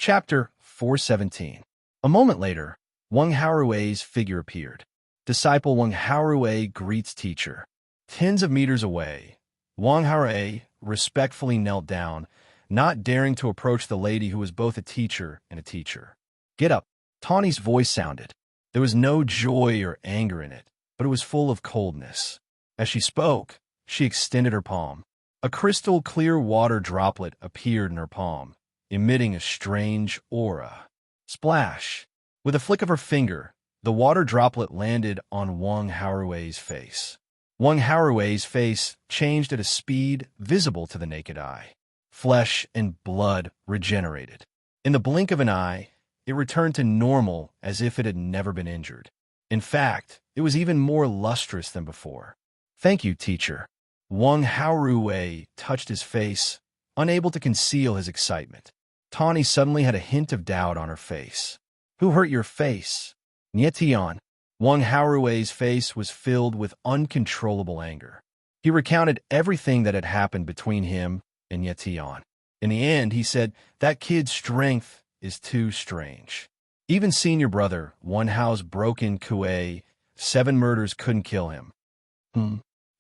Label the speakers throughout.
Speaker 1: Chapter 417. A moment later, Wang Haorui's figure appeared. Disciple Wang Haorui greets teacher. Tens of meters away, Wang Haorui respectfully knelt down, not daring to approach the lady who was both a teacher and a teacher. Get up. Tawny's voice sounded. There was no joy or anger in it, but it was full of coldness. As she spoke, she extended her palm. A crystal-clear water droplet appeared in her palm, emitting a strange aura. Splash! With a flick of her finger, the water droplet landed on Wang Haorui's face. Wang Haorui's face changed at a speed visible to the naked eye. Flesh and blood regenerated. In the blink of an eye, it returned to normal as if it had never been injured. In fact, it was even more lustrous than before. Thank you, teacher. Wang Haorui touched his face, unable to conceal his excitement. Tawny suddenly had a hint of doubt on her face. Who hurt your face? Nietian. Wang Haorui's face was filled with uncontrollable anger. He recounted everything that had happened between him and Nietian. In the end, he said, that kid's strength is too strange. Even senior brother, Wan Hao's broken Kuei, 7 murders couldn't kill him.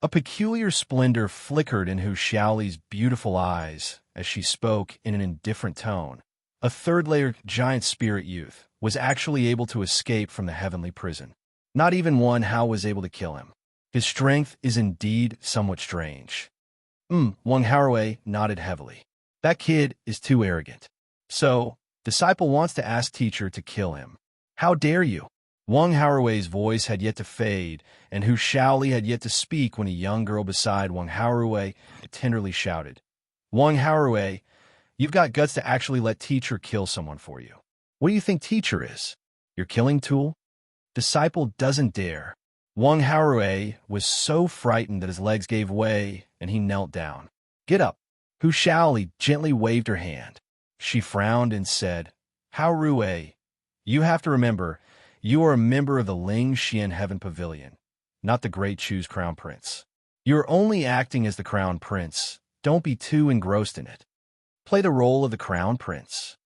Speaker 1: A peculiar splendor flickered in Hu Xiaoli's beautiful eyes as she spoke in an indifferent tone. A third-layer giant spirit youth was actually able to escape from the heavenly prison. Not even Wan Hao was able to kill him. His strength is indeed somewhat strange. Wang Haorui nodded heavily. That kid is too arrogant. So, disciple wants to ask teacher to kill him. How dare you? Wang Haorui's voice had yet to fade, and Hu Xiaoli had yet to speak when a young girl beside Wang Haorui tenderly shouted, Wang Haorui, you've got guts to actually let teacher kill someone for you. What do you think teacher is? Your killing tool? Disciple doesn't dare. Wang Haorui was so frightened that his legs gave way, and he knelt down. Get up. Hu Xiaoli gently waved her hand. She frowned and said, Haorui, you have to remember, you are a member of the Ling Xian Heaven Pavilion, not the Great Chu's Crown Prince. You are only acting as the Crown Prince. Don't be too engrossed in it. Play the role of the Crown Prince.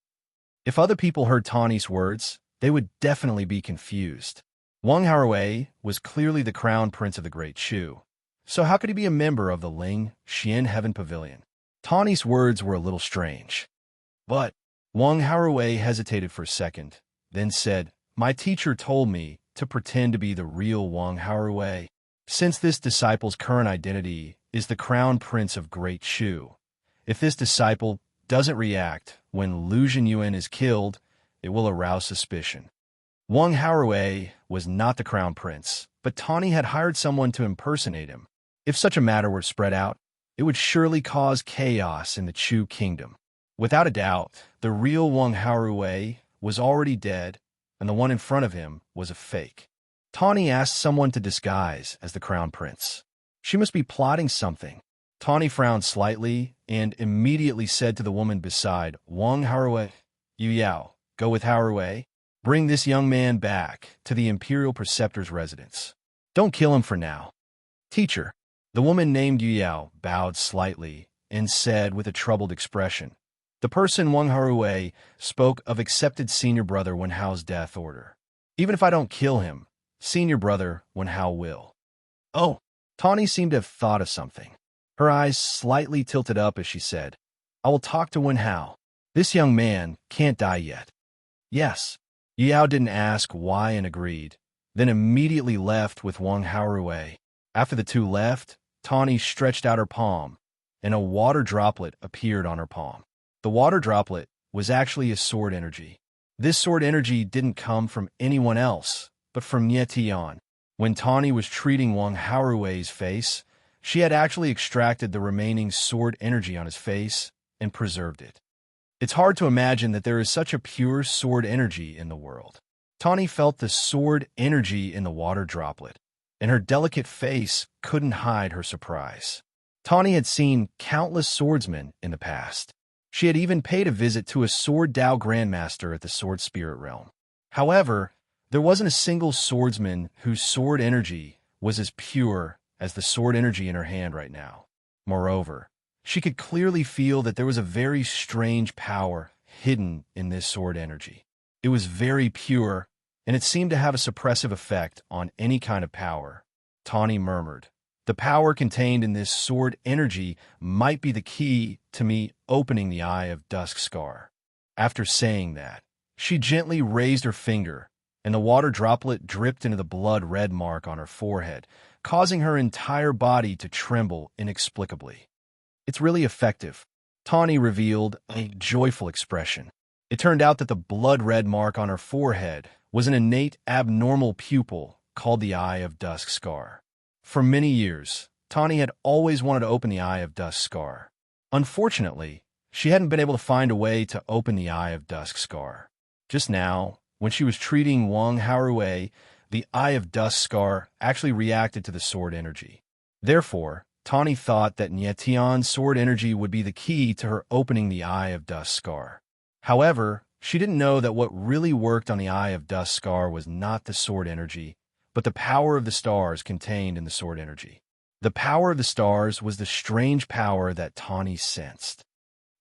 Speaker 1: If other people heard Tawny's words, they would definitely be confused. Wang Haorui was clearly the Crown Prince of the Great Chu. So how could he be a member of the Ling Xian Heaven Pavilion? Tawny's words were a little strange. But Wang Haorui hesitated for a second, then said, my teacher told me to pretend to be the real Wang Haorui. Since this disciple's current identity is the Crown Prince of Great Chu, if this disciple doesn't react when Lu Zhenyuan is killed, it will arouse suspicion. Wang Haorui was not the Crown Prince, but Tawny had hired someone to impersonate him. If such a matter were spread out, it would surely cause chaos in the Chu kingdom. Without a doubt, the real Wang Haorui was already dead, and the one in front of him was a fake. Tawny asked someone to disguise as the Crown Prince. She must be plotting something. Tawny frowned slightly and immediately said to the woman beside Wang Haorui, Yu Yao, go with Haorui. Bring this young man back to the Imperial Preceptor's residence. Don't kill him for now. Teacher, the woman named Yu Yao bowed slightly and said with a troubled expression, the person Wang Haorui spoke of accepted senior brother Wen Hao's death order. Even if I don't kill him, senior brother Wen Hao will. Oh, Tawny seemed to have thought of something. Her eyes slightly tilted up as she said, I will talk to Wen Hao. This young man can't die yet. Yes. Yu Yao didn't ask why and agreed, then immediately left with Wang Haorui. After the two left, Tawny stretched out her palm, and a water droplet appeared on her palm. The water droplet was actually a sword energy. This sword energy didn't come from anyone else, but from Nietian. When Tawny was treating Wang Haorui's face, she had actually extracted the remaining sword energy on his face and preserved it. It's hard to imagine that there is such a pure sword energy in the world. Tawny felt the sword energy in the water droplet, and her delicate face couldn't hide her surprise. Tawny had seen countless swordsmen in the past. She had even paid a visit to a Sword Dao Grandmaster at the Sword Spirit Realm. However, there wasn't a single swordsman whose sword energy was as pure as the sword energy in her hand right now. Moreover, she could clearly feel that there was a very strange power hidden in this sword energy. It was very pure, and it seemed to have a suppressive effect on any kind of power. Tawny murmured, "The power contained in this sword energy might be the key to me opening the Eye of Dusk scar." After saying that, she gently raised her finger, and the water droplet dripped into the blood-red mark on her forehead, causing her entire body to tremble inexplicably. "It's really effective," Tawny revealed, a joyful expression. It turned out that the blood-red mark on her forehead was an innate abnormal pupil called the Eye of Dusk scar. For many years, Tawny had always wanted to open the Eye of Dusk scar. Unfortunately, she hadn't been able to find a way to open the Eye of Dusk scar. Just now, when she was treating Wang Haorui, the Eye of Dusk scar actually reacted to the sword energy. Therefore, Tawny thought that Nietian's sword energy would be the key to her opening the Eye of Dusk scar. However, she didn't know that what really worked on the Eye of Dusk scar was not the sword energy, but the power of the stars contained in the sword energy. The power of the stars was the strange power that Tawny sensed.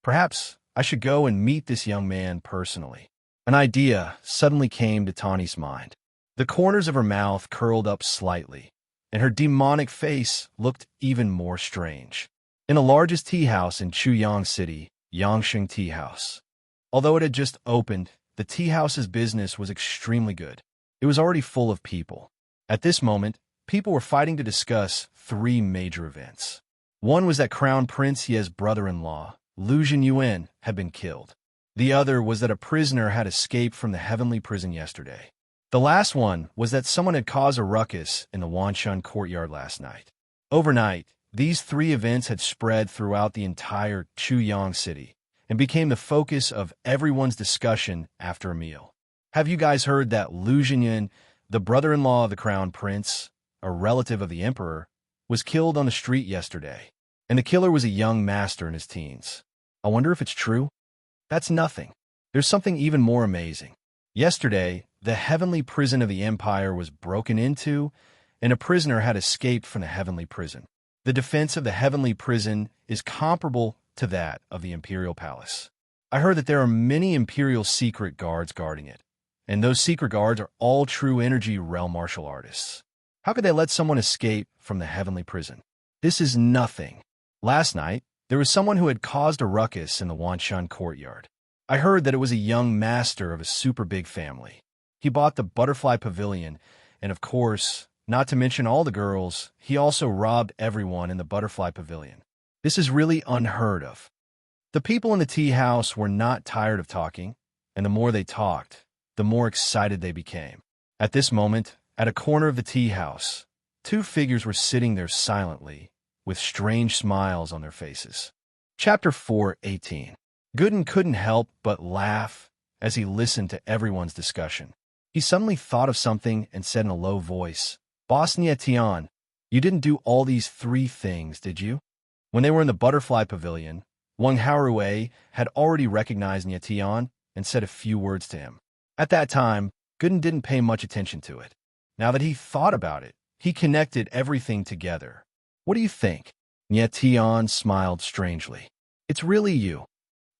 Speaker 1: Perhaps I should go and meet this young man personally. An idea suddenly came to Tawny's mind. The corners of her mouth curled up slightly, and her demonic face looked even more strange. In the largest tea house in Chuyang City, Yangsheng Tea House. Although it had just opened, the tea house's business was extremely good. It was already full of people. At this moment, people were fighting to discuss 3 major events. One was that Crown Prince Ye's brother-in-law, Lu Yuan, had been killed. The other was that a prisoner had escaped from the heavenly prison yesterday. The last one was that someone had caused a ruckus in the Wanshan courtyard last night. Overnight, these 3 events had spread throughout the entire Chuyang City and became the focus of everyone's discussion after a meal. "Have you guys heard that Lu Yuan, the brother-in-law of the Crown Prince, a relative of the Emperor, was killed on the street yesterday? And the killer was a young master in his teens. I wonder if it's true?" That's nothing. There's something even more amazing. Yesterday, the heavenly prison of the Empire was broken into, and a prisoner had escaped from the heavenly prison. The defense of the heavenly prison is comparable to that of the Imperial Palace. I heard that there are many Imperial secret guards guarding it, and those secret guards are all true energy realm martial artists. How could they let someone escape from the heavenly prison? This is nothing. Last night, there was someone who had caused a ruckus in the Wanshan courtyard. I heard that it was a young master of a super big family. He bought the butterfly pavilion, and of course, not to mention all the girls, he also robbed everyone in the butterfly pavilion. This is really unheard of. The people in the tea house were not tired of talking, and the more they talked, the more excited they became. At this moment, at a corner of the tea house, 2 figures were sitting there silently, with strange smiles on their faces. Chapter 4:18. Gooden couldn't help but laugh as he listened to everyone's discussion. He suddenly thought of something and said in a low voice, "Boss Nietian, you didn't do all these 3 things, did you?" When they were in the butterfly pavilion, Wang Haorui had already recognized Nietian and said a few words to him. At that time, Gooden didn't pay much attention to it. Now that he thought about it, he connected everything together. "What do you think?" Nietian smiled strangely. "It's really you."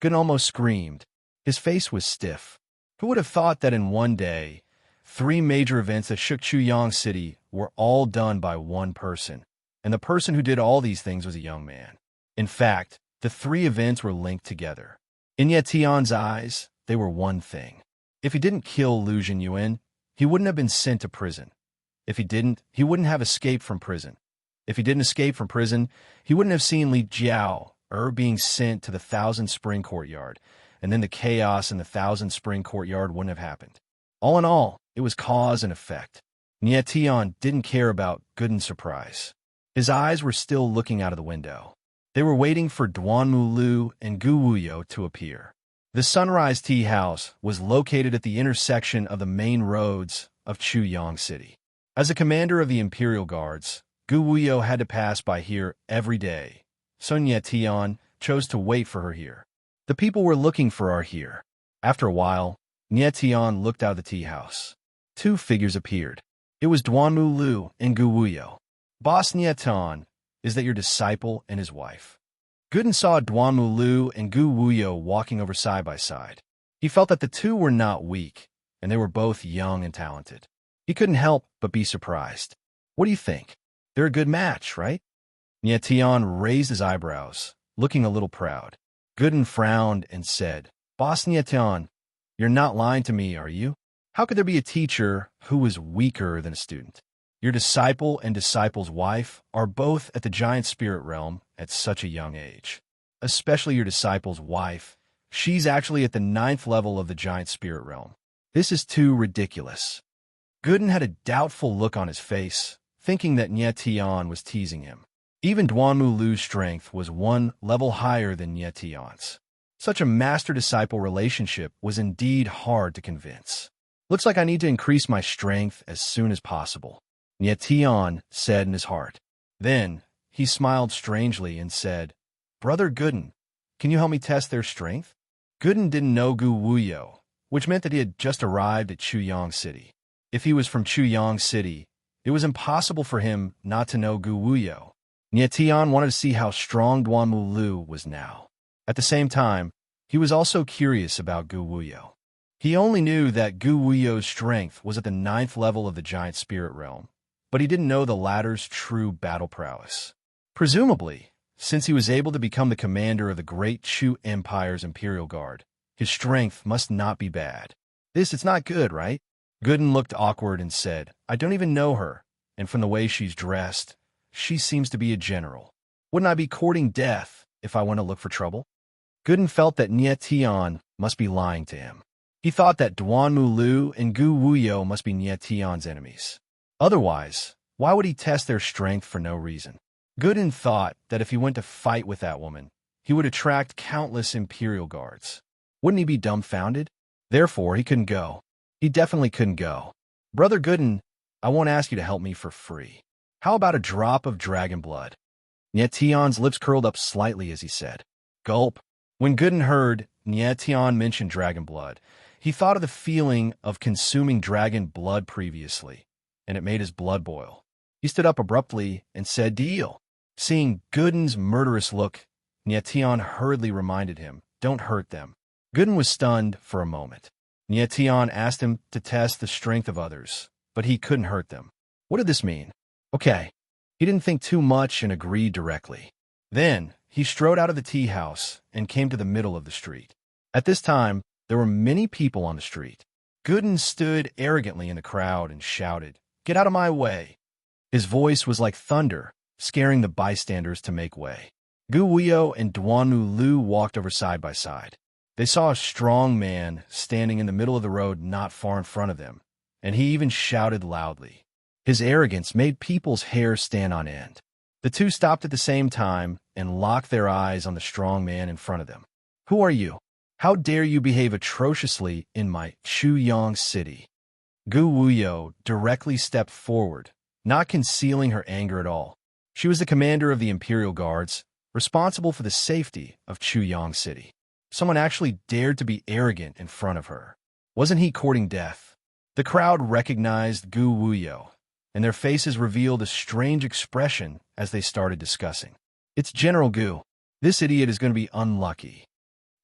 Speaker 1: Gooden almost screamed. His face was stiff. Who would have thought that in one day, 3 major events that shook Chuyang City were all done by one person, and the person who did all these things was a young man. In fact, the 3 events were linked together. In Nietian's eyes, they were one thing. If he didn't kill Lu Yuan, he wouldn't have been sent to prison. If he didn't, he wouldn't have escaped from prison. If he didn't escape from prison, he wouldn't have seen Li Jiao being sent to the Thousand Spring Courtyard, and then the chaos in the Thousand Spring Courtyard wouldn't have happened. All in all, it was cause and effect. Nietian didn't care about Gooden's surprise. His eyes were still looking out of the window. They were waiting for Duanmu Lu and Gu Wuyo to appear. The Sunrise Tea House was located at the intersection of the main roads of Chuyang City. As a commander of the Imperial Guards, Gu Wuyo had to pass by here every day, so Nietian chose to wait for her here. The people were looking for her here. After a while, Nietian looked out of the tea house. 2 figures appeared. It was Duanmu Lu and Gu Wuyo. "Boss Nietian, is that your disciple and his wife?" Gooden saw Duanmu Lu and Gu Wuyo walking over side by side. He felt that the two were not weak, and they were both young and talented. He couldn't help but be surprised. What do you think? They're a good match, right? Nietian raised his eyebrows, looking a little proud. Gooden frowned and said, Boss Nietian, you're not lying to me, are you? How could there be a teacher who was weaker than a student? Your disciple and disciple's wife are both at the giant spirit realm at such a young age. Especially your disciple's wife. She's actually at the 9th level of the giant spirit realm. This is too ridiculous. Gooden had a doubtful look on his face, thinking that Nietian was teasing him. Even Duanmu Lu's strength was 1 level higher than Nietian's. Such a master-disciple relationship was indeed hard to convince. Looks like I need to increase my strength as soon as possible, Nietian said in his heart. Then, he smiled strangely and said, Brother Gooden, can you help me test their strength? Gooden didn't know Gu Wuyo, which meant that he had just arrived at Chuyang City. If he was from Chuyang City, it was impossible for him not to know Gu Wuyo. Nietian wanted to see how strong Duanmu Lu was now. At the same time, he was also curious about Gu Wuyo. He only knew that Gu Wuyo's strength was at the 9th level of the giant spirit realm, but he didn't know the latter's true battle prowess. Presumably, since he was able to become the commander of the Great Chu Empire's Imperial Guard, his strength must not be bad. It's not good, right? Gooden looked awkward and said, I don't even know her, and from the way she's dressed, she seems to be a general. Wouldn't I be courting death if I went to look for trouble? Gooden felt that Nietian must be lying to him. He thought that Duanmu Lu and Gu Wuyo must be Nietian's enemies. Otherwise, why would he test their strength for no reason? Gooden thought that if he went to fight with that woman, he would attract countless Imperial Guards. Wouldn't he be dumbfounded? Therefore, he couldn't go. He definitely couldn't go. Brother Gooden, I won't ask you to help me for free. How about a drop of dragon blood? Nietian's lips curled up slightly as he said, Gulp. When Gooden heard Nietian mention dragon blood, he thought of the feeling of consuming dragon blood previously, and it made his blood boil. He stood up abruptly and said, Deal. Seeing Gooden's murderous look, Nietian hurriedly reminded him, Don't hurt them. Gooden was stunned for a moment. Nietian asked him to test the strength of others, but he couldn't hurt them. What did this mean? Okay. He didn't think too much and agreed directly. Then, he strode out of the tea house and came to the middle of the street. At this time, there were many people on the street. Gooden stood arrogantly in the crowd and shouted, Get out of my way. His voice was like thunder, scaring the bystanders to make way. Gu Wuyo and Duanmu Lu walked over side by side. They saw a strong man standing in the middle of the road not far in front of them, and he even shouted loudly. His arrogance made people's hair stand on end. The two stopped at the same time and locked their eyes on the strong man in front of them. Who are you? How dare you behave atrociously in my Chuyang City? Gu Wuyo directly stepped forward, not concealing her anger at all. She was the commander of the Imperial Guards, responsible for the safety of Chuyang City. Someone actually dared to be arrogant in front of her. Wasn't he courting death? The crowd recognized Gu Wuyo, and their faces revealed a strange expression as they started discussing. It's General Gu. This idiot is going to be unlucky.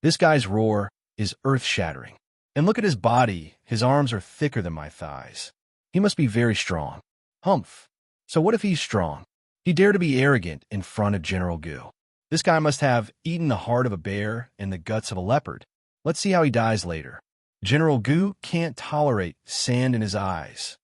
Speaker 1: This guy's roar is earth-shattering. And look at his body. His arms are thicker than my thighs. He must be very strong. Humph. So what if he's strong? He dared to be arrogant in front of General Gu. This guy must have eaten the heart of a bear and the guts of a leopard. Let's see how he dies later. General Gu can't tolerate sand in his eyes.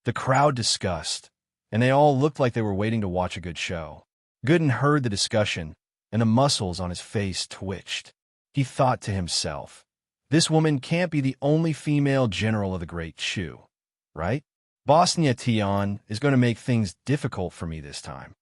Speaker 1: The crowd discussed, and they all looked like they were waiting to watch a good show. Gooden heard the discussion, and the muscles on his face twitched. He thought to himself, this woman can't be the only female general of the Great Chu, right? Boss Nietian is going to make things difficult for me this time.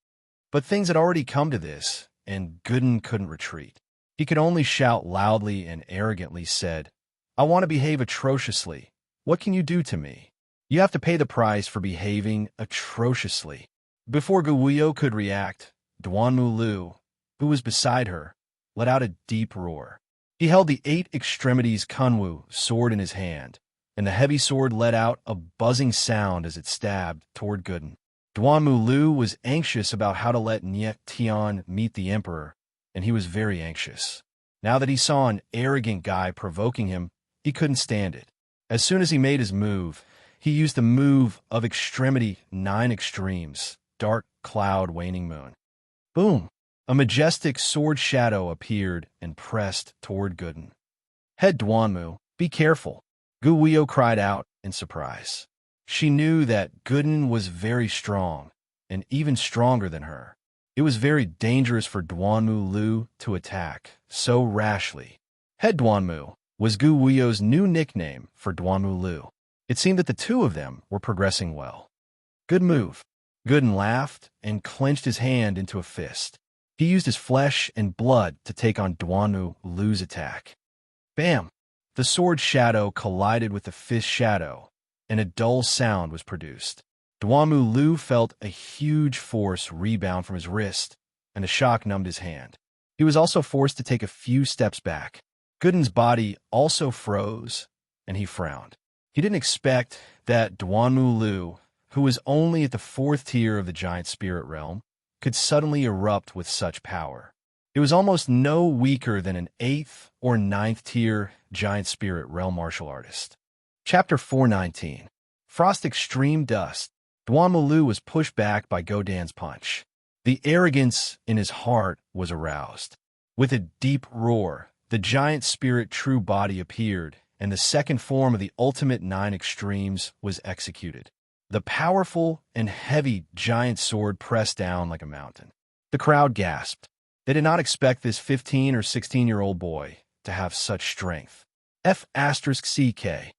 Speaker 1: But things had already come to this, and Gooden couldn't retreat. He could only shout loudly and arrogantly said, I want to behave atrociously. What can you do to me? You have to pay the price for behaving atrociously. Before Gu Wuyo could react, Duanmu Lu, who was beside her, let out a deep roar. He held the 8 extremities Kunwu sword in his hand, and the heavy sword let out a buzzing sound as it stabbed toward Gooden. Duanmu Lu was anxious about how to let Nietian meet the emperor, and he was very anxious. Now that he saw an arrogant guy provoking him, He couldn't stand it. As soon as he made his move, he used the move of extremity 9 extremes, dark cloud waning moon. Boom! A majestic sword shadow appeared and pressed toward Gooden. Head Duanmu, be careful, Gu Huio cried out in surprise. She knew that Gooden was very strong, and even stronger than her. It was very dangerous for Duanmu Lu to attack so rashly. Head Duanmu was Gu Huio's new nickname for Duanmu Lu. It seemed that the two of them were progressing well. Good move. Gooden laughed and clenched his hand into a fist. He used his flesh and blood to take on Duanmu Lu's attack. Bam! The sword shadow collided with the fist shadow, and a dull sound was produced. Duanmu Lu felt a huge force rebound from his wrist, and a shock numbed his hand. He was also forced to take a few steps back. Gooden's body also froze, and he frowned. He didn't expect that Duanmu Lu, who was only at the 4th tier of the giant spirit realm, could suddenly erupt with such power. It was almost no weaker than an 8th or 9th tier giant spirit realm martial artist. Chapter 419. Frost Extreme Dust. Duanmu Lu was pushed back by Godan's punch. The arrogance in his heart was aroused. With a deep roar, the giant spirit true body appeared, and the second form of the ultimate 9 extremes was executed. The powerful and heavy giant sword pressed down like a mountain. The crowd gasped. They did not expect this 15 or 16-year-old boy to have such strength. F***CK.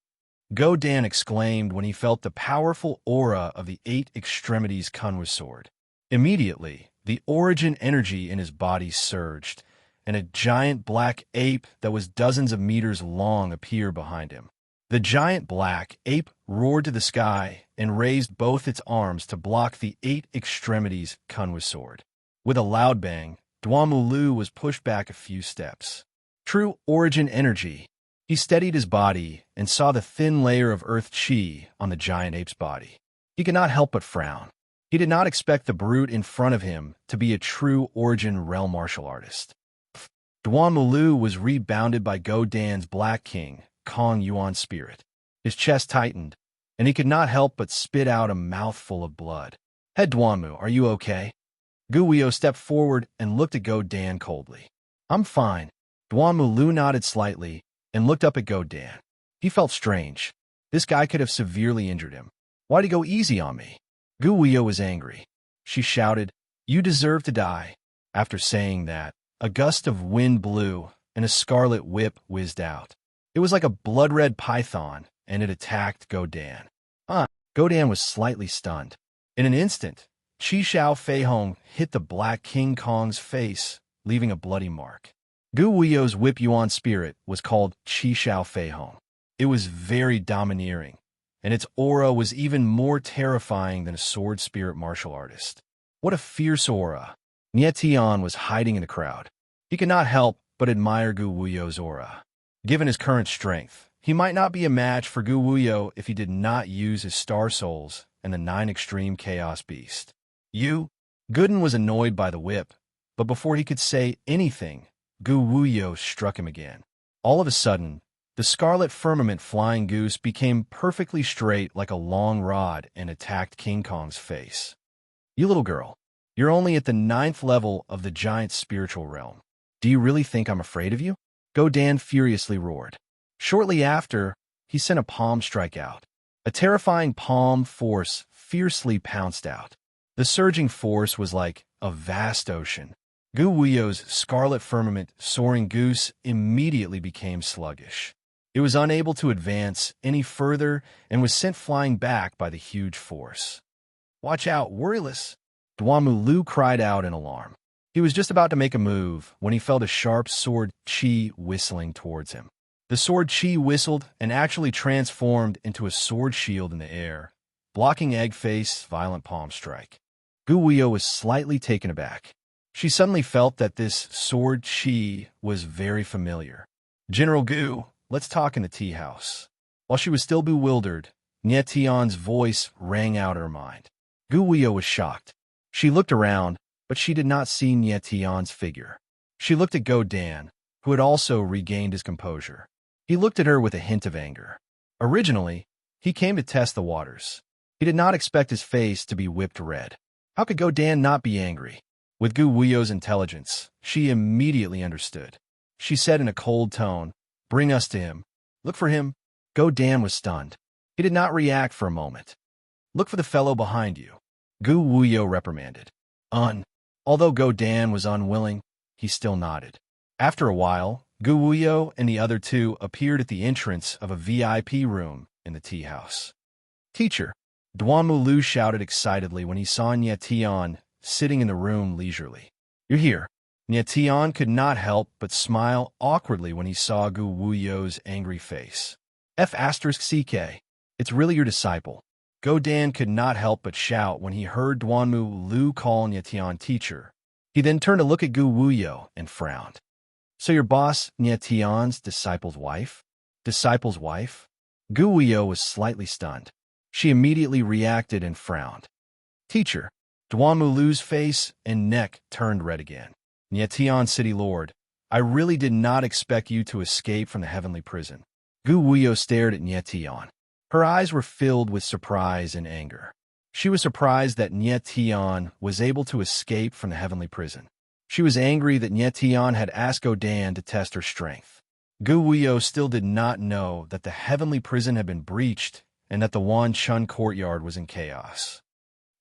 Speaker 1: Godan exclaimed when he felt the powerful aura of the 8 extremities Kunwa sword. Immediately, the origin energy in his body surged, and a giant black ape that was dozens of meters long appeared behind him. The giant black ape roared to the sky and raised both its arms to block the 8 extremities Kunwa sword. With a loud bang, Duanmu Lu was pushed back a few steps. True origin energy. He steadied his body and saw the thin layer of earth chi on the giant ape's body. He could not help but frown. He did not expect the brute in front of him to be a true origin realm martial artist. Duanmu Lu was rebounded by Godan's Black King, Kong Yuan spirit. His chest tightened, and he could not help but spit out a mouthful of blood. Head Duanmu, are you okay? Gu Huio stepped forward and looked at Godan coldly. I'm fine. Duanmu Lu nodded slightly and looked up at Godan. He felt strange. This guy could have severely injured him. Why'd he go easy on me? Gu Huio was angry. She shouted, You deserve to die. After saying that, a gust of wind blew and a scarlet whip whizzed out. It was like a blood-red python, and it attacked Godan. Godan was slightly stunned. In an instant, Qi Xiao Fei Hong hit the Black King Kong's face, leaving a bloody mark. Gu Huio's Whip Yuan spirit was called Qi Xiao Fei Hong. It was very domineering, and its aura was even more terrifying than a sword spirit martial artist. What a fierce aura! Nie Tian was hiding in the crowd. He could not help but admire Gu Huio's aura. Given his current strength, he might not be a match for Gu Huio if he did not use his Star Souls and the 9 Extreme Chaos Beast. Gooden was annoyed by the whip, but before he could say anything, Gu Huio struck him again. All of a sudden, the scarlet firmament flying goose became perfectly straight like a long rod and attacked King Kong's face. You little girl, you're only at the 9th level of the giant spiritual realm. Do you really think I'm afraid of you? Godan furiously roared. Shortly after, he sent a palm strike out. A terrifying palm force fiercely pounced out. The surging force was like a vast ocean. Gu Huio's scarlet firmament soaring goose immediately became sluggish. It was unable to advance any further and was sent flying back by the huge force. Watch out, worryless! Duanmu Lu cried out in alarm. He was just about to make a move when he felt a sharp sword chi whistling towards him. The sword chi whistled and actually transformed into a sword shield in the air, blocking Egg Face's violent palm strike. Gu Huio was slightly taken aback. She suddenly felt that this sword chi was very familiar. General Gu, let's talk in the tea house. While she was still bewildered, Nie Tian's voice rang out in her mind. Gu Huio was shocked. She looked around, but she did not see Nie Tian's figure. She looked at Godan, who had also regained his composure. He looked at her with a hint of anger. Originally, he came to test the waters. He did not expect his face to be whipped red. How could Godan not be angry? With Gu Wuyo's intelligence, she immediately understood. She said in a cold tone, "Bring us to him. Look for him." Godan was stunned. He did not react for a moment. "Look for the fellow behind you," Gu Wuyo reprimanded. Although Godan was unwilling, he still nodded. After a while, Gu Wuyo and the other two appeared at the entrance of a VIP room in the tea house. "Teacher," Duanmu Lu shouted excitedly when he saw Nye Tian sitting in the room leisurely. "You're here." Nye Tian could not help but smile awkwardly when he saw Gu Wuyo's angry face. F***CK. It's really your disciple. Godan could not help but shout when he heard Duanmu Lu call Nye Tian teacher. He then turned to look at Gu Wuyo and frowned. "So your boss, Nye Tian's disciple's wife?" "Disciple's wife?" Gu Wuyo was slightly stunned. She immediately reacted and frowned. "Teacher." Duanmu Lu's face and neck turned red again. "Nye Tian City Lord, I really did not expect you to escape from the heavenly prison." Gu Wuyo stared at Nye Tian. Her eyes were filled with surprise and anger. She was surprised that Nye Tian was able to escape from the heavenly prison. She was angry that Nye Tian had asked Godan to test her strength. Gu Wuyo still did not know that the heavenly prison had been breached and that the Wan Chun courtyard was in chaos.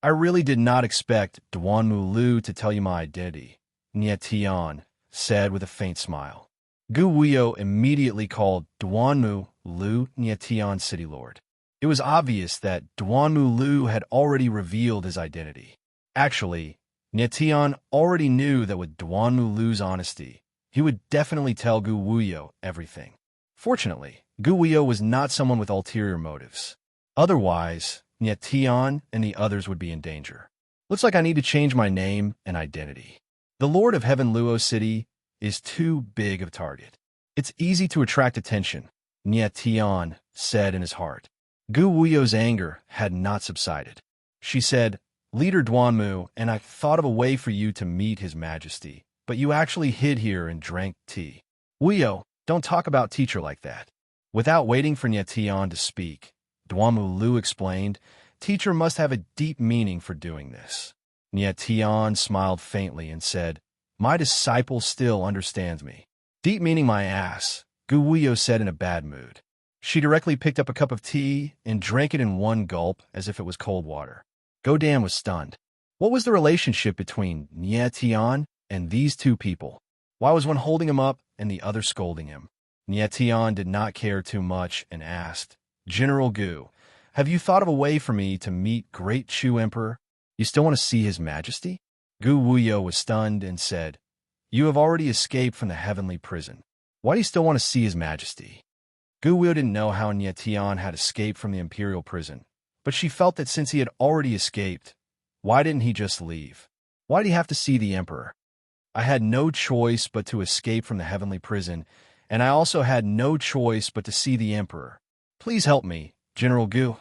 Speaker 1: "I really did not expect Duanmu Lu to tell you my identity," Nye Tian said with a faint smile. Gu Wuyo immediately called Duanmu Lu Nye Tian City Lord. It was obvious that Duanmu Lu had already revealed his identity. Actually, Nye Tian already knew that with Duanmu Lu's honesty, he would definitely tell Gu Wuyo everything. Fortunately, Gu Wuyo was not someone with ulterior motives. Otherwise, Nye Tian and the others would be in danger. "Looks like I need to change my name and identity. The Lord of Heaven Luo City is too big of a target. It's easy to attract attention," Nye Tian said in his heart. Gu Wuyo's anger had not subsided. She said, "Leader Duanmu, and I thought of a way for you to meet His Majesty, but you actually hid here and drank tea." "Wuyo, don't talk about teacher like that." Without waiting for Nye Tian to speak, Duanmu Lu explained, "Teacher must have a deep meaning for doing this." Nye Tian smiled faintly and said, "My disciple still understands me." "Deep meaning my ass," Gu Wuyo said in a bad mood. She directly picked up a cup of tea and drank it in one gulp as if it was cold water. Godan was stunned. What was the relationship between Nye Tian and these two people? Why was one holding him up and the other scolding him? Nye Tian did not care too much and asked, "General Gu, have you thought of a way for me to meet Great Chu Emperor? You still want to see His Majesty?" Gu Wuyo was stunned and said, "You have already escaped from the heavenly prison. Why do you still want to see His Majesty?" Gu Wuyo didn't know how Nye Tian had escaped from the imperial prison, but she felt that since he had already escaped, why didn't he just leave? Why did he have to see the emperor? "I had no choice but to escape from the heavenly prison, and I also had no choice but to see the emperor. Please help me, General Gu,"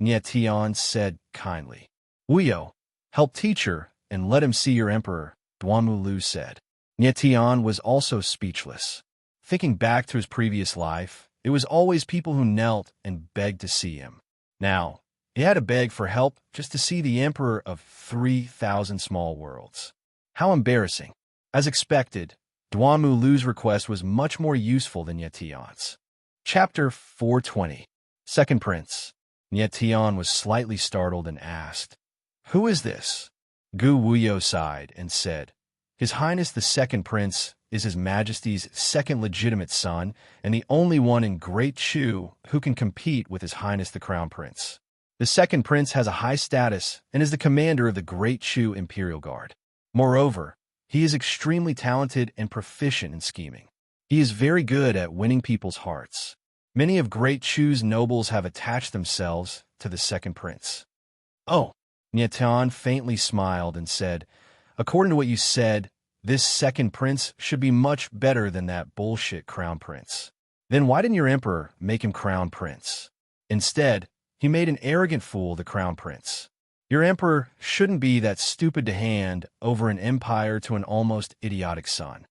Speaker 1: Nye Tian said kindly. "Wuyo, help teacher and let him see your emperor," Duanmu Lu said. Nye Tian was also speechless. Thinking back to his previous life, it was always people who knelt and begged to see him. Now, he had to beg for help just to see the emperor of 3,000 small worlds. How embarrassing. As expected, Duanmu Lu's request was much more useful than Nye Tian's. Chapter 420. Second Prince. Nye Tian was slightly startled and asked, "Who is this?" Gu Wuyo sighed and said, "His Highness the Second Prince is His Majesty's second legitimate son and the only one in Great Chu who can compete with His Highness the Crown Prince. The Second Prince has a high status and is the commander of the Great Chu Imperial Guard. Moreover, he is extremely talented and proficient in scheming. He is very good at winning people's hearts. Many of Great Chu's nobles have attached themselves to the Second Prince." "Oh," Nye Tian faintly smiled and said, "According to what you said, this Second Prince should be much better than that bullshit Crown Prince. Then why didn't your emperor make him Crown Prince? Instead, he made an arrogant fool the Crown Prince. Your emperor shouldn't be that stupid to hand over an empire to an almost idiotic son."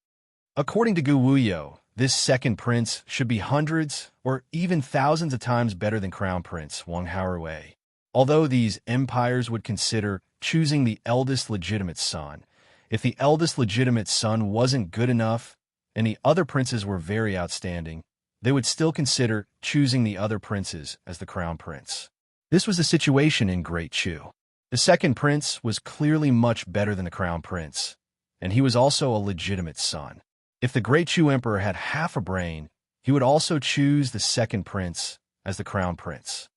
Speaker 1: According to Gu Wuyo, This second prince should be hundreds or even thousands of times better than Crown Prince Wang Haowei. Although these empires would consider choosing the eldest legitimate son, if the eldest legitimate son wasn't good enough and the other princes were very outstanding, they would still consider choosing the other princes as the crown prince. This was the situation in Great Chu. The second prince was clearly much better than the crown prince, and he was also a legitimate son. If the Great Chu emperor had half a brain, he would also choose the second prince as the crown prince.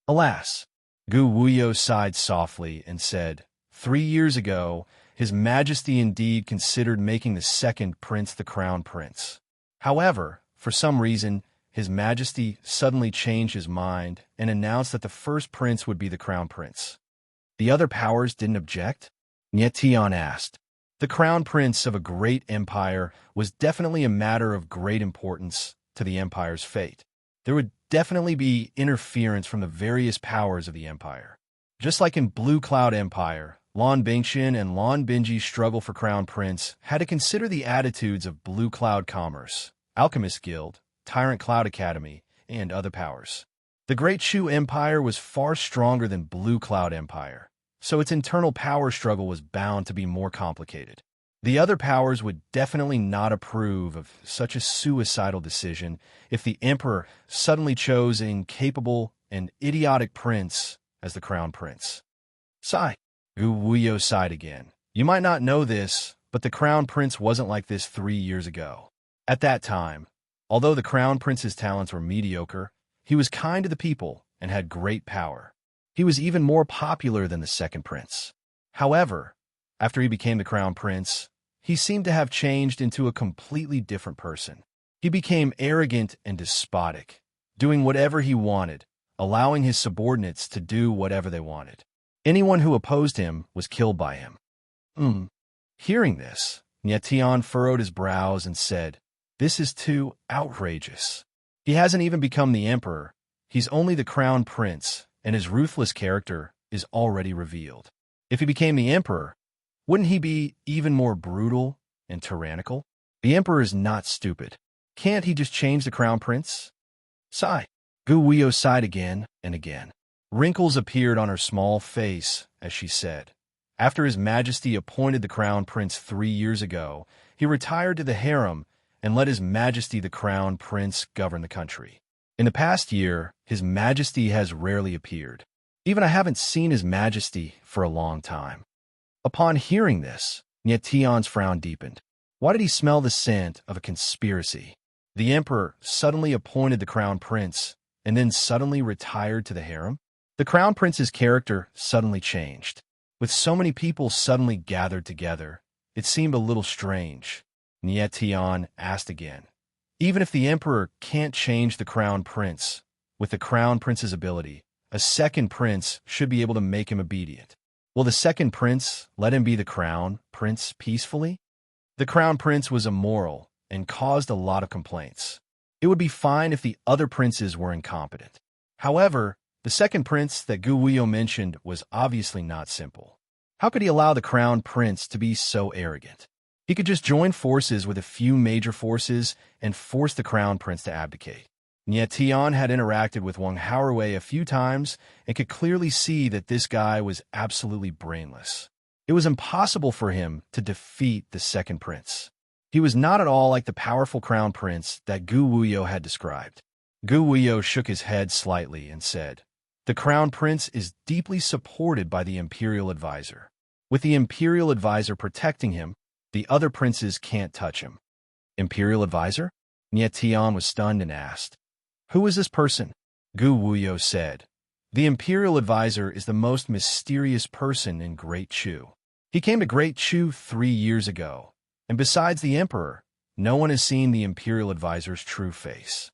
Speaker 1: Alas, Gu Wuyo sighed softly and said, 3 years ago, His Majesty indeed considered making the second prince the crown prince. However, for some reason, His Majesty suddenly changed his mind and announced that the first prince would be the crown prince. The other powers didn't object? Nie Tian asked. The crown prince of a great empire was definitely a matter of great importance to the empire's fate. There would definitely be interference from the various powers of the empire. Just like in Blue Cloud Empire, Lan Bingxian and Lan Binji's struggle for crown prince had to consider the attitudes of Blue Cloud Commerce, Alchemist Guild, Tyrant Cloud Academy, and other powers. The Great Chu Empire was far stronger than Blue Cloud Empire, so its internal power struggle was bound to be more complicated. The other powers would definitely not approve of such a suicidal decision if the emperor suddenly chose an incapable and idiotic prince as the crown prince. Sigh. Gu Wuyo sighed again. You might not know this, but the crown prince wasn't like this 3 years ago. At that time, although the crown prince's talents were mediocre, he was kind to the people and had great power. He was even more popular than the second prince. However, after he became the crown prince, he seemed to have changed into a completely different person. He became arrogant and despotic, doing whatever he wanted, allowing his subordinates to do whatever they wanted. Anyone who opposed him was killed by him. Hearing this, Nie Tian furrowed his brows and said, "This is too outrageous. He hasn't even become the emperor. He's only the crown prince, and his ruthless character is already revealed. If he became the emperor, wouldn't he be even more brutal and tyrannical? The emperor is not stupid. Can't he just change the crown prince?" Sigh. Gu Wuyo sighed again and again. Wrinkles appeared on her small face as she said, "After His Majesty appointed the crown prince 3 years ago, he retired to the harem and let His Majesty the crown prince govern the country. In the past year, His Majesty has rarely appeared. Even I haven't seen His Majesty for a long time." Upon hearing this, Nie Tian's frown deepened. Why did he smell the scent of a conspiracy? The emperor suddenly appointed the crown prince and then suddenly retired to the harem? The crown prince's character suddenly changed. With so many people suddenly gathered together, it seemed a little strange. Nie Tian asked again, "Even if the emperor can't change the crown prince, with the crown prince's ability, a second prince should be able to make him obedient. Will the second prince let him be the crown prince peacefully?" The crown prince was immoral and caused a lot of complaints. It would be fine if the other princes were incompetent. However, the second prince that Gu Wuyo mentioned was obviously not simple. How could he allow the crown prince to be so arrogant? He could just join forces with a few major forces and force the crown prince to abdicate. Nie Tian had interacted with Wang Haowei a few times and could clearly see that this guy was absolutely brainless. It was impossible for him to defeat the second prince. He was not at all like the powerful crown prince that Gu Wuyo had described. Gu Wuyo shook his head slightly and said, "The crown prince is deeply supported by the imperial advisor. With the imperial advisor protecting him, the other princes can't touch him." Imperial advisor? Nie Tian was stunned and asked, "Who is this person?" Gu Wuyo said, "The imperial advisor is the most mysterious person in Great Chu. He came to Great Chu 3 years ago, and besides the emperor, no one has seen the imperial advisor's true face."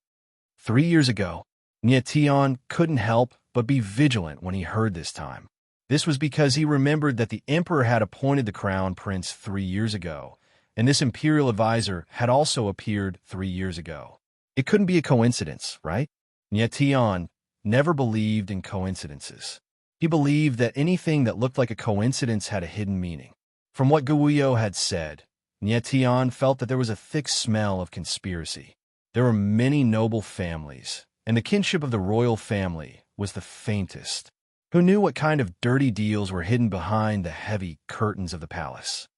Speaker 1: 3 years ago, Nie Tian couldn't help but be vigilant when he heard this time. This was because he remembered that the emperor had appointed the crown prince 3 years ago, and this imperial advisor had also appeared 3 years ago. It couldn't be a coincidence, right? Nie Tian never believed in coincidences. He believed that anything that looked like a coincidence had a hidden meaning. From what Gu Wuyo had said, Nie Tian felt that there was a thick smell of conspiracy. There were many noble families, and the kinship of the royal family was the faintest. Who knew what kind of dirty deals were hidden behind the heavy curtains of the palace?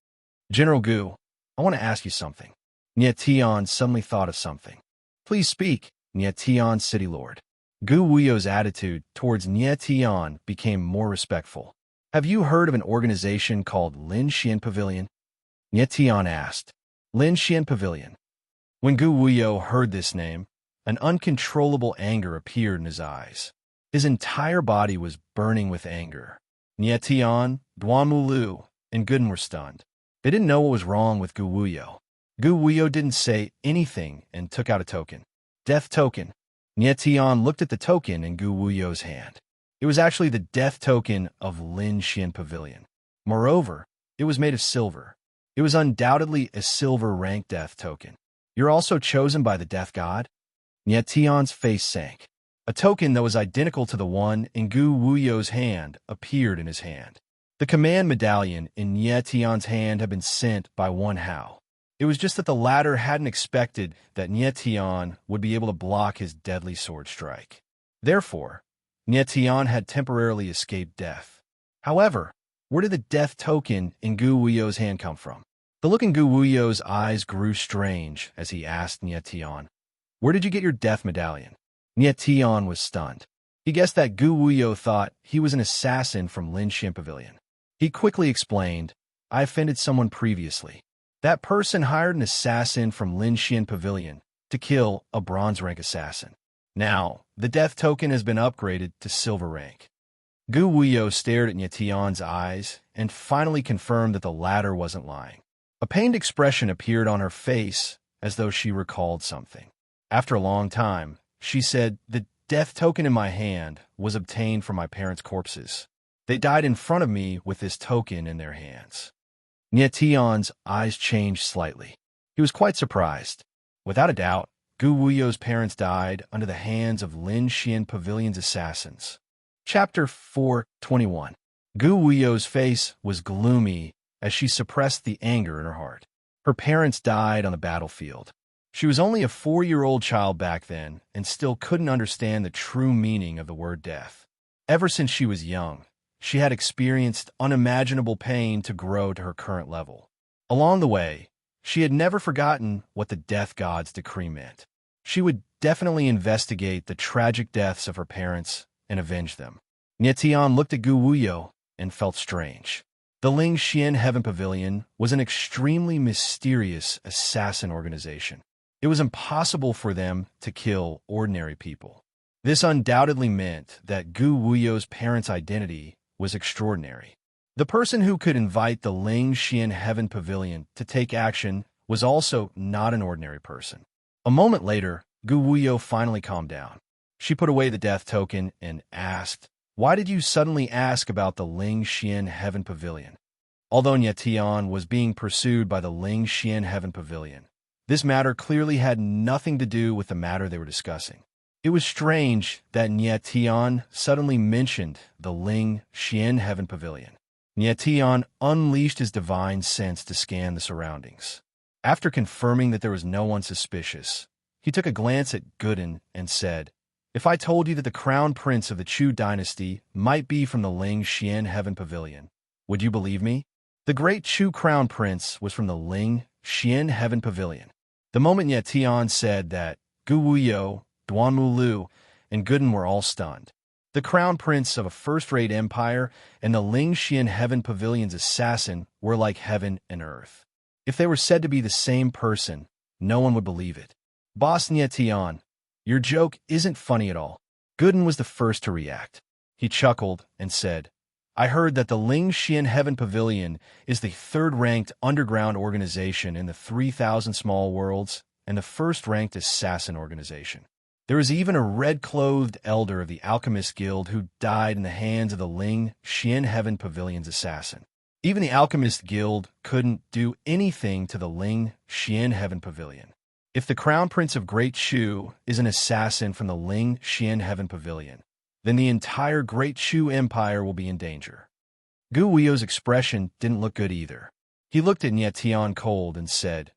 Speaker 1: General Gu, I want to ask you something. Nie Tian suddenly thought of something. Please speak, Nie Tian City Lord. Gu Wuyo's attitude towards Nie Tian became more respectful. Have you heard of an organization called Lin Xian Pavilion? Nie Tian asked. Lin Xian Pavilion. When Gu Wuyo heard this name, an uncontrollable anger appeared in his eyes. His entire body was burning with anger. Nie Tian, Duanmu Lu, and Gooden were stunned. They didn't know what was wrong with Gu Wuyo. Gu Wuyo didn't say anything and took out a token. Death token. Nie Tian looked at the token in Gu Wuyo's hand. It was actually the death token of Lin Xian Pavilion. Moreover, it was made of silver. It was undoubtedly a silver-ranked death token. You're also chosen by the death god? Nie Tian's face sank. A token that was identical to the one in Gu Wuyo's hand appeared in his hand. The command medallion in Nie Tian's hand had been sent by Wan Hao. It was just that the latter hadn't expected that Nie Tian would be able to block his deadly sword strike. Therefore, Nie Tian had temporarily escaped death. However, where did the death token in Gu Wuyo's hand come from? The look in Gu Wuyo's eyes grew strange as he asked Nie Tian, "Where did you get your death medallion?" Nie Tian was stunned. He guessed that Gu Wuyo thought he was an assassin from Lin Xian Pavilion. He quickly explained, "I offended someone previously. That person hired an assassin from Lin Xian Pavilion to kill a bronze rank assassin. Now, the death token has been upgraded to silver rank." Gu Wuyo stared at Nie Tian's eyes and finally confirmed that the latter wasn't lying. A pained expression appeared on her face as though she recalled something. After a long time, she said, "The death token in my hand was obtained from my parents' corpses. They died in front of me with this token in their hands." Nie Tian's eyes changed slightly. He was quite surprised. Without a doubt, Gu Wuyo's parents died under the hands of Lin Xian Pavilion's assassins. Chapter 4:21. Gu Wuyo's face was gloomy as she suppressed the anger in her heart. Her parents died on the battlefield. She was only a 4-year-old child back then and still couldn't understand the true meaning of the word death. Ever since she was young, she had experienced unimaginable pain to grow to her current level. Along the way, she had never forgotten what the death god's decree meant. She would definitely investigate the tragic deaths of her parents and avenge them. Nie Tian looked at Gu Wuyo and felt strange. The Ling Xian Heaven Pavilion was an extremely mysterious assassin organization. It was impossible for them to kill ordinary people. This undoubtedly meant that Gu Wuyo's parents' identity was extraordinary. The person who could invite the Ling Xian Heaven Pavilion to take action was also not an ordinary person. A moment later, Gu Wuyo finally calmed down. She put away the death token and asked, "Why did you suddenly ask about the Ling Xian Heaven Pavilion?" Although Nie Tian was being pursued by the Ling Xian Heaven Pavilion, this matter clearly had nothing to do with the matter they were discussing. It was strange that Nie Tian suddenly mentioned the Ling Xian Heaven Pavilion. Nie Tian unleashed his divine sense to scan the surroundings. After confirming that there was no one suspicious, he took a glance at Gooden and said, "If I told you that the crown prince of the Chu dynasty might be from the Ling Xian Heaven Pavilion, would you believe me?" The great Chu crown prince was from the Ling Xian Heaven Pavilion. The moment Nie Tian said that, Gu Wuyo, Duanmu Lu, and Gooden were all stunned. The crown prince of a first-rate empire and the Ling Xian Heaven Pavilion's assassin were like heaven and earth. If they were said to be the same person, no one would believe it. "Boss Nie Tian, your joke isn't funny at all." Gooden was the first to react. He chuckled and said, "I heard that the Ling Xian Heaven Pavilion is the third-ranked underground organization in the 3,000 Small Worlds and the first-ranked assassin organization. There is even a red-clothed elder of the Alchemist Guild who died in the hands of the Ling Xian Heaven Pavilion's assassin. Even the Alchemist Guild couldn't do anything to the Ling Xian Heaven Pavilion. If the Crown Prince of Great Chu is an assassin from the Ling Xian Heaven Pavilion, then the entire Great Chu Empire will be in danger." Gu Wuyo's expression didn't look good either. He looked at Nyetian cold and said,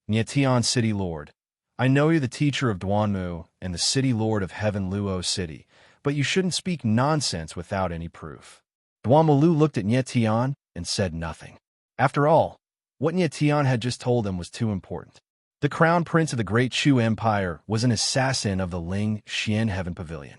Speaker 1: Nyetian City Lord, I know you're the teacher of Duanmu and the City Lord of Heaven Luo City, but you shouldn't speak nonsense without any proof. Duanmu looked at Nyetian and said nothing. After all, what Nyetian had just told him was too important. The crown prince of the Great Chu Empire was an assassin of the Ling Xian Heaven Pavilion.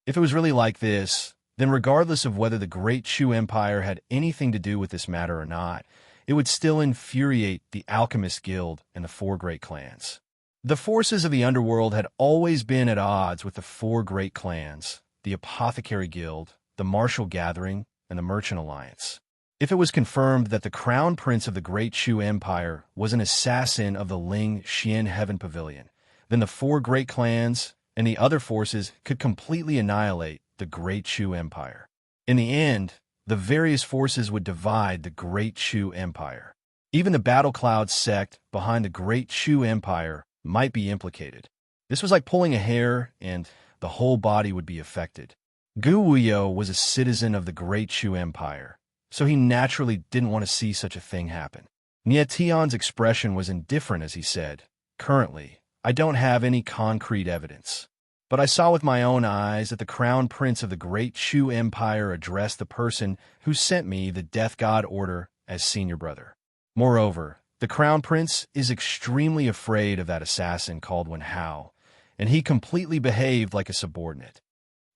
Speaker 1: If it was really like this, then regardless of whether the Great Chu Empire had anything to do with this matter or not, it would still infuriate the Alchemist Guild and the four great clans. The forces of the underworld had always been at odds with the four great clans, the Apothecary Guild, the Martial Gathering, and the Merchant Alliance. If it was confirmed that the crown prince of the Great Chu Empire was an assassin of the Ling Xian Heaven Pavilion, then the four great clans and the other forces could completely annihilate the Great Chu Empire. In the end, the various forces would divide the Great Chu Empire. Even the Battle Cloud sect behind the Great Chu Empire might be implicated. This was like pulling a hair, and the whole body would be affected. Gu Wuyo was a citizen of the Great Chu Empire, so he naturally didn't want to see such a thing happen. Nyetian's expression was indifferent as he said, Currently, I don't have any concrete evidence, but I saw with my own eyes that the crown prince of the Great Chu Empire addressed the person who sent me the Death God order as senior brother. Moreover, the crown prince is extremely afraid of that assassin called Wen Hao, and he completely behaved like a subordinate.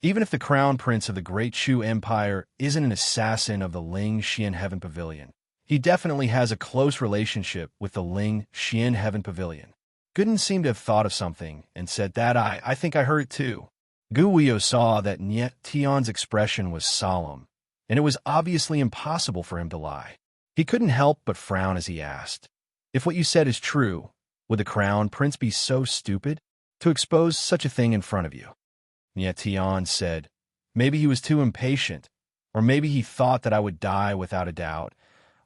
Speaker 1: Even if the crown prince of the Great Chu Empire isn't an assassin of the Ling Xian Heaven Pavilion, he definitely has a close relationship with the Ling Xian Heaven Pavilion. Gooden seemed to have thought of something and said that I think I heard it too. Gu Wuyo saw that Nye Tian's expression was solemn, and it was obviously impossible for him to lie. He couldn't help but frown as he asked, If what you said is true, would the crown prince be so stupid to expose such a thing in front of you? Nye Tian said, Maybe he was too impatient, or maybe he thought that I would die without a doubt,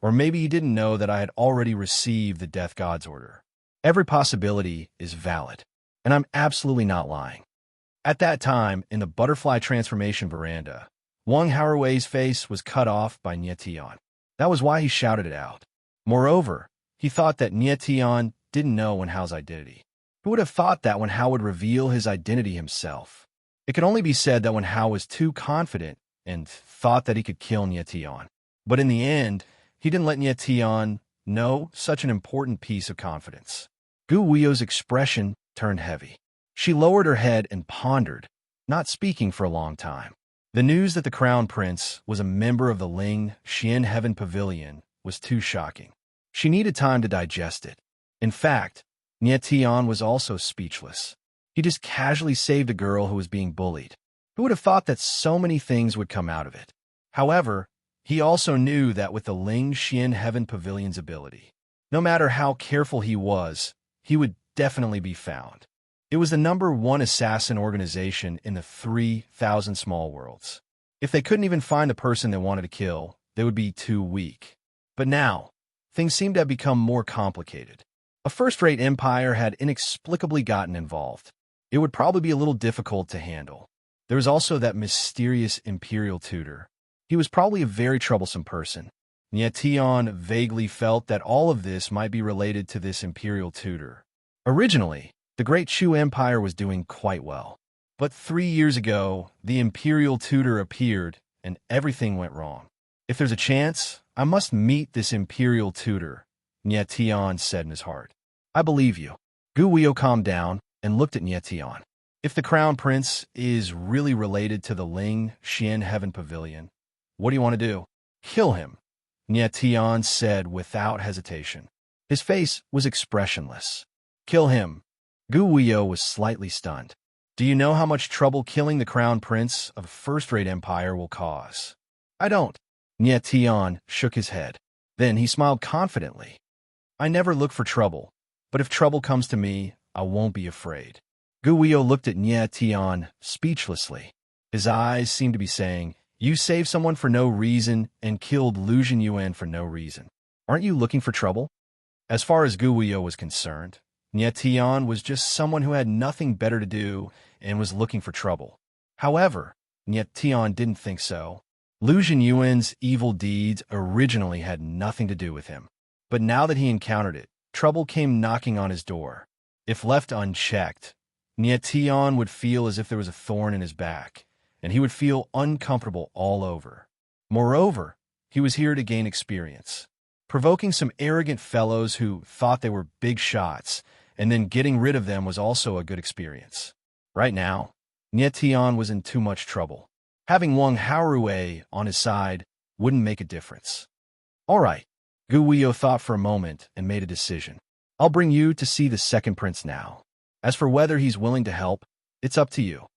Speaker 1: or maybe he didn't know that I had already received the Death God's order. Every possibility is valid, and I'm absolutely not lying. At that time, in the butterfly transformation veranda, Wang Haorui's face was cut off by Nye Tian. That was why he shouted it out. Moreover, he thought that Nye Tian didn't know Wen Hao's identity. Who would have thought that Wen Hao would reveal his identity himself? It could only be said that Wen Hao was too confident and thought that he could kill Nye Tian. But in the end, he didn't let Nye Tian know such an important piece of confidence. Gu Wuyo's expression turned heavy. She lowered her head and pondered, not speaking for a long time. The news that the crown prince was a member of the Ling Xian Heaven Pavilion was too shocking. She needed time to digest it. In fact, Nye Tian was also speechless. He just casually saved a girl who was being bullied. Who would have thought that so many things would come out of it? However, he also knew that with the Ling Xian Heaven Pavilion's ability, no matter how careful he was, he would definitely be found. It was the #1 assassin organization in the 3,000 small worlds. If they couldn't even find the person they wanted to kill, they would be too weak. But now, things seemed to have become more complicated. A first-rate empire had inexplicably gotten involved. It would probably be a little difficult to handle. There was also that mysterious imperial tutor. He was probably a very troublesome person. Nye Tian vaguely felt that all of this might be related to this imperial tutor. Originally, the Great Chu Empire was doing quite well. But 3 years ago, the imperial tutor appeared, and everything went wrong. If there's a chance, I must meet this imperial tutor, Nye Tian said in his heart. I believe you. Gu Wuyo calmed down and looked at Nye Tian. If the crown prince is really related to the Ling Xian Heaven Pavilion, what do you want to do? Kill him, Nye Tian said without hesitation. His face was expressionless. Kill him. Gu Wuyo was slightly stunned. Do you know how much trouble killing the crown prince of a first-rate empire will cause? I don't. Nye Tian shook his head. Then he smiled confidently. I never look for trouble, but if trouble comes to me, I won't be afraid. Gu Wuyo looked at Nye Tian speechlessly. His eyes seemed to be saying, You saved someone for no reason and killed Lu Yuan for no reason. Aren't you looking for trouble? As far as Gu Wuyo was concerned, Nye Tian was just someone who had nothing better to do and was looking for trouble. However, Nye Tian didn't think so. Lu Yuan's evil deeds originally had nothing to do with him. But now that he encountered it, trouble came knocking on his door. If left unchecked, Nietian would feel as if there was a thorn in his back, and he would feel uncomfortable all over. Moreover, he was here to gain experience, provoking some arrogant fellows who thought they were big shots, and then getting rid of them was also a good experience. Right now, Nietian was in too much trouble. Having Wang Haorue on his side wouldn't make a difference. All right, Gu Weiyou thought for a moment and made a decision. I'll bring you to see the second prince now. As for whether he's willing to help, it's up to you.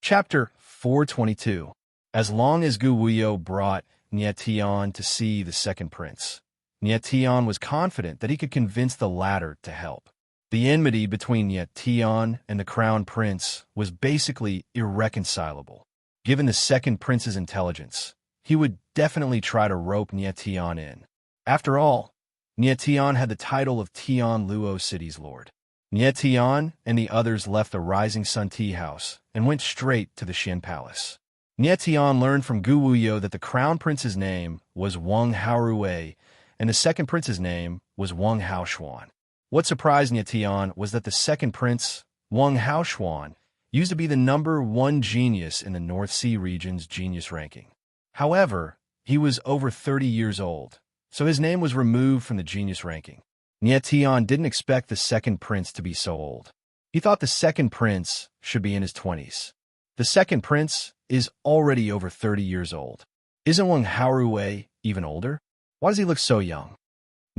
Speaker 1: Chapter 422. As long as Gu Weiyou brought Nietian to see the second prince, Nietian was confident that he could convince the latter to help. The enmity between Nietian and the crown prince was basically irreconcilable. Given the second prince's intelligence, he would definitely try to rope Nietian in. After all, Nietian had the title of Tian Luo City's lord. Nietian and the others left the Rising Sun Tea House and went straight to the Xian Palace. Nietian learned from Gu Weiyou that the crown prince's name was Wang Haorue and the second prince's name was Wang Haoshuan. What surprised Nietian was that the second prince, Wang Haoshuan, used to be the #1 genius in the North Sea region's genius ranking. However, he was over 30 years old, so his name was removed from the genius ranking. Nietian didn't expect the second prince to be so old. He thought the second prince should be in his 20s. The second prince is already over 30 years old. Isn't Wang Haorue even older? Why does he look so young?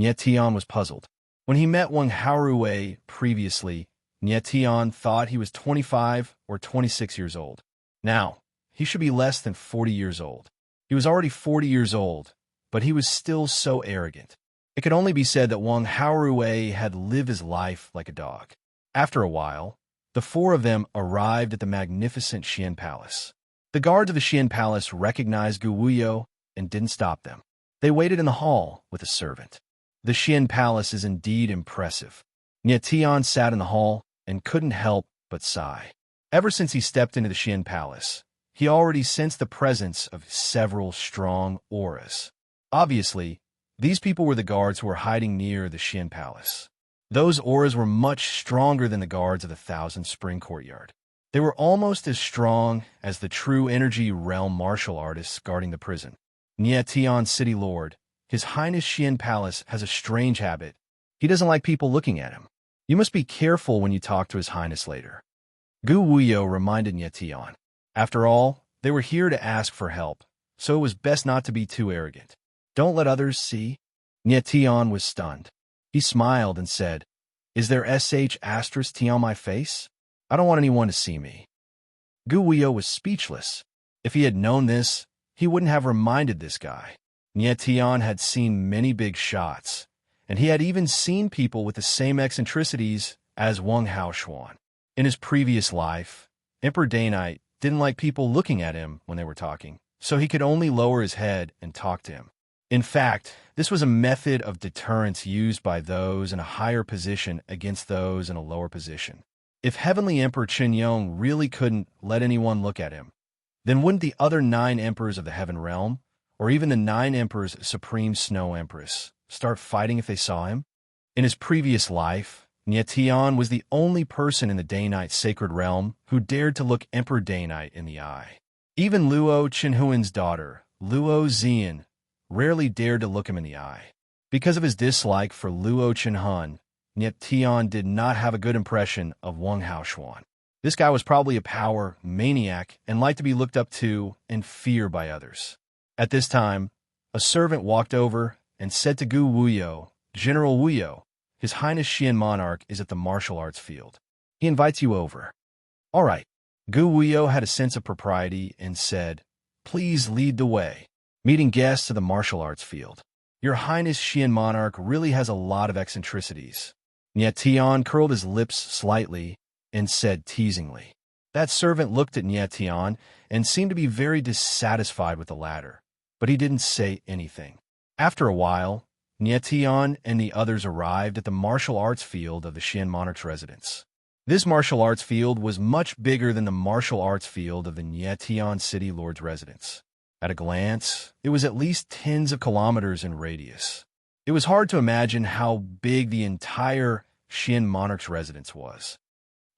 Speaker 1: Nietian was puzzled. When he met Wang Haorue previously, Nietian thought he was 25 or 26 years old. Now, he should be less than 40 years old. He was already 40 years old, but he was still so arrogant. It could only be said that Wang Haorue had lived his life like a dog. After a while, the four of them arrived at the magnificent Xian Palace. The guards of the Xian Palace recognized Gu Weiyou and didn't stop them. They waited in the hall with a servant. The Xian Palace is indeed impressive. Nietian sat in the hall and couldn't help but sigh. Ever since he stepped into the Xian Palace, he already sensed the presence of several strong auras. Obviously, these people were the guards who were hiding near the Xian Palace. Those auras were much stronger than the guards of the Thousand Spring Courtyard. They were almost as strong as the true energy realm martial artists guarding the prison. Nietian City Lord, His Highness Xian Palace has a strange habit. He doesn't like people looking at him. You must be careful when you talk to His Highness later. Gu Weiyou reminded Nietian. After all, they were here to ask for help, so it was best not to be too arrogant. Don't let others see. Nietian was stunned. He smiled and said, Is there *T on my face? I don't want anyone to see me. Gu Weiyou was speechless. If he had known this, he wouldn't have reminded this guy. Nietian had seen many big shots, and he had even seen people with the same eccentricities as Wang Haoshuan. In his previous life, Emperor Dainite didn't like people looking at him when they were talking, so he could only lower his head and talk to him. In fact, this was a method of deterrence used by those in a higher position against those in a lower position. If Heavenly Emperor Qinyong really couldn't let anyone look at him, then wouldn't the other 9 emperors of the Heaven Realm, or even the 9 emperors Supreme Snow Empress, start fighting if they saw him? In his previous life, Nietian was the only person in the Dainite Sacred Realm who dared to look Emperor Dainite in the eye. Even Luo Chenhuan's daughter, Luo Zian, rarely dared to look him in the eye. Because of his dislike for Luo Chenhuan, Nietian did not have a good impression of Wang Haoshuan. This guy was probably a power maniac and liked to be looked up to and feared by others. At this time, a servant walked over and said to Gu Weiyou, General Weiyou, His Highness Xian Monarch is at the martial arts field. He invites you over. All right. Gu Weiyou had a sense of propriety and said, Please lead the way. Meeting guests to the martial arts field. Your Highness Xian Monarch really has a lot of eccentricities. Nietian curled his lips slightly and said teasingly. That servant looked at Nietian and seemed to be very dissatisfied with the latter, but he didn't say anything. After a while, Nietian and the others arrived at the martial arts field of the Xian Monarch's residence. This martial arts field was much bigger than the martial arts field of the Nietian City Lord's residence. At a glance, it was at least tens of kilometers in radius. It was hard to imagine how big the entire Xian monarch's residence was.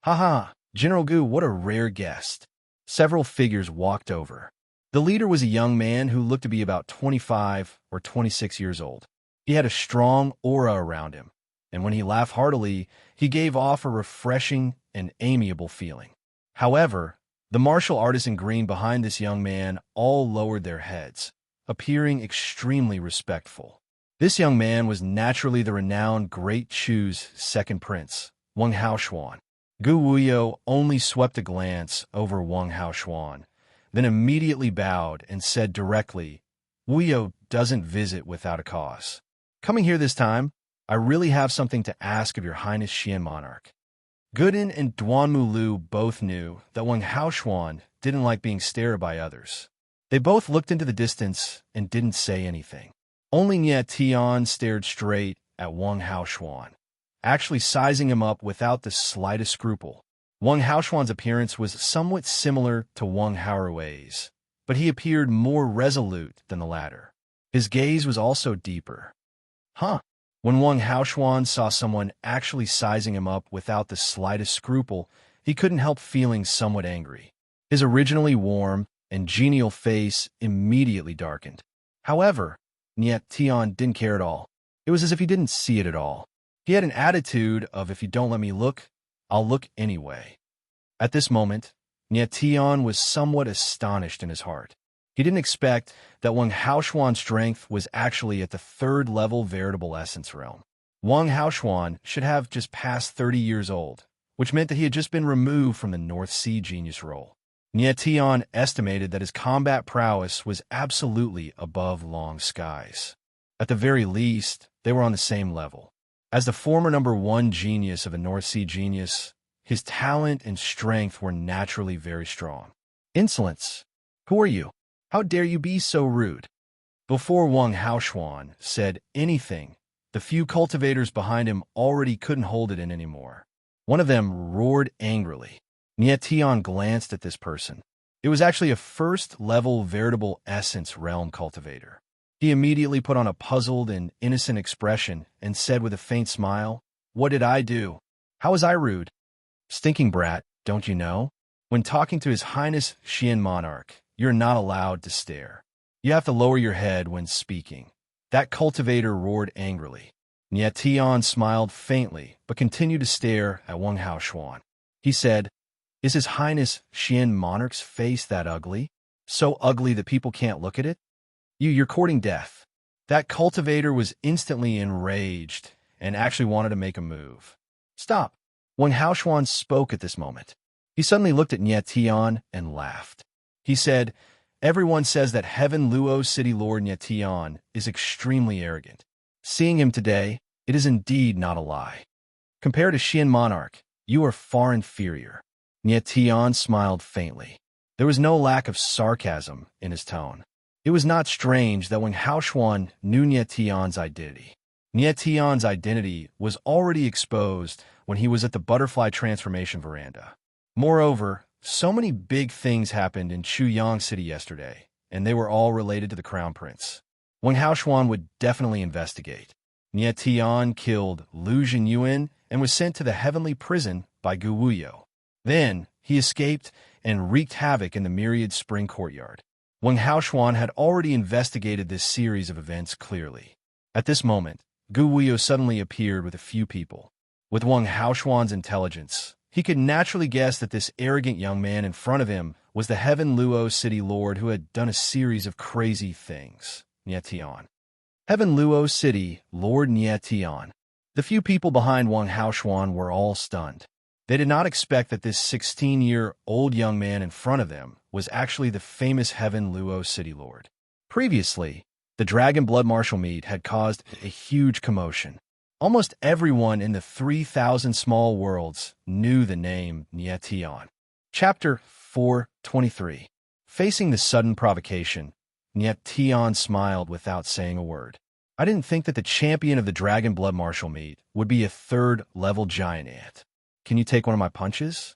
Speaker 1: Haha, General Gu, what a rare guest. Several figures walked over. The leader was a young man who looked to be about 25 or 26 years old. He had a strong aura around him, and when he laughed heartily, he gave off a refreshing and amiable feeling. However, the martial artists in green behind this young man all lowered their heads, appearing extremely respectful. This young man was naturally the renowned Great Chu's second prince, Wang Haoshuan. Gu Wuyo only swept a glance over Wang Haoshuan, then immediately bowed and said directly, "Wuyo doesn't visit without a cause. Coming here this time, I really have something to ask of your Highness Xian Monarch." Guden and Duanmu Lu both knew that Wang Haoshuan didn't like being stared by others. They both looked into the distance and didn't say anything. Only Nie Tian stared straight at Wang Haoshuan, actually sizing him up without the slightest scruple. Wang Haoshuan's appearance was somewhat similar to Wang Haorui's, but he appeared more resolute than the latter. His gaze was also deeper. When Wang Haoshuan saw someone actually sizing him up without the slightest scruple, he couldn't help feeling somewhat angry. His originally warm and genial face immediately darkened. However, Nie Tian didn't care at all. It was as if he didn't see it at all. He had an attitude of, if you don't let me look, I'll look anyway. At this moment, Nie Tian was somewhat astonished in his heart. He didn't expect that Wang Haoshuan's strength was actually at the third-level veritable essence realm. Wang Haoshuan should have just passed 30 years old, which meant that he had just been removed from the North Sea genius role. Nie Tian estimated that his combat prowess was absolutely above Long Sky's. At the very least, they were on the same level. As the former #1 genius of a North Sea genius, his talent and strength were naturally very strong. Insolence! Who are you? How dare you be so rude? Before Wang Haoshuan said anything, the few cultivators behind him already couldn't hold it in anymore. One of them roared angrily. Nie Tian glanced at this person. It was actually a first-level veritable essence realm cultivator. He immediately put on a puzzled and innocent expression and said with a faint smile, "What did I do? How was I rude?" "Stinking brat, don't you know? When talking to His Highness Xian Monarch, you're not allowed to stare. You have to lower your head when speaking." That cultivator roared angrily. Nie Tian smiled faintly, but continued to stare at Wang Haoshuan. He said, "Is His Highness Xian Monarch's face that ugly? So ugly that people can't look at it? You're courting death." That cultivator was instantly enraged and actually wanted to make a move. "Stop." Wang Haoshuan spoke at this moment. He suddenly looked at Nie Tian and laughed. He said, "Everyone says that Heaven Luo City Lord Nie Tian is extremely arrogant. Seeing him today, it is indeed not a lie. Compared to Xian Monarch, you are far inferior." Nie Tian smiled faintly. There was no lack of sarcasm in his tone. It was not strange that Wang Haoshuan knew Nie Tian's identity. Nie Tian's identity was already exposed when he was at the butterfly transformation veranda. Moreover, so many big things happened in Chuyang City yesterday, and they were all related to the Crown Prince. Wang Haoshuan would definitely investigate. Nie Tian killed Lu Jinyuan and was sent to the heavenly prison by Gu Wuyo. Then, he escaped and wreaked havoc in the myriad spring courtyard. Wang Haoshuan had already investigated this series of events clearly. At this moment, Gu Wuyo suddenly appeared with a few people. With Wang Haoshuan's intelligence, he could naturally guess that this arrogant young man in front of him was the Heaven Luo City Lord who had done a series of crazy things, Nie Tian. Heaven Luo City Lord Nie Tian. The few people behind Wang Haoshuan were all stunned. They did not expect that this 16-year-old young man in front of them was actually the famous Heaven Luo City Lord. Previously, the Dragon Blood Martial Meet had caused a huge commotion. Almost everyone in the 3,000 small worlds knew the name Nie Tian. Chapter 4:23. Facing the sudden provocation, Nie Tian smiled without saying a word. "I didn't think that the champion of the Dragon Blood Martial Meet would be a third-level giant ant. Can you take one of my punches?"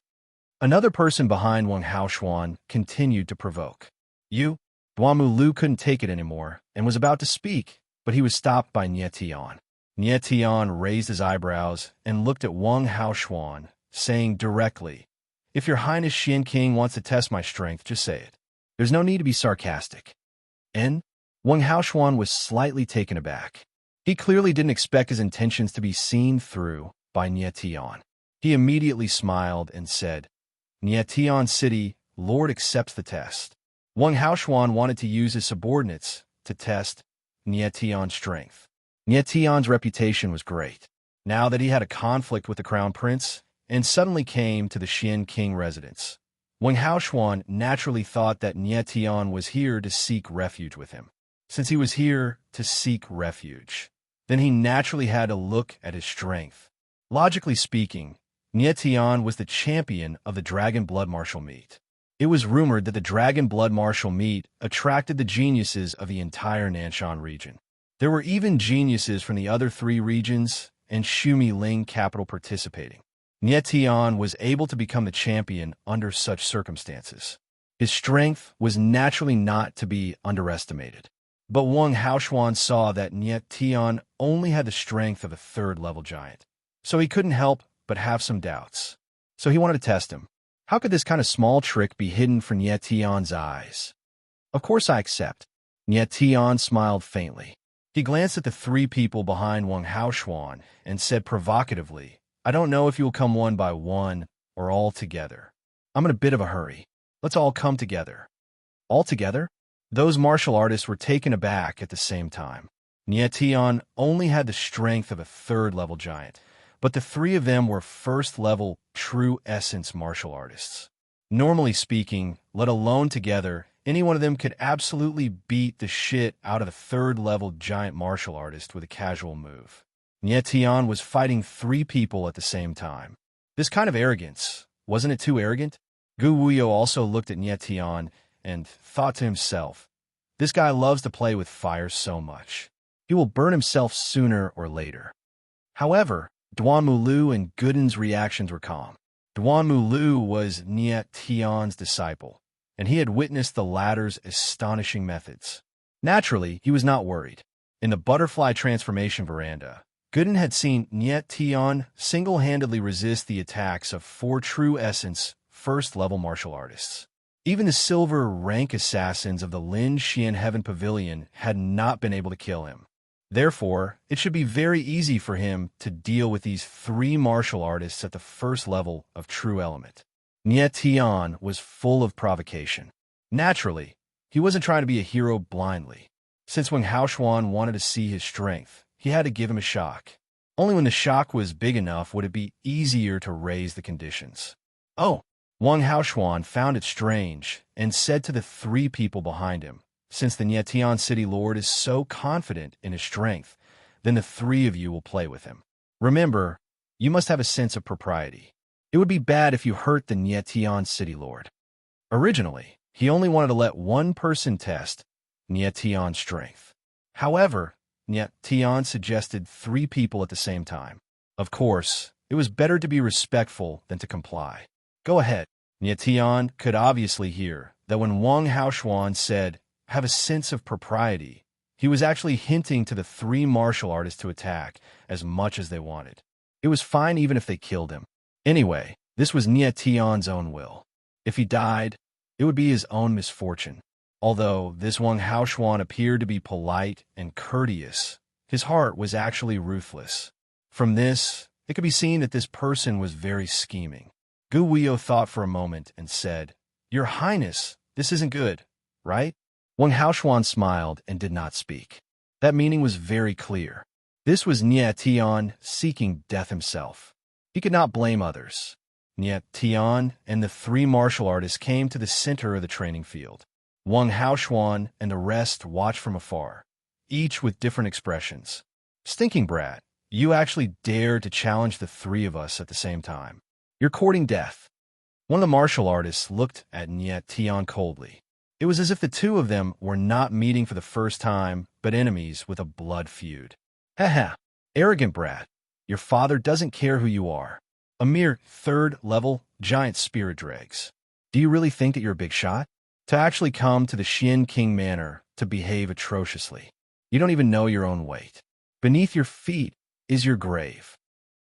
Speaker 1: Another person behind Wang Haoshuan continued to provoke. Duanmu Lu couldn't take it anymore and was about to speak, but he was stopped by Nie Tian. Nie Tian raised his eyebrows and looked at Wang Haoshuan, saying directly, "If your Highness Xian King wants to test my strength, just say it. There's no need to be sarcastic." And Wang Haoshuan was slightly taken aback. He clearly didn't expect his intentions to be seen through by Nie Tian. He immediately smiled and said, "Nie Tian City, Lord accepts the test." Wang Haoshuan wanted to use his subordinates to test Nie Tian's strength. Nie Tian's reputation was great. Now that he had a conflict with the crown prince and suddenly came to the Xian King residence, Wang Haoshuan naturally thought that Nie Tian was here to seek refuge with him. Since he was here to seek refuge, then he naturally had to look at his strength. Logically speaking, Nie Tian was the champion of the Dragon Blood Martial Meet. It was rumored that the Dragon Blood Martial Meet attracted the geniuses of the entire Nanshan region. There were even geniuses from the other 3 regions and Xumi Ling capital participating. Nie Tian was able to become the champion under such circumstances. His strength was naturally not to be underestimated. But Wang Haoshuan saw that Nie Tian only had the strength of a 3rd-level giant, so he couldn't help but have some doubts. So he wanted to test him. How could this kind of small trick be hidden from Nie Tian's eyes? "Of course I accept." Nie Tian smiled faintly. He glanced at the 3 people behind Wang Haoshuan and said provocatively, "I don't know if you will come one by one or all together. I'm in a bit of a hurry. Let's all come together." All together? Those martial artists were taken aback at the same time. Nie Tian only had the strength of a 3rd-level giant, but the 3 of them were 1st-level true essence martial artists. Normally speaking, let alone together, any one of them could absolutely beat the shit out of a 3rd-level giant martial artist with a casual move. Nie Tian was fighting 3 people at the same time. This kind of arrogance, wasn't it too arrogant? Gu Wuyo also looked at Nie Tian and thought to himself, "This guy loves to play with fire so much. He will burn himself sooner or later." However, Duan Mulu and Gooden's reactions were calm. Duan Mulu was Nie Tian's disciple, and he had witnessed the latter's astonishing methods. Naturally, he was not worried. In the butterfly transformation veranda, Gooden had seen Nie Tian single-handedly resist the attacks of 4 true essence 1st-level martial artists. Even the silver rank assassins of the Lin Xian Heaven Pavilion had not been able to kill him. Therefore, it should be very easy for him to deal with these 3 martial artists at the 1st level of true element. Nie Tian was full of provocation. Naturally, he wasn't trying to be a hero blindly. Since Wang Haoshuan wanted to see his strength, he had to give him a shock. Only when the shock was big enough would it be easier to raise the conditions. "Oh!" Wang Haoshuan found it strange and said to the 3 people behind him, "Since the Nie Tian City Lord is so confident in his strength, then the 3 of you will play with him. Remember, you must have a sense of propriety. It would be bad if you hurt the Nie Tian City Lord." Originally, he only wanted to let 1 person test Nie Tian's strength. However, Nie Tian suggested 3 people at the same time. Of course, it was better to be respectful than to comply. "Go ahead." Nie Tian could obviously hear that when Wang Haoshuan said, "have a sense of propriety," he was actually hinting to the 3 martial artists to attack as much as they wanted. It was fine even if they killed him. Anyway, this was Nie Tian's own will. If he died, it would be his own misfortune. Although this Wang Haoshuan appeared to be polite and courteous, his heart was actually ruthless. From this, it could be seen that this person was very scheming. Gu Wuyo thought for a moment and said, "Your Highness, this isn't good, right?" Wang Haoshuan smiled and did not speak. That meaning was very clear. This was Nie Tian seeking death himself. He could not blame others. Nie Tian and the 3 martial artists came to the center of the training field. Wang Haoshuan and the rest watched from afar, each with different expressions. "Stinking brat, you actually dared to challenge the 3 of us at the same time. You're courting death." One of the martial artists looked at Nie Tian coldly. It was as if the 2 of them were not meeting for the first time, but enemies with a blood feud. "Haha, arrogant brat. Your father doesn't care who you are. A mere 3rd-level giant spirit dregs. Do you really think that you're a big shot? To actually come to the Xian King Manor to behave atrociously. You don't even know your own weight. Beneath your feet is your grave.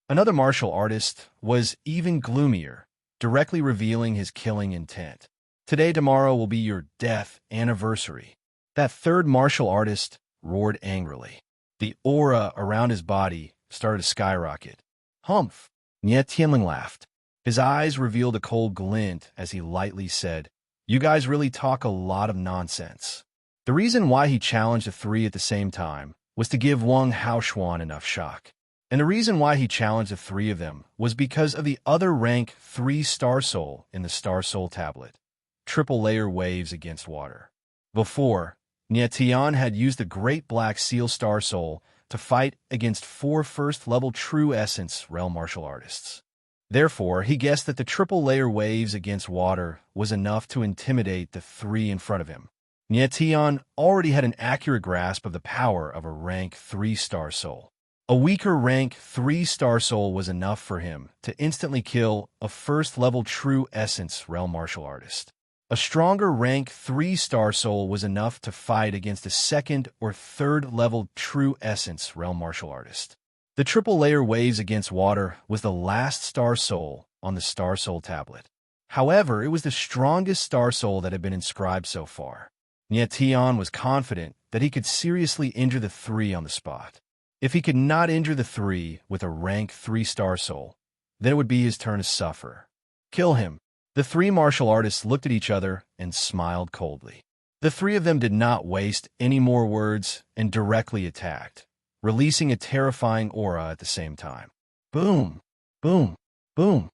Speaker 1: Another martial artist was even gloomier, directly revealing his killing intent. Today, tomorrow will be your death anniversary. That third martial artist roared angrily. The aura around his body started to skyrocket. Humph! Nye Tianling laughed. His eyes revealed a cold glint as he lightly said, "You guys really talk a lot of nonsense." The reason why he challenged the three at the same time was to give Wang Haoshuan enough shock. And the reason why he challenged the three of them was because of the other rank 3 Star Soul in the Star Soul tablet. Triple layer waves against water. Before, Nye Tian had used the Great Black Seal Star Soul to fight against 4 first-level True Essence Realm martial artists. Therefore, he guessed that the triple layer waves against water was enough to intimidate the 3 in front of him. Nye Tian already had an accurate grasp of the power of a rank 3 Star Soul. A weaker rank 3 Star Soul was enough for him to instantly kill a first-level True Essence Realm martial artist. A stronger rank 3 Star Soul was enough to fight against a second or third level True Essence Realm martial artist. The triple layer waves against water was the last Star Soul on the Star Soul tablet. However, it was the strongest Star Soul that had been inscribed so far. Nye Tian was confident that he could seriously injure the 3 on the spot. If he could not injure the 3 with a rank 3 Star Soul, then it would be his turn to suffer. Kill him. The 3 martial artists looked at each other and smiled coldly. The 3 of them did not waste any more words and directly attacked, releasing a terrifying aura at the same time. Boom! Boom! Boom!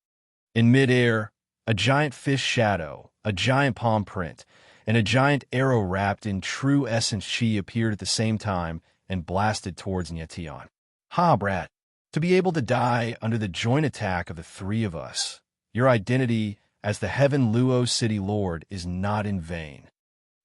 Speaker 1: In midair, a giant fish shadow, a giant palm print, and a giant arrow wrapped in True Essence Chi appeared at the same time and blasted towards Nye Tian. Ha, brat! To be able to die under the joint attack of the 3 of us, your identity as the Heaven Luo City Lord is not in vain.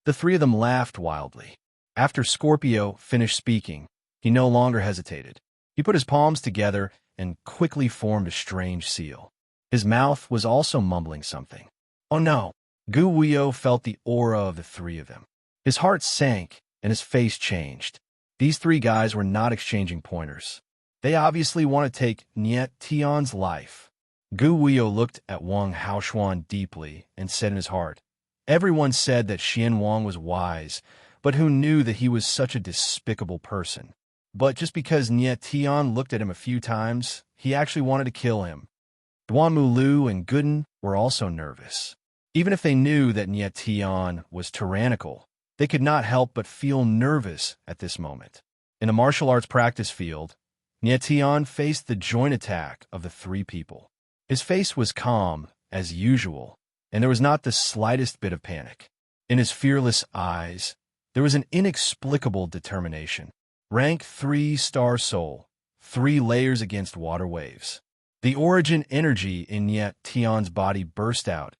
Speaker 1: The 3 of them laughed wildly. After Scorpio finished speaking, he no longer hesitated. He put his palms together and quickly formed a strange seal. His mouth was also mumbling something. Oh no! Gu Wuyo felt the aura of the 3 of them. His heart sank and his face changed. These 3 guys were not exchanging pointers. They obviously want to take Nye Tian's life. Gu Wuyo looked at Wang Haoshuan deeply and said in his heart, "Everyone said that Xian Wang was wise, but who knew that he was such a despicable person? But just because Nye Tian looked at him a few times, he actually wanted to kill him." Duanmu Lu and Gooden were also nervous. Even if they knew that Nye Tian was tyrannical, they could not help but feel nervous at this moment. In a martial arts practice field, Nye Tian faced the joint attack of the 3 people. His face was calm, as usual, and there was not the slightest bit of panic. In his fearless eyes, there was an inexplicable determination. Rank 3 Star Soul, 3 layers against water waves. The origin energy in Nye Tian's body burst out,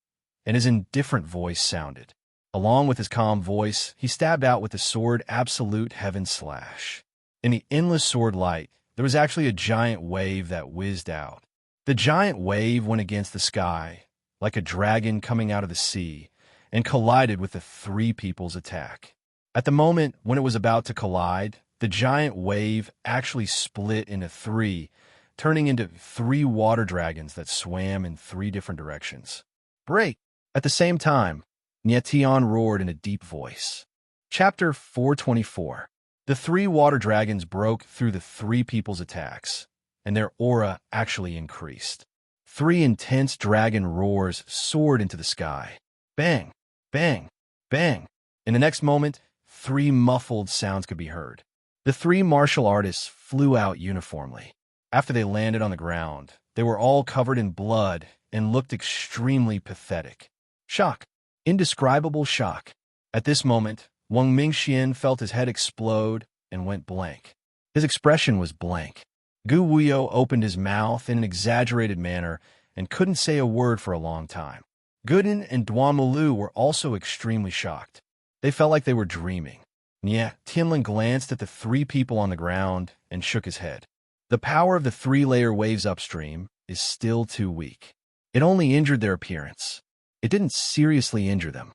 Speaker 1: and his indifferent voice sounded. Along with his calm voice, he stabbed out with the sword Absolute Heaven Slash. In the endless sword light, there was actually a giant wave that whizzed out. The giant wave went against the sky, like a dragon coming out of the sea, and collided with the 3 people's attack. At the moment when it was about to collide, the giant wave actually split into 3, turning into 3 water dragons that swam in 3 different directions. Break! At the same time, Nye Tian roared in a deep voice. Chapter 424. The 3 water dragons broke through the 3 people's attacks, and their aura actually increased. 3 intense dragon roars soared into the sky. Bang! Bang! Bang! In the next moment, 3 muffled sounds could be heard. The 3 martial artists flew out uniformly. After they landed on the ground, they were all covered in blood and looked extremely pathetic. Shock. Indescribable shock. At this moment, Wang Mingxian felt his head explode and went blank. His expression was blank. Gu Wuyo opened his mouth in an exaggerated manner and couldn't say a word for a long time. Gooden and Duanmu Lu were also extremely shocked. They felt like they were dreaming. Nye Tianling glanced at the 3 people on the ground and shook his head. The power of the 3-layer waves upstream is still too weak. It only injured their appearance. It didn't seriously injure them.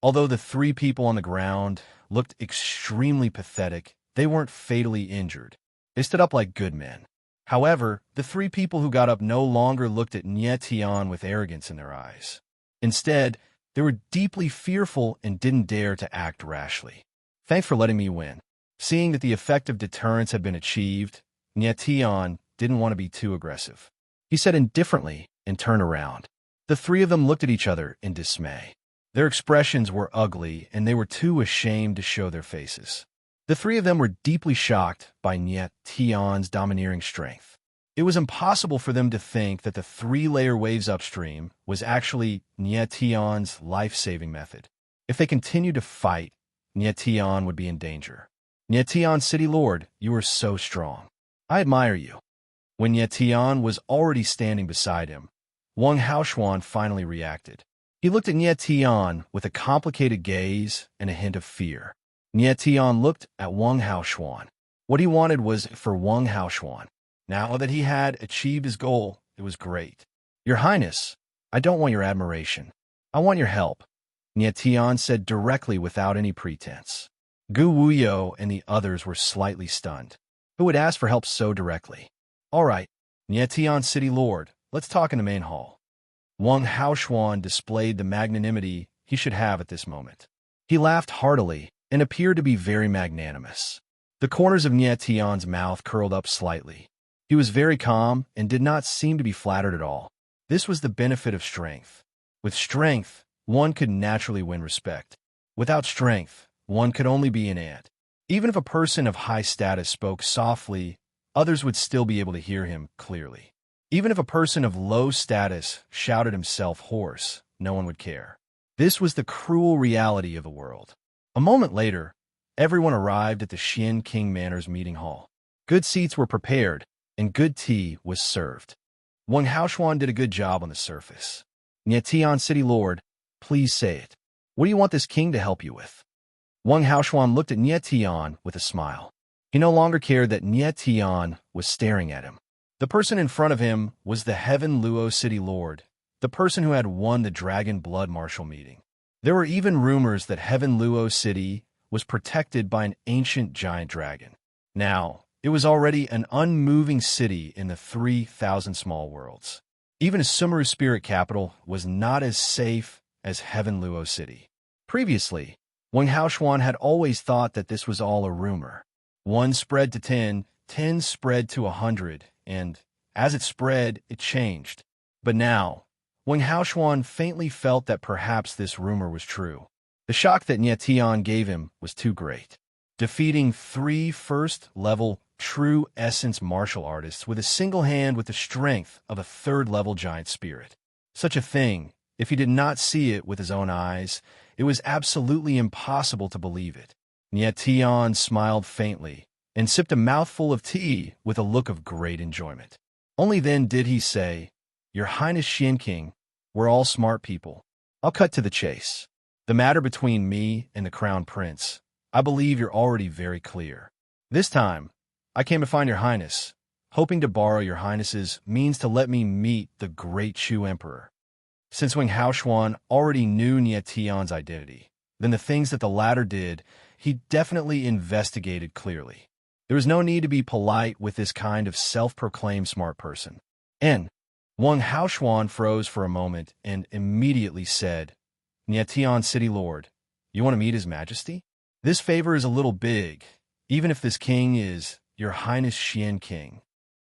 Speaker 1: Although the 3 people on the ground looked extremely pathetic, they weren't fatally injured. They stood up like good men. However, the three people who got up no longer looked at Nie Tian with arrogance in their eyes. Instead, they were deeply fearful and didn't dare to act rashly. Thanks for letting me win. Seeing that the effective deterrence had been achieved, Nie Tian didn't want to be too aggressive. He said indifferently and turned around. The three of them looked at each other in dismay. Their expressions were ugly, and they were too ashamed to show their faces. The three of them were deeply shocked by Nie Tian's domineering strength. It was impossible for them to think that the three-layer waves upstream was actually Nie Tian's life-saving method. If they continued to fight, Nie Tian would be in danger. Nie Tian, City Lord, you are so strong. I admire you. When Nie Tian was already standing beside him, Wang Haoshuan finally reacted. He looked at Nie Tian with a complicated gaze and a hint of fear. Nie Tian looked at Wang Haoshuan. What he wanted was for Wang Haoshuan. Now that he had achieved his goal, it was great. Your Highness, I don't want your admiration. I want your help, Nie Tian said directly without any pretense. Gu Wuyo and the others were slightly stunned. Who would ask for help so directly? All right, Nie Tian, City Lord, let's talk in the main hall. Wang Haoshuan displayed the magnanimity he should have at this moment. He laughed heartily and appeared to be very magnanimous. The corners of Nie Tian's mouth curled up slightly. He was very calm and did not seem to be flattered at all. This was the benefit of strength. With strength, one could naturally win respect. Without strength, one could only be an ant. Even if a person of high status spoke softly, others would still be able to hear him clearly. Even if a person of low status shouted himself hoarse, no one would care. This was the cruel reality of the world. A moment later, everyone arrived at the Xian King Manor's meeting hall. Good seats were prepared, and good tea was served. Wang Haoshuan did a good job on the surface. Nie Tian, City Lord, please say it. What do you want this king to help you with? Wang Haoshuan looked at Nie Tian with a smile. He no longer cared that Nie Tian was staring at him. The person in front of him was the Heaven Luo City Lord, the person who had won the Dragon Blood Martial meeting. There were even rumors that Heaven Luo City was protected by an ancient giant dragon. Now, it was already an unmoving city in the 3,000 small worlds. Even Sumeru's spirit capital was not as safe as Heaven Luo City. Previously, Wang Haoshuan had always thought that this was all a rumor. 1 spread to 10, 10 spread to 100, and as it spread, it changed. But now, Wang Haoshuan faintly felt that perhaps this rumor was true. The shock that Nie Tian gave him was too great. Defeating 3 first-level true essence martial artists with a single hand with the strength of a 3rd-level giant spirit. Such a thing, if he did not see it with his own eyes, it was absolutely impossible to believe it. Nie Tian smiled faintly and sipped a mouthful of tea with a look of great enjoyment. Only then did he say, Your Highness Xian King, we're all smart people. I'll cut to the chase. The matter between me and the Crown Prince, I believe you're already very clear. This time, I came to find your Highness, hoping to borrow your Highness's means to let me meet the great Chu Emperor. Since Wang Haoshuan already knew Nie Tian's identity, then the things that the latter did, he definitely investigated clearly. There was no need to be polite with this kind of self-proclaimed smart person. And Wang Haoshuan froze for a moment and immediately said, Nie Tian, City Lord, you want to meet His Majesty? This favor is a little big, even if this king is Your Highness Xian King.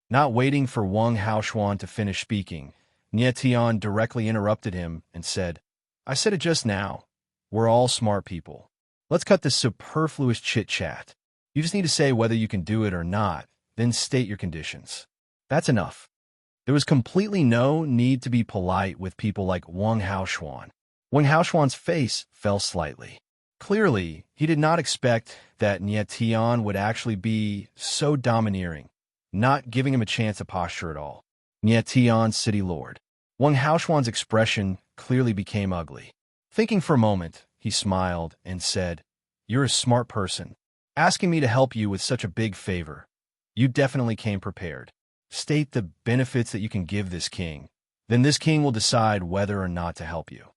Speaker 1: Not waiting for Wang Haoshuan to finish speaking, Nie Tian directly interrupted him and said, I said it just now. We're all smart people. Let's cut this superfluous chit-chat. You just need to say whether you can do it or not, then state your conditions. That's enough. There was completely no need to be polite with people like Wang Haoshuan. Wang Haoshuan's face fell slightly. Clearly, he did not expect that Nie Tian would actually be so domineering, not giving him a chance to posture at all. Nie Tian, City Lord. Wang Haoshuan's expression clearly became ugly. Thinking for a moment, he smiled and said, You're a smart person. Asking me to help you with such a big favor. You definitely came prepared. State the benefits that you can give this king. Then this king will decide whether or not to help you.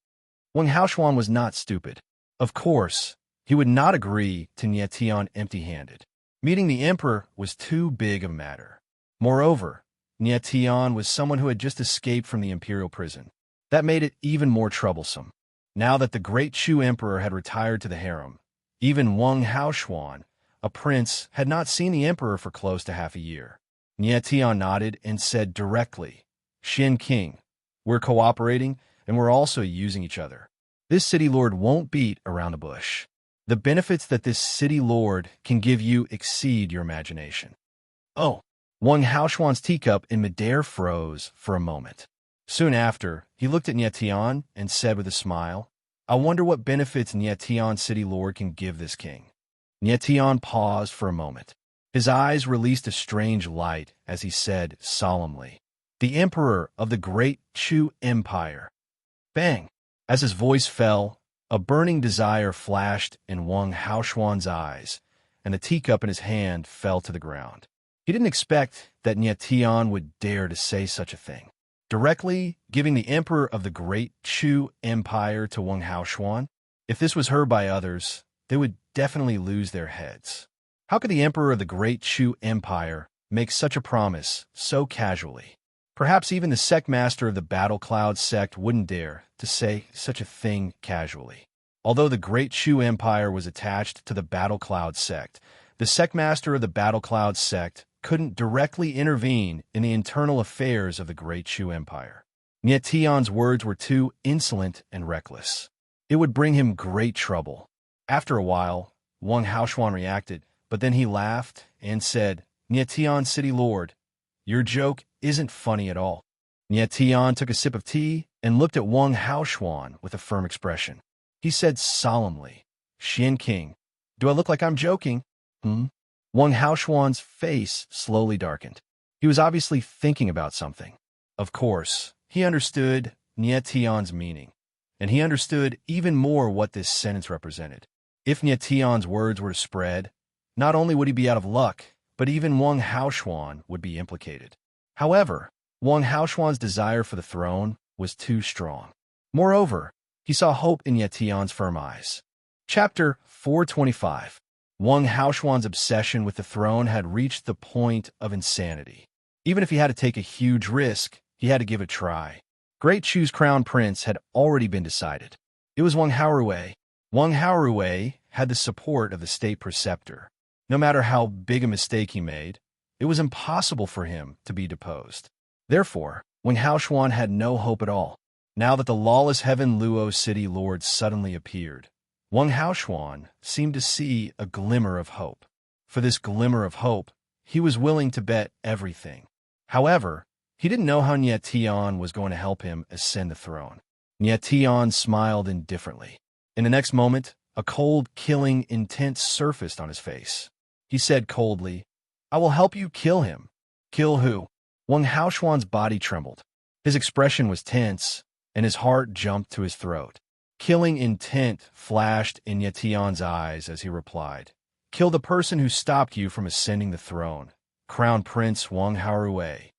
Speaker 1: Wang Haoshuan was not stupid. Of course, he would not agree to Nie Tian empty-handed. Meeting the emperor was too big a matter. Moreover, Nie Tian was someone who had just escaped from the imperial prison. That made it even more troublesome. Now that the great Chu emperor had retired to the harem, even Wang Haoshuan, a prince, had not seen the emperor for close to half a year. Nie Tian nodded and said directly, "Xin King, we're cooperating and we're also using each other. This city lord won't beat around the bush. The benefits that this city lord can give you exceed your imagination." Oh, Wang Haoshuan's teacup in midair froze for a moment. Soon after, he looked at Nie Tian and said with a smile, "I wonder what benefits Nie Tian city lord can give this king." Nie Tian paused for a moment. His eyes released a strange light as he said solemnly, "The emperor of the great Chu Empire." Bang! As his voice fell, a burning desire flashed in Wang Haoshuan's eyes, and the teacup in his hand fell to the ground. He didn't expect that Nie Tian would dare to say such a thing, directly giving the emperor of the great Chu Empire to Wang Haoshuan. If this was heard by others, they would definitely lose their heads. How could the emperor of the great Chu Empire make such a promise so casually? Perhaps even the sect master of the Battle Cloud sect wouldn't dare to say such a thing casually. Although the great Chu Empire was attached to the Battle Cloud sect, the sect master of the Battle Cloud sect couldn't directly intervene in the internal affairs of the great Chu Empire. Nie Tian's words were too insolent and reckless. It would bring him great trouble. After a while, Wang Haoshuan reacted, but then he laughed and said, "Nie Tian city lord, your joke isn't funny at all." Nie Tian took a sip of tea and looked at Wang Haoshuan with a firm expression. He said solemnly, "Xin King, do I look like I'm joking?" Wang Haoshuan's face slowly darkened. He was obviously thinking about something. Of course, he understood Nie Tian's meaning, and he understood even more what this sentence represented. If Nie Tian's words were to spread, not only would he be out of luck, but even Wang Haoshuan would be implicated. However, Wang Haoshuan's desire for the throne was too strong. Moreover, he saw hope in Nie Tian's firm eyes. Chapter 425. Wang Haoshuan's obsession with the throne had reached the point of insanity. Even if he had to take a huge risk, he had to give it a try. Great Chu's crown prince had already been decided. It was Wang Haorui. Wang Haorui had the support of the state preceptor. No matter how big a mistake he made, it was impossible for him to be deposed. Therefore, Wang Haoshuan had no hope at all. Now that the lawless Heaven Luo city lord suddenly appeared, Wang Haoshuan seemed to see a glimmer of hope. For this glimmer of hope, he was willing to bet everything. However, he didn't know how Nie Tian was going to help him ascend the throne. Nie Tian smiled indifferently. In the next moment, a cold, killing intent surfaced on his face. He said coldly, "I will help you kill him." "Kill who?" Wang Haoshuan's body trembled. His expression was tense, and his heart jumped to his throat. Killing intent flashed in Nie Tian's eyes as he replied, "Kill the person who stopped you from ascending the throne, Crown Prince Wang Haorui."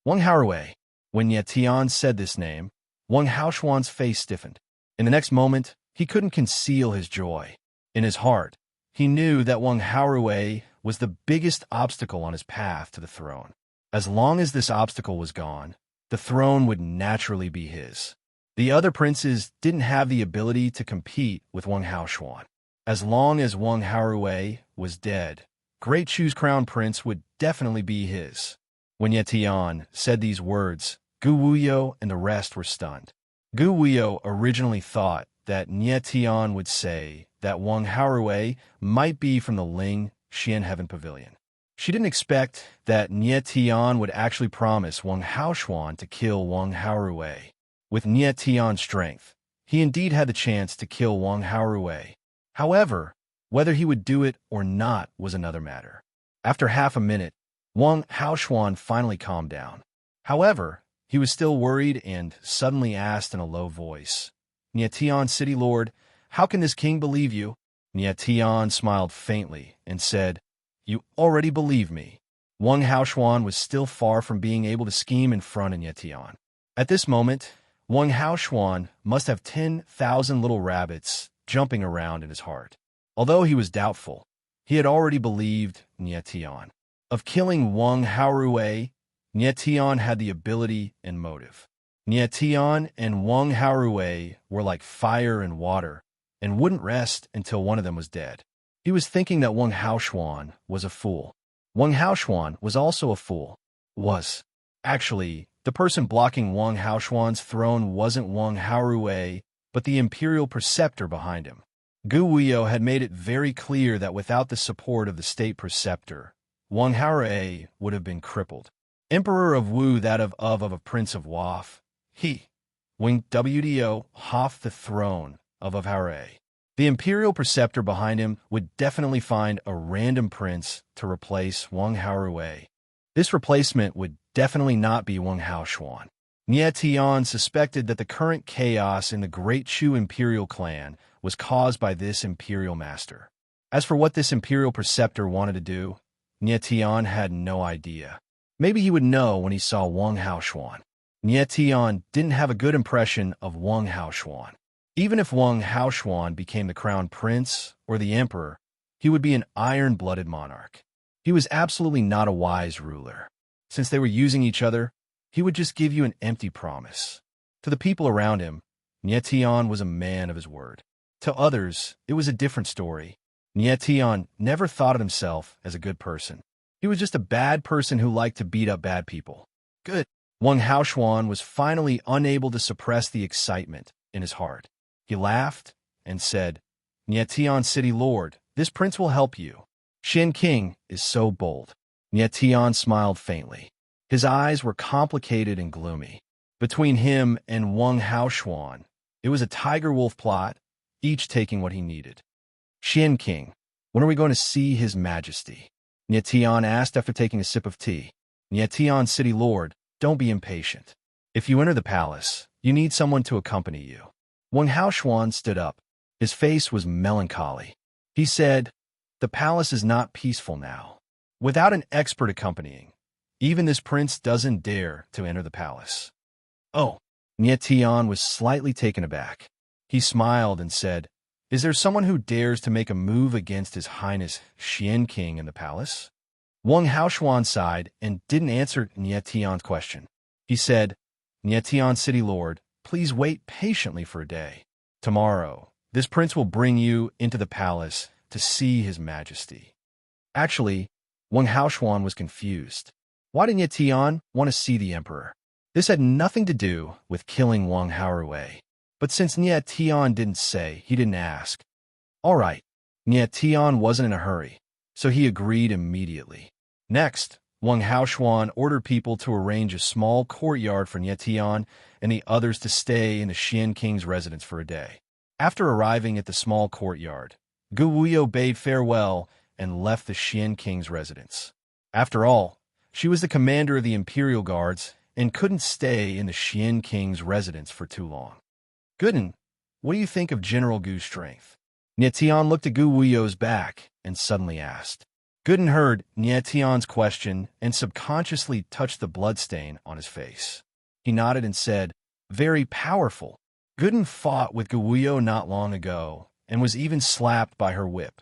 Speaker 1: Wang Haorui. When Nie Tian said this name, Wang Haoshuan's face stiffened. In the next moment, he couldn't conceal his joy. In his heart, he knew that Wang Haorui was the biggest obstacle on his path to the throne. As long as this obstacle was gone, the throne would naturally be his. The other princes didn't have the ability to compete with Wang Haoshuan. As long as Wang Haorui was dead, Great Chu's crown prince would definitely be his. When Nie Tian said these words, Gu Wuyo and the rest were stunned. Gu Wuyo originally thought that Nie Tian would say that Wang Haorui might be from the Ling Xian Heaven Pavilion. She didn't expect that Nie Tian would actually promise Wang Haoshuan to kill Wang Haorui. With Nie Tian's strength, he indeed had the chance to kill Wang Haorui. However, whether he would do it or not was another matter. After half a minute, Wang Haoshuan finally calmed down. However, he was still worried and suddenly asked in a low voice, "Nie Tian city lord, how can this king believe you?" Nie Tian smiled faintly and said, "You already believe me." Wang Haoshuan was still far from being able to scheme in front of Nie Tian. At this moment, Wang Haoshuan must have 10,000 little rabbits jumping around in his heart. Although he was doubtful, He had already believed Nie Tian. Of killing Wang Haorui, Nie Tian had the ability and motive. Nie Tian and Wang Haorui were like fire and water, and wouldn't rest until one of them was dead. He was thinking that Wang Haoshuan was a fool. Wang Haoshuan was also a fool. Actually, the person blocking Wang Haoshuan's throne wasn't Wang Haorui, but the imperial preceptor behind him. Gu Wuyo had made it very clear that without the support of the state preceptor, Wang Haorui would have been crippled. Emperor of Wu, that of a prince of Waf, he, Wing Wdo, Hoff the throne of Haorui. The imperial preceptor behind him would definitely find a random prince to replace Wang Haorui. This replacement would definitely not be Wang Haoshuan. Nie Tian suspected that the current chaos in the Great Chu imperial clan was caused by this imperial master. As for what this imperial preceptor wanted to do, Nie Tian had no idea. Maybe he would know when he saw Wang Haoshuan. Nie Tian didn't have a good impression of Wang Haoshuan. Even if Wang Haoshuan became the crown prince or the emperor, he would be an iron-blooded monarch. He was absolutely not a wise ruler. Since they were using each other, he would just give you an empty promise. To the people around him, Nie Tian was a man of his word. To others, it was a different story. Nie Tian never thought of himself as a good person. He was just a bad person who liked to beat up bad people. Good. Wang Haoshuan was finally unable to suppress the excitement in his heart. He laughed and said, Nie Tian City Lord, this prince will help you. Shen King is so bold. Nie Tian smiled faintly. His eyes were complicated and gloomy. Between him and Wang Haoshuan, it was a tiger-wolf plot, each taking what he needed. Shen King, when are we going to see His Majesty? Nie Tian asked after taking a sip of tea. Nie Tian City Lord, don't be impatient. If you enter the palace, you need someone to accompany you. Wang Haoshuan stood up. His face was melancholy. He said, the palace is not peaceful now. Without an expert accompanying, even this prince doesn't dare to enter the palace. Oh, Nie Tian was slightly taken aback. He smiled and said, is there someone who dares to make a move against His Highness Shen King in the palace? Wang Haoshuan sighed and didn't answer Nie Tian's question. He said, Nie Tian City Lord, please wait patiently for a day. Tomorrow, this prince will bring you into the palace to see His Majesty. Actually, Wang Haoshuan was confused. Why did Nie Tian want to see the emperor? This had nothing to do with killing Wang Haorui. But since Nie Tian didn't say, he didn't ask. All right, Nie Tian wasn't in a hurry, so he agreed immediately. Next, Wang Haoshuan ordered people to arrange a small courtyard for Nie Tian and the others to stay in the Shen King's residence for a day. After arriving at the small courtyard, Gu Wuyo bade farewell and left the Shen King's residence. After all, she was the commander of the Imperial Guards and couldn't stay in the Shen King's residence for too long. Gooden, what do you think of General Gu's strength? Nie Tian looked at Gu Wuyo's back and suddenly asked. Gooden heard Nie Tian's question and subconsciously touched the bloodstain on his face. He nodded and said, very powerful. Gooden fought with Gu Wuyo not long ago and was even slapped by her whip.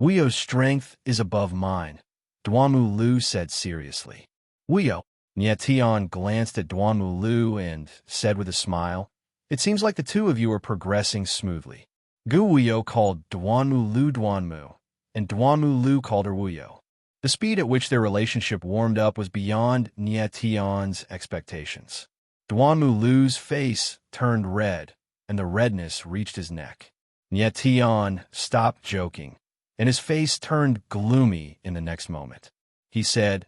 Speaker 1: Wuyo's strength is above mine, Duanmu Lu said seriously. Wuyo. Nie Tian glanced at Duanmu Lu and said with a smile, it seems like the two of you are progressing smoothly. Gu Wuyo called Duanmu Lu Duanmu, and Duanmu Lu called her Wuyo. The speed at which their relationship warmed up was beyond Nie Tian's expectations. Duanmu Lu's face turned red, and the redness reached his neck. Nie Tian stopped joking, and his face turned gloomy in the next moment. He said,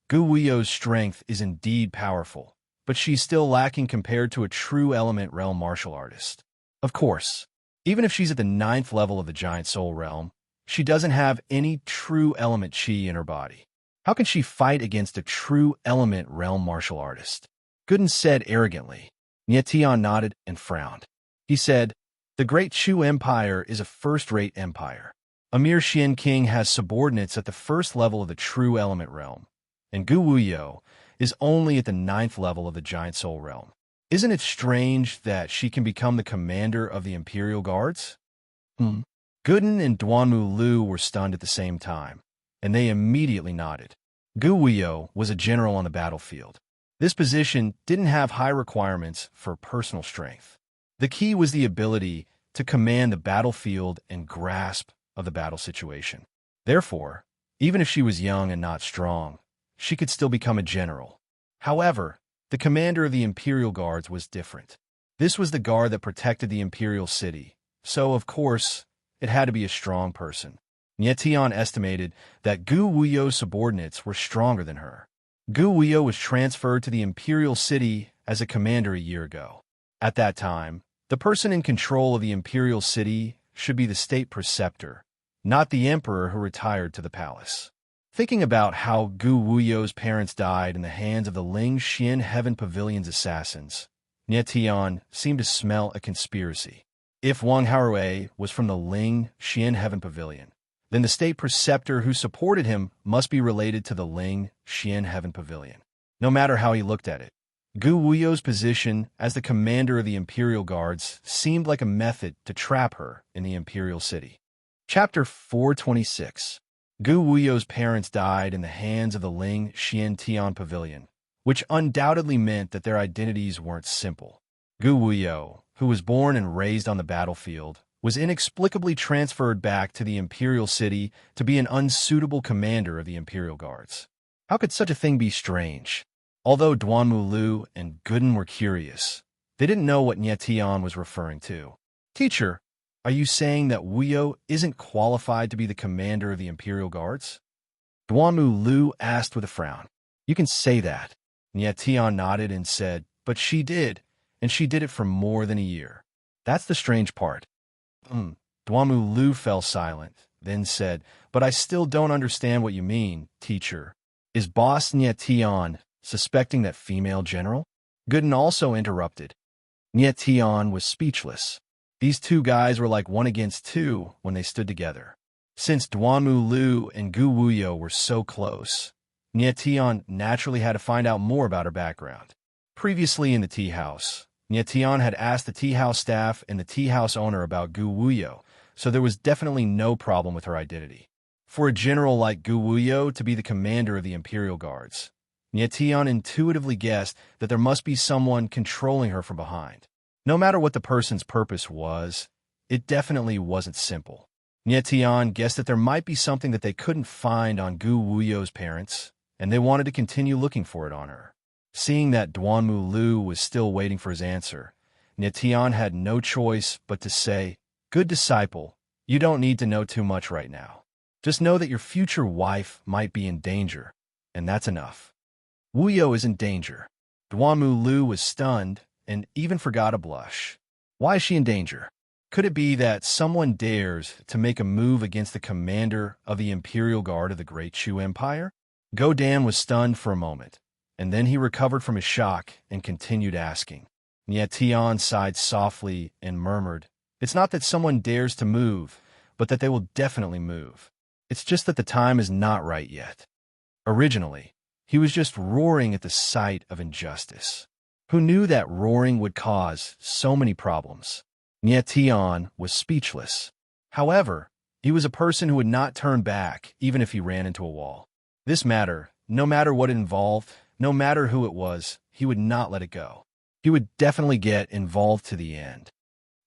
Speaker 1: Gu Wuyo's strength is indeed powerful, but she's still lacking compared to a true element realm martial artist. Of course, even if she's at the 9th level of the Giant Soul realm, she doesn't have any true element chi in her body. How can she fight against a true element realm martial artist? Gooden said arrogantly. Nie Tian nodded and frowned. He said, the Great Chu Empire is a first-rate empire. Emir Shen King has subordinates at the 1st level of the true element realm, and Gu Wuyo is only at the 9th level of the Giant Soul realm. Isn't it strange that she can become the commander of the Imperial Guards? Gooden and Duanmu Lu were stunned at the same time, and they immediately nodded. Gu Wuyo was a general on the battlefield. This position didn't have high requirements for personal strength. The key was the ability to command the battlefield and grasp of the battle situation. Therefore, even if she was young and not strong, she could still become a general. However, the commander of the Imperial Guards was different. This was the guard that protected the Imperial City, so, of course, it had to be a strong person. Nie Tian estimated that Gu Wuyo's subordinates were stronger than her. Gu Wuyo was transferred to the Imperial City as a commander a year ago. At that time, the person in control of the Imperial City should be the state preceptor, not the emperor who retired to the palace. Thinking about how Gu Wuyo's parents died in the hands of the Ling Xian Heaven Pavilion's assassins, Nie Tian seemed to smell a conspiracy. If Wang Haorui was from the Ling Xian Heaven Pavilion, then the state preceptor who supported him must be related to the Ling Xian Heaven Pavilion. No matter how he looked at it, Gu Wuyo's position as the commander of the Imperial Guards seemed like a method to trap her in the Imperial City. Chapter 426. Gu Wuyo's parents died in the hands of the Ling Xian Tian Pavilion, which undoubtedly meant that their identities weren't simple. Gu Wuyo, who was born and raised on the battlefield, was inexplicably transferred back to the Imperial City to be an unsuitable commander of the Imperial Guards. How could such a thing be strange? Although Duanmu Lu and Gooden were curious, they didn't know what Nie Tian was referring to. Teacher, are you saying that Wuyo isn't qualified to be the commander of the Imperial Guards? Duanmu Lu asked with a frown. You can say that. Nie Tian nodded and said, but she did, and she did it for more than a year. That's the strange part. Duanmu Lu fell silent, then said, but I still don't understand what you mean, teacher. Is boss Nie Tian suspecting that female general? Gooden also interrupted. Nie Tian was speechless. These two guys were like 1 against 2 when they stood together. Since Duanmu Lu and Gu Wuyo were so close, Nie Tian naturally had to find out more about her background. Previously in the tea house, Nie Tian had asked the tea house staff and the tea house owner about Gu Wuyo, so there was definitely no problem with her identity. For a general like Gu Wuyo to be the commander of the Imperial Guards, Nie Tian intuitively guessed that there must be someone controlling her from behind. No matter what the person's purpose was, it definitely wasn't simple. Nie Tian guessed that there might be something that they couldn't find on Gu Wuyo's parents, and they wanted to continue looking for it on her. Seeing that Duanmu Lu was still waiting for his answer, Nie Tian had no choice but to say, good disciple, you don't need to know too much right now. Just know that your future wife might be in danger, and that's enough. Wuyo is in danger. Duanmu Lu was stunned and even forgot a blush. Why is she in danger? Could it be that someone dares to make a move against the commander of the Imperial Guard of the Great Chu Empire? Go Dan was stunned for a moment, and then he recovered from his shock and continued asking. Nie Tian sighed softly and murmured, it's not that someone dares to move, but that they will definitely move. It's just that the time is not right yet. Originally, he was just roaring at the sight of injustice. Who knew that roaring would cause so many problems? Nie Tian was speechless. However, he was a person who would not turn back even if he ran into a wall. This matter, no matter what it involved, no matter who it was, he would not let it go. He would definitely get involved to the end.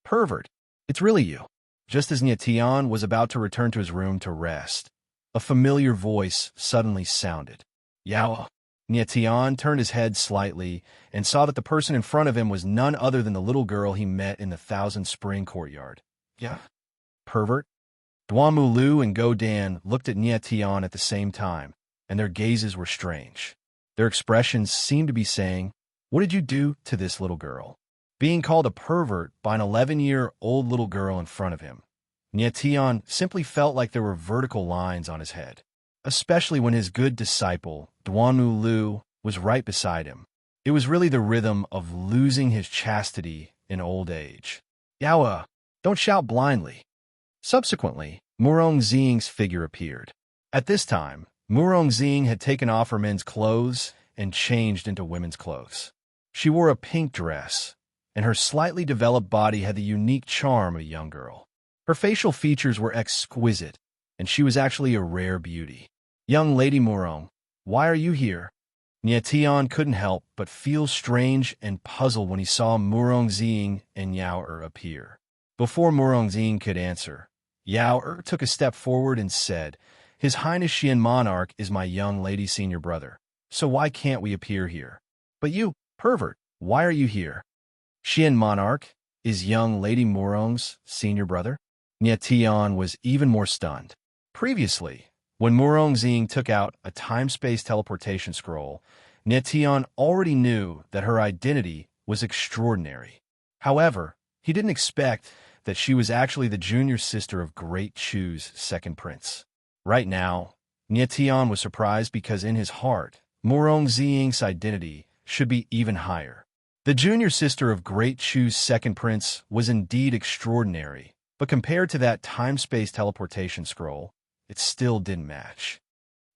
Speaker 1: Pervert, it's really you. Just as Nie Tian was about to return to his room to rest, a familiar voice suddenly sounded. Yao. Nie Tian turned his head slightly and saw that the person in front of him was none other than the little girl he met in the Thousand Spring courtyard. Yeah. Pervert? Duanmu Lu and Go Dan looked at Nie Tian at the same time, and their gazes were strange. Their expressions seemed to be saying, what did you do to this little girl? Being called a pervert by an 11-year-old little girl in front of him, Nie Tian simply felt like there were vertical lines on his head, especially when his good disciple, Duanmu Lu, was right beside him. It was really the rhythm of losing his chastity in old age. Yaoa, don't shout blindly. Subsequently, Murong Xing's figure appeared. At this time, Murong Xing had taken off her men's clothes and changed into women's clothes. She wore a pink dress, and her slightly developed body had the unique charm of a young girl. Her facial features were exquisite, and she was actually a rare beauty. Young Lady Murong, why are you here? Tian couldn't help but feel strange and puzzled when he saw Murong Zing and Yao appear. Before Murong Zing could answer, Yao took a step forward and said, His Highness Xian Monarch is my young lady senior brother, so why can't we appear here? But you, pervert, why are you here? Xian Monarch is young lady Murong's senior brother? Tian was even more stunned. Previously, when Murong Zing took out a time-space teleportation scroll, Tian already knew that her identity was extraordinary. However, he didn't expect that she was actually the junior sister of Great Chu's second prince. Right now, Tian was surprised because in his heart, Murong Zing's identity should be even higher. The junior sister of Great Chu's second prince was indeed extraordinary, but compared to that time-space teleportation scroll, it still didn't match.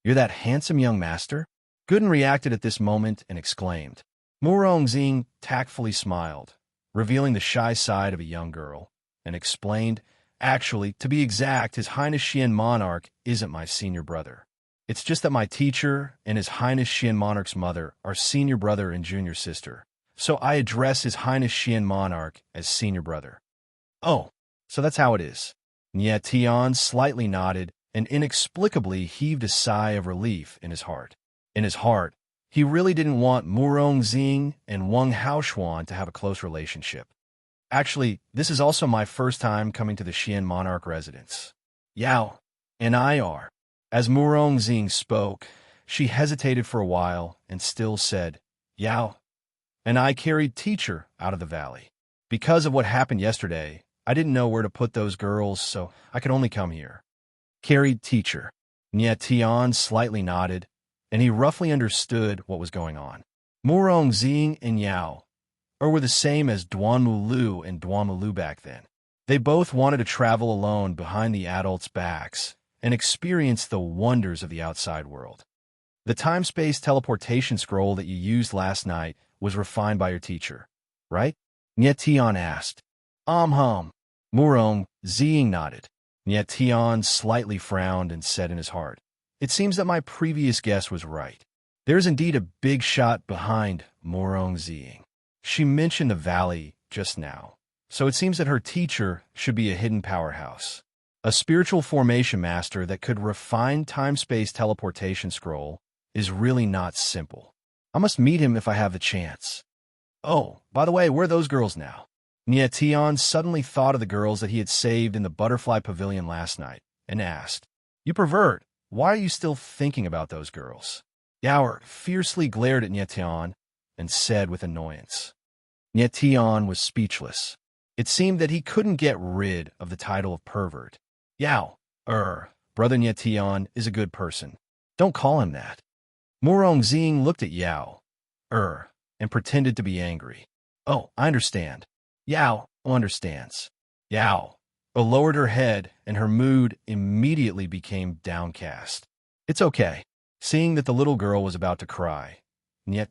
Speaker 1: You're that handsome young master? Gooden reacted at this moment and exclaimed. Murong Zing tactfully smiled, revealing the shy side of a young girl, and explained, Actually, to be exact, His Highness Xian Monarch isn't my senior brother. It's just that my teacher and His Highness Xian Monarch's mother are senior brother and junior sister, so I address His Highness Xian Monarch as senior brother. Oh, so that's how it is. Tian slightly nodded and inexplicably heaved a sigh of relief in his heart. In his heart, he really didn't want Murong Zing and Wang Haoshuan to have a close relationship. Actually, this is also my first time coming to the Xian Monarch residence. Yao and I are. As Murong Zing spoke, she hesitated for a while and still said, Yao and I carried teacher out of the valley. Because of what happened yesterday, I didn't know where to put those girls, so I could only come here. Carried teacher. Tian slightly nodded, and he roughly understood what was going on. Murong Zing and Yao were the same as Duanmu Lu and Duanmu Lu back then. They both wanted to travel alone behind the adults' backs and experience the wonders of the outside world. The time-space teleportation scroll that you used last night was refined by your teacher, right? Tian asked. Murong Zing nodded. Tian slightly frowned and said in his heart, It seems that my previous guess was right. There's indeed a big shot behind Murong Zing. She mentioned the valley just now, so it seems that her teacher should be a hidden powerhouse. A spiritual formation master that could refine time-space teleportation scroll is really not simple. I must meet him if I have the chance. Oh, by the way, where are those girls now? Tian suddenly thought of the girls that he had saved in the butterfly pavilion last night and asked, You pervert, why are you still thinking about those girls? Yao fiercely glared at Tian and said with annoyance. Tian was speechless. It seemed that he couldn't get rid of the title of pervert. Yao, brother Tian is a good person. Don't call him that. Murong Zing looked at Yao, and pretended to be angry. Oh, I understand. Yao understands. Yao lowered her head, and her mood immediately became downcast. It's okay. Seeing that the little girl was about to cry,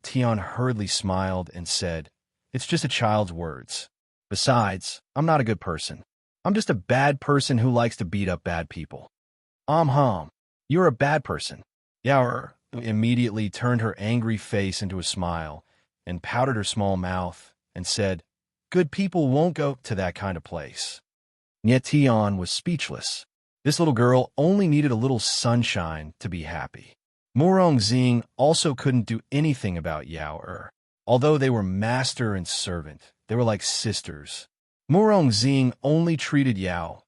Speaker 1: Tian hurriedly smiled and said, It's just a child's words. Besides, I'm not a good person. I'm just a bad person who likes to beat up bad people. You're a bad person. Yao immediately turned her angry face into a smile and pouted her small mouth and said, Good people won't go to that kind of place. Tian was speechless. This little girl only needed a little sunshine to be happy. Murong Zing also couldn't do anything about Yao. Although they were master and servant, they were like sisters. Murong Zing only treated Yao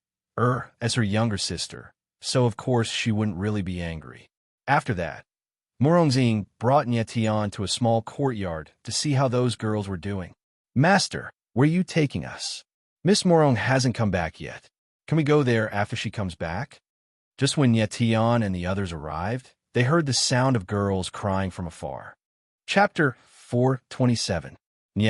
Speaker 1: as her younger sister, so of course she wouldn't really be angry. After that, Murong Zing brought Tian to a small courtyard to see how those girls were doing. Master, where are you taking us? Miss Murong hasn't come back yet. Can we go there after she comes back? Just when Tian and the others arrived, they heard the sound of girls crying from afar. Chapter 427.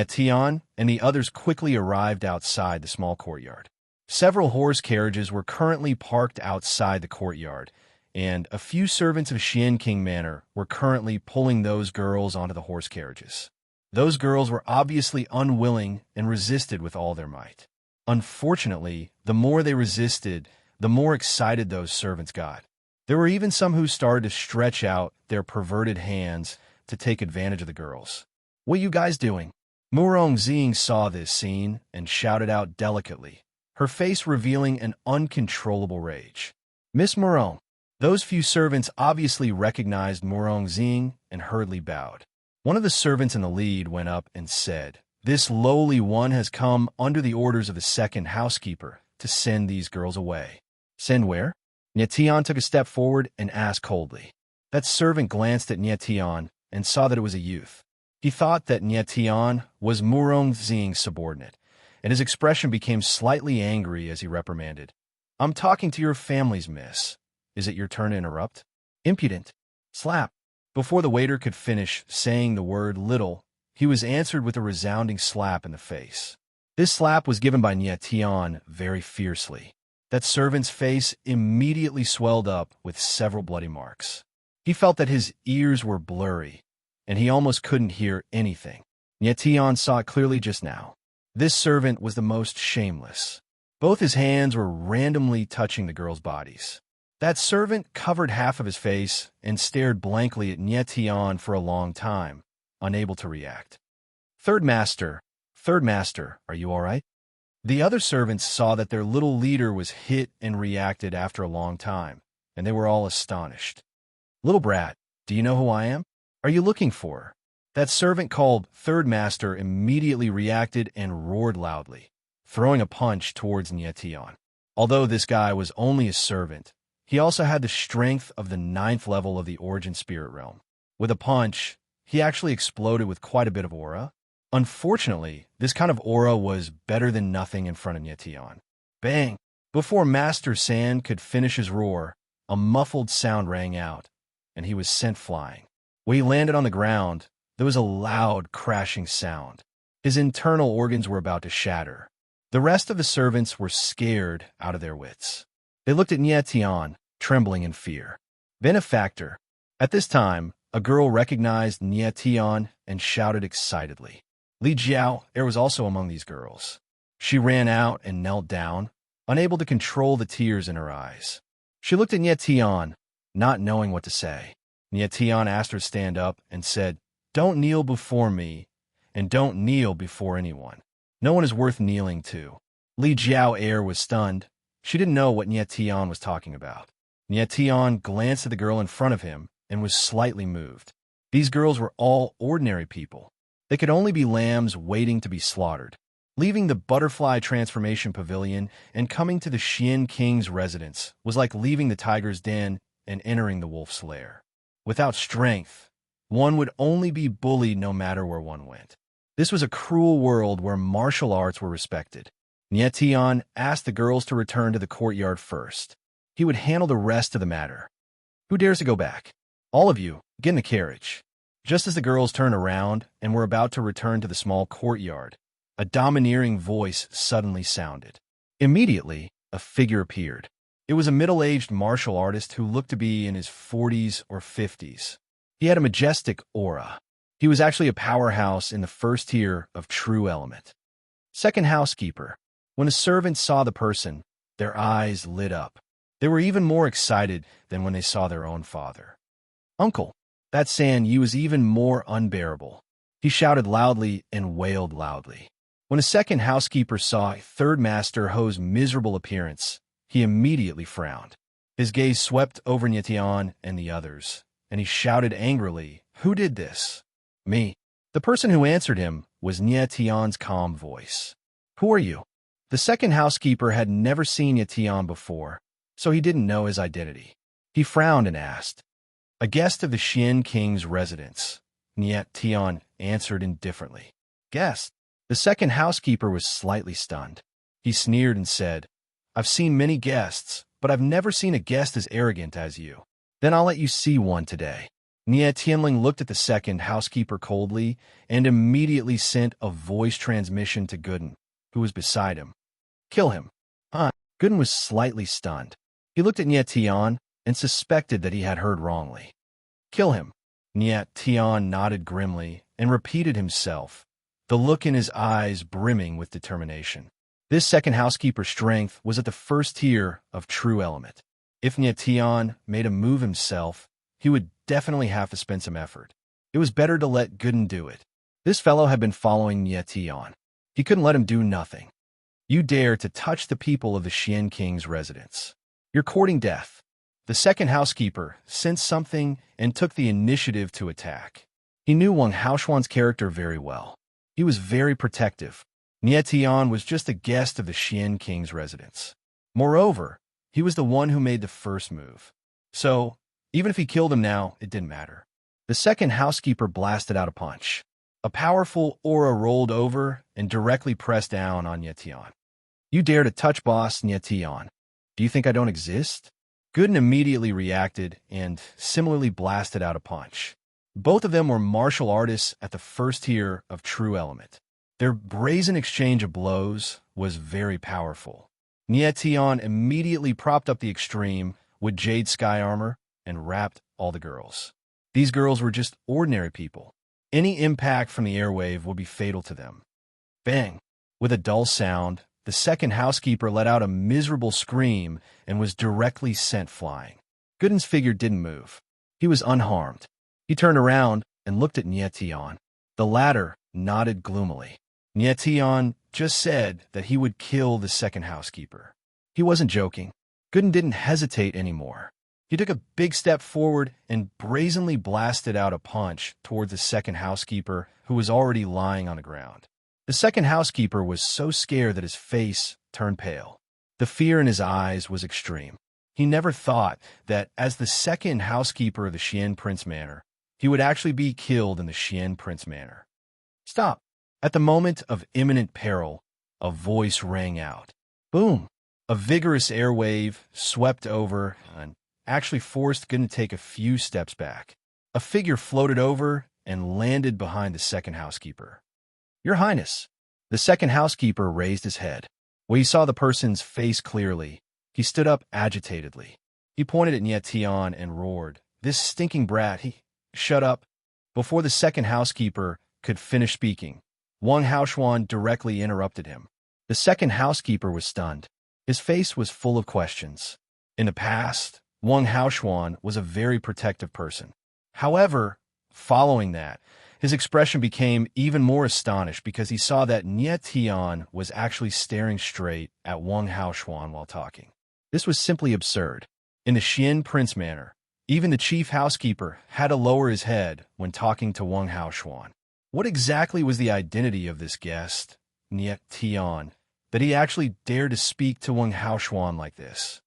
Speaker 1: Tian and the others quickly arrived outside the small courtyard. Several horse carriages were currently parked outside the courtyard, and a few servants of Xian King Manor were currently pulling those girls onto the horse carriages. Those girls were obviously unwilling and resisted with all their might. Unfortunately, the more they resisted, the more excited those servants got. There were even some who started to stretch out their perverted hands to take advantage of the girls. "What you guys doing?" Murong Zing saw this scene and shouted out delicately, her face revealing an uncontrollable rage. "Miss Murong." Those few servants obviously recognized Murong Zing and hurriedly bowed. One of the servants in the lead went up and said, "This lowly one has come under the orders of the second housekeeper to send these girls away." "Send where?" Nyetian took a step forward and asked coldly. That servant glanced at Nyetian and saw that it was a youth. He thought that Nyetian was Murong Zing's subordinate, and his expression became slightly angry as he reprimanded. "I'm talking to your families, miss. Is it your turn to interrupt?" "Impudent." Slap. Before the waiter could finish saying the word little, he was answered with a resounding slap in the face. This slap was given by Nyetian very fiercely. That servant's face immediately swelled up with several bloody marks. He felt that his ears were blurry, and he almost couldn't hear anything. Nyetian saw it clearly just now. This servant was the most shameless. Both his hands were randomly touching the girls' bodies. That servant covered half of his face and stared blankly at Nyetian for a long time, unable to react. Third master, are you all right?" The other servants saw that their little leader was hit and reacted after a long time, and they were all astonished. "Little brat, do you know who I am? Are you looking for her?" That servant called third master immediately reacted and roared loudly, throwing a punch towards Nyetian. Although this guy was only a servant, he also had the strength of the 9th level of the Origin Spirit Realm. With a punch, he actually exploded with quite a bit of aura. Unfortunately, this kind of aura was better than nothing in front of Nyetian. Bang! Before Master Sand could finish his roar, a muffled sound rang out, and he was sent flying. When he landed on the ground, there was a loud crashing sound. His internal organs were about to shatter. The rest of the servants were scared out of their wits. They looked at Nyetian, trembling in fear. "Benefactor." At this time, a girl recognized Nyetian and shouted excitedly. Li Jiao was also among these girls. She ran out and knelt down, unable to control the tears in her eyes. She looked at Nyetian, not knowing what to say. Nyetian asked her to stand up and said, "Don't kneel before me, and don't kneel before anyone. No one is worth kneeling to." Li Jiao was stunned. She didn't know what Nyetian was talking about. Nyetian glanced at the girl in front of him and was slightly moved. These girls were all ordinary people. They could only be lambs waiting to be slaughtered. Leaving the butterfly transformation pavilion and coming to the Xian King's residence was like leaving the tiger's den and entering the wolf's lair. Without strength, one would only be bullied no matter where one went. This was a cruel world where martial arts were respected. Nyetian asked the girls to return to the courtyard first. He would handle the rest of the matter. "Who dares to go back? All of you, get in the carriage." Just as the girls turned around and were about to return to the small courtyard, a domineering voice suddenly sounded. Immediately, a figure appeared. It was a middle-aged martial artist who looked to be in his 40s or 50s. He had a majestic aura. He was actually a powerhouse in the first tier of True Element. Second housekeeper. When a servant saw the person, their eyes lit up. They were even more excited than when they saw their own father. "Uncle." That San Yi was even more unbearable. He shouted loudly and wailed loudly. When a second housekeeper saw third master Ho's miserable appearance, he immediately frowned. His gaze swept over Nyetian and the others, and he shouted angrily, "Who did this?" "Me." The person who answered him was Nyetian's calm voice. "Who are you?" The second housekeeper had never seen Nyetian before, so he didn't know his identity. He frowned and asked, "A guest of the Xian King's residence," Nyetian answered indifferently. "Guest?" The second housekeeper was slightly stunned. He sneered and said, "I've seen many guests, but I've never seen a guest as arrogant as you. Then I'll let you see one today." Nyetianling looked at the second housekeeper coldly and immediately sent a voice transmission to Gooden, who was beside him. "Kill him." "Huh?" Gooden was slightly stunned. He looked at Nyetian and suspected that he had heard wrongly. "Kill him." Nyetian nodded grimly and repeated himself, the look in his eyes brimming with determination. This second housekeeper's strength was at the first tier of true element. If Nyetian made a move himself, he would definitely have to spend some effort. It was better to let Gooden do it. This fellow had been following Nyetian. He couldn't let him do nothing. You dare to touch the people of the Xian King's residence. You're courting death. The second housekeeper sensed something and took the initiative to attack. He knew Wang Haoshuan's character very well. He was very protective. Nyetian was just a guest of the Xian King's residence. Moreover, he was the one who made the first move. So, even if he killed him now, it didn't matter. The second housekeeper blasted out a punch. A powerful aura rolled over and directly pressed down on Nyetian. You dare to touch boss Nyetian. Do you think I don't exist? Gooden immediately reacted and similarly blasted out a punch. Both of them were martial artists at the first tier of true element. Their brazen exchange of blows was very powerful. Nyetian immediately propped up the extreme with jade sky armor and wrapped all the girls. These girls were just ordinary people. Any impact from the airwave would be fatal to them. Bang! With a dull sound, the second housekeeper let out a miserable scream and was directly sent flying. Gooden's figure didn't move. He was unharmed. He turned around and looked at Nyetian. The latter nodded gloomily. Nyetian just said that he would kill the second housekeeper. He wasn't joking. Gooden didn't hesitate anymore. He took a big step forward and brazenly blasted out a punch toward the second housekeeper, who was already lying on the ground. The second housekeeper was so scared that his face turned pale. The fear in his eyes was extreme. He never thought that, as the second housekeeper of the Xian Prince Manor, he would actually be killed in the Xian Prince Manor. Stop! At the moment of imminent peril, a voice rang out. Boom! A vigorous airwave swept over and actually forced Gooden to take a few steps back. A figure floated over and landed behind the second housekeeper. Your Highness! The second housekeeper raised his head. When he saw the person's face clearly, he stood up agitatedly. He pointed at Nyetian and roared, This stinking brat, he... Shut up! Before the second housekeeper could finish speaking, Wang Haoshuan directly interrupted him. The second housekeeper was stunned. His face was full of questions. In the past, Wang Haoshuan was a very protective person. However, following that, his expression became even more astonished because he saw that Nyetian was actually staring straight at Wang Haoshuan while talking. This was simply absurd. In the Xian Prince Manor, even the chief housekeeper had to lower his head when talking to Wang Haoshuan. What exactly was the identity of this guest, Nyetian, that he actually dared to speak to Wang Haoshuan like this?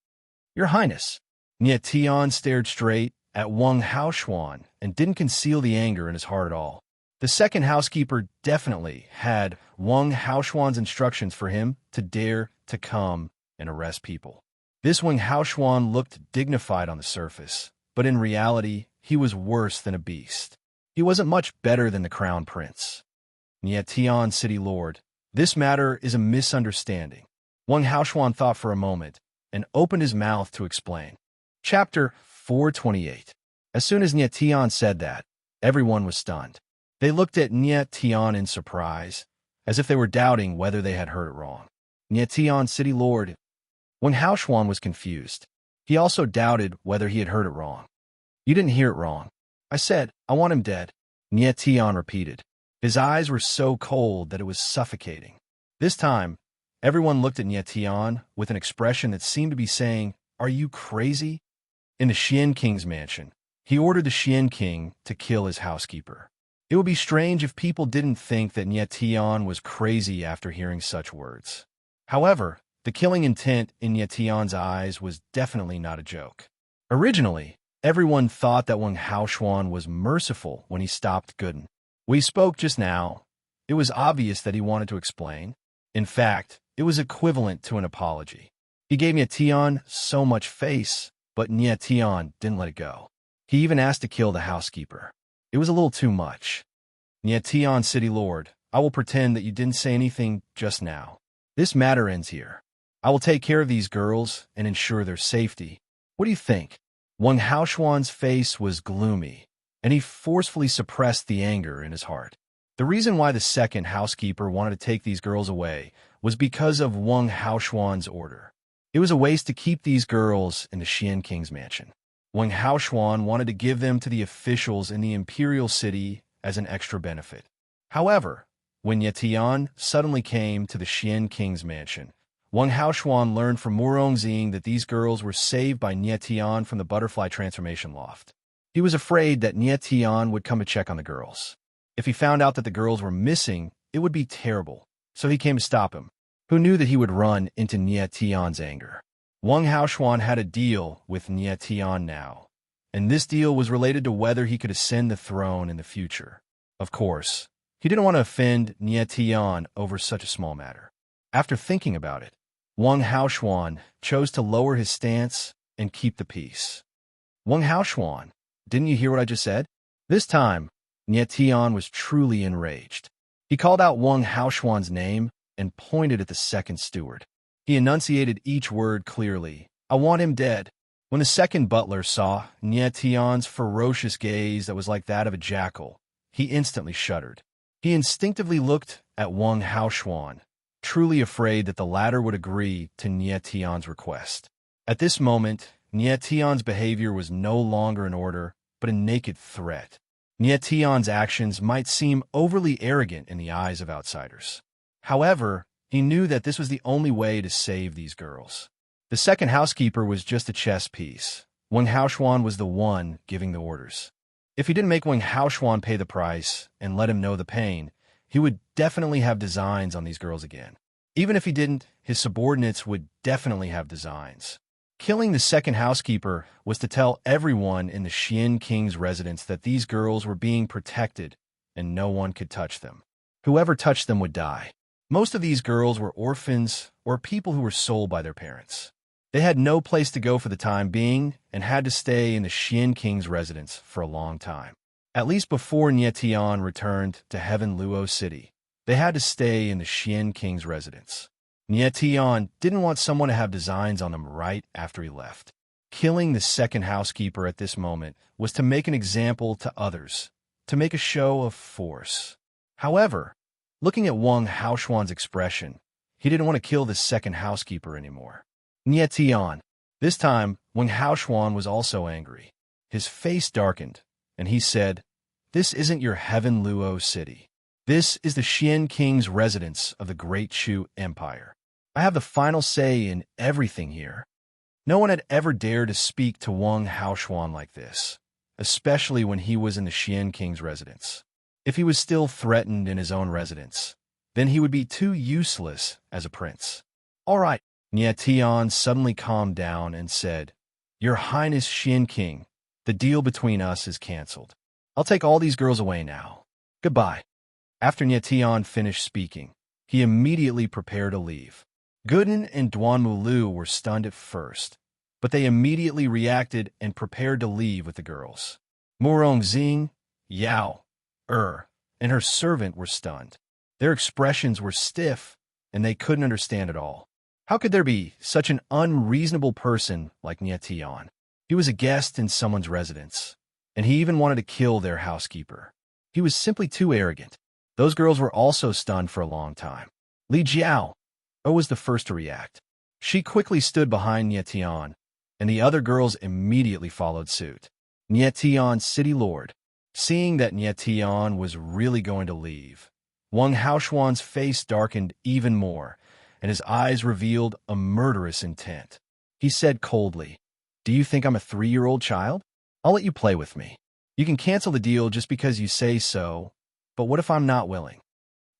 Speaker 1: Your Highness! Nyetian stared straight at Wang Haoshuan and didn't conceal the anger in his heart at all. The second housekeeper definitely had Wang Haoshuan's instructions for him to dare to come and arrest people. This Wang Haoshuan looked dignified on the surface, but in reality, he was worse than a beast. He wasn't much better than the crown prince. Nyetian, city lord, this matter is a misunderstanding. Wang Haoshuan thought for a moment and opened his mouth to explain. Chapter 428. As soon as Nyetian said that, everyone was stunned. They looked at Nyetian in surprise, as if they were doubting whether they had heard it wrong. Nyetian, city lord. Wang Haoshuan was confused. He also doubted whether he had heard it wrong. You didn't hear it wrong. I said, I want him dead. Nyetian repeated. His eyes were so cold that it was suffocating. This time, everyone looked at Nyetian with an expression that seemed to be saying, Are you crazy? In the Xian King's mansion, he ordered the Xian King to kill his housekeeper. It would be strange if people didn't think that Nyetian was crazy after hearing such words. However, the killing intent in Nyetian's eyes was definitely not a joke. Originally, everyone thought that Wang Haoshuan was merciful when he stopped Gooden. We spoke just now. It was obvious that he wanted to explain. In fact, it was equivalent to an apology. He gave Nyetian so much face, but Nyetian didn't let it go. He even asked to kill the housekeeper. It was a little too much. Nyetian, city lord, I will pretend that you didn't say anything just now. This matter ends here. I will take care of these girls and ensure their safety. What do you think? Wang Haoshuan's face was gloomy, and he forcefully suppressed the anger in his heart. The reason why the second housekeeper wanted to take these girls away was because of Wang Haoshuan's order. It was a waste to keep these girls in the Xian King's mansion. Wang Haoshuan wanted to give them to the officials in the imperial city as an extra benefit. However, when Yetian suddenly came to the Xian King's mansion, Wang Haoshuan learned from Murongxing that these girls were saved by Nietian from the butterfly transformation loft. He was afraid that Nietian would come to check on the girls. If he found out that the girls were missing, it would be terrible, so he came to stop him. Who knew that he would run into Nietian's anger? Wang Haoshuan had a deal with Nietian now, and this deal was related to whether he could ascend the throne in the future. Of course, he didn't want to offend Nietian over such a small matter. After thinking about it, Wang Haoshuan chose to lower his stance and keep the peace. Wang Haoshuan, didn't you hear what I just said? This time, Nietian was truly enraged. He called out Wang Haoshuan's name and pointed at the second steward. He enunciated each word clearly. I want him dead. When the second butler saw Nietian's ferocious gaze that was like that of a jackal, he instantly shuddered. He instinctively looked at Wang Haoshuan, truly afraid that the latter would agree to Nietian's request. At this moment, Nietian's behavior was no longer an order, but a naked threat. Nietian's actions might seem overly arrogant in the eyes of outsiders. However, he knew that this was the only way to save these girls. The second housekeeper was just a chess piece. Wang Haoshuan was the one giving the orders. If he didn't make Wang Haoshuan pay the price and let him know the pain, he would definitely have designs on these girls again. Even if he didn't, his subordinates would definitely have designs. Killing the second housekeeper was to tell everyone in the Xian King's residence that these girls were being protected and no one could touch them. Whoever touched them would die. Most of these girls were orphans or people who were sold by their parents. They had no place to go for the time being and had to stay in the Xian King's residence for a long time. At least before Nietian returned to Heaven Luo City, they had to stay in the Xian King's residence. Nietian didn't want someone to have designs on them right after he left. Killing the second housekeeper at this moment was to make an example to others, to make a show of force. However, looking at Wang Haoshuan's expression, he didn't want to kill the second housekeeper anymore. Nietian. This time, Wang Haoshuan was also angry. His face darkened, and he said, "This isn't your Heaven Luo City. This is the Xian King's residence of the Great Chu Empire. I have the final say in everything here." No one had ever dared to speak to Wang Haoshuan like this, especially when he was in the Xian King's residence. If he was still threatened in his own residence, then he would be too useless as a prince. "All right." Nietian suddenly calmed down and said, "Your Highness Xian King, the deal between us is cancelled. I'll take all these girls away now. Goodbye." After Nietian finished speaking, he immediately prepared to leave. Guden and Duanmulu were stunned at first, but they immediately reacted and prepared to leave with the girls. Murongxing, Yao, and her servant were stunned. Their expressions were stiff, and they couldn't understand it all. How could there be such an unreasonable person like Nietian? He was a guest in someone's residence, and he even wanted to kill their housekeeper. He was simply too arrogant. Those girls were also stunned for a long time. Li Jiao was the first to react. She quickly stood behind Nietian, and the other girls immediately followed suit. Nietian's city lord. Seeing that Nietian was really going to leave, Wang Haoshuan's face darkened even more, and his eyes revealed a murderous intent. He said coldly, "Do you think I'm a 3-year-old child? I'll let you play with me. You can cancel the deal just because you say so, but what if I'm not willing?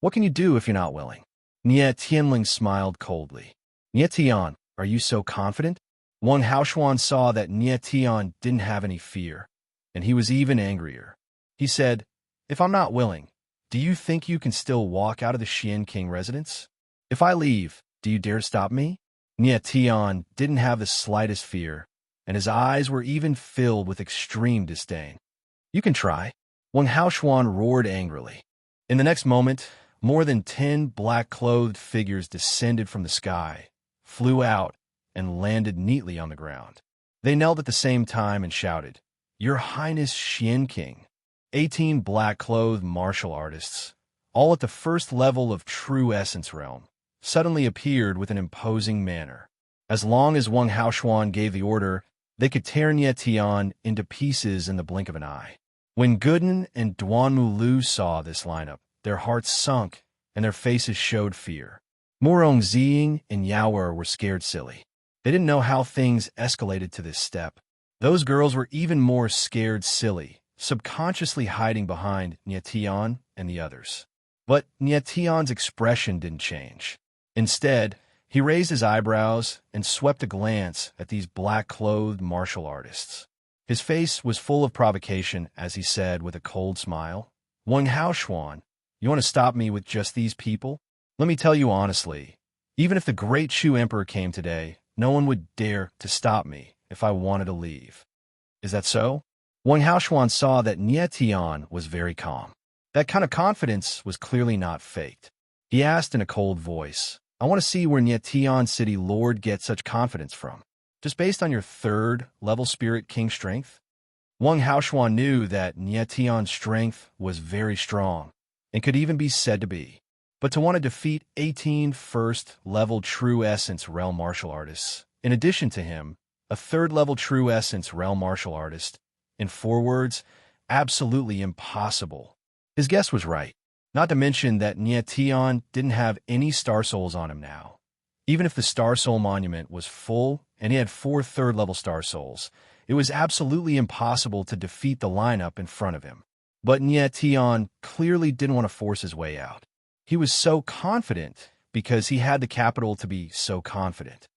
Speaker 1: What can you do if you're not willing?" Nie Tianling smiled coldly. "Nietian, are you so confident?" Wang Haoshuan saw that Nietian didn't have any fear, and he was even angrier. He said, "If I'm not willing, do you think you can still walk out of the Xian King residence? If I leave, do you dare to stop me?" Nietian didn't have the slightest fear, and his eyes were even filled with extreme disdain. "You can try." Wang Haoshuan roared angrily. In the next moment, more than 10 black-clothed figures descended from the sky, flew out, and landed neatly on the ground. They knelt at the same time and shouted, "Your Highness Xian King." 18 black-clothed martial artists, all at the first level of True Essence Realm, suddenly appeared with an imposing manner. As long as Wang Haoshuan gave the order, they could tear Nie Tian into pieces in the blink of an eye. When Guden and Duanmu Lu saw this lineup, their hearts sunk and their faces showed fear. Morong Ziying and Yaoer were scared silly. They didn't know how things escalated to this step. Those girls were even more scared silly, subconsciously hiding behind Nie Tian and the others. But Nie Tian's expression didn't change. Instead, he raised his eyebrows and swept a glance at these black-clothed martial artists. His face was full of provocation as he said with a cold smile, "Wang Haoshuan, you want to stop me with just these people? Let me tell you honestly, even if the great Shu Emperor came today, no one would dare to stop me if I wanted to leave." Is that so? Wang Haoshuan saw that Nie Tian was very calm. That kind of confidence was clearly not faked. He asked in a cold voice, "I want to see where Nie Tian City Lord gets such confidence from. Just based on your third-level Spirit King strength?" Wang Haoshuan knew that Nie Tian's strength was very strong and could even be said to be. But to want to defeat 18 first-level True Essence Realm martial artists, in addition to him, a third-level True Essence Realm martial artist, in 4 words, absolutely impossible. His guess was right. Not to mention that Nie Tian didn't have any Star Souls on him now. Even if the Star Soul Monument was full and he had 4 third-level Star Souls, it was absolutely impossible to defeat the lineup in front of him. But Nie Tian clearly didn't want to force his way out. He was so confident because he had the capital to be so confident.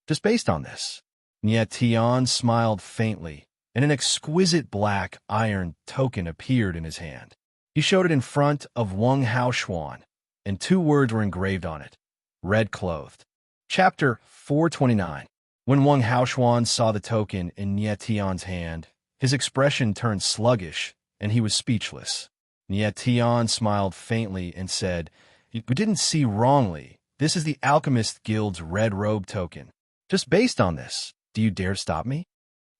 Speaker 1: Just based on this, Nie Tian smiled faintly, and an exquisite black iron token appeared in his hand. He showed it in front of Wang Haoshuan, and 2 words were engraved on it, "Red-clothed." Chapter 429. When Wang Haoshuan saw the token in Nie Tian's hand, his expression turned sluggish, and he was speechless. Nie Tian smiled faintly and said, "You didn't see wrongly. This is the Alchemist Guild's red robe token. Just based on this, do you dare stop me?"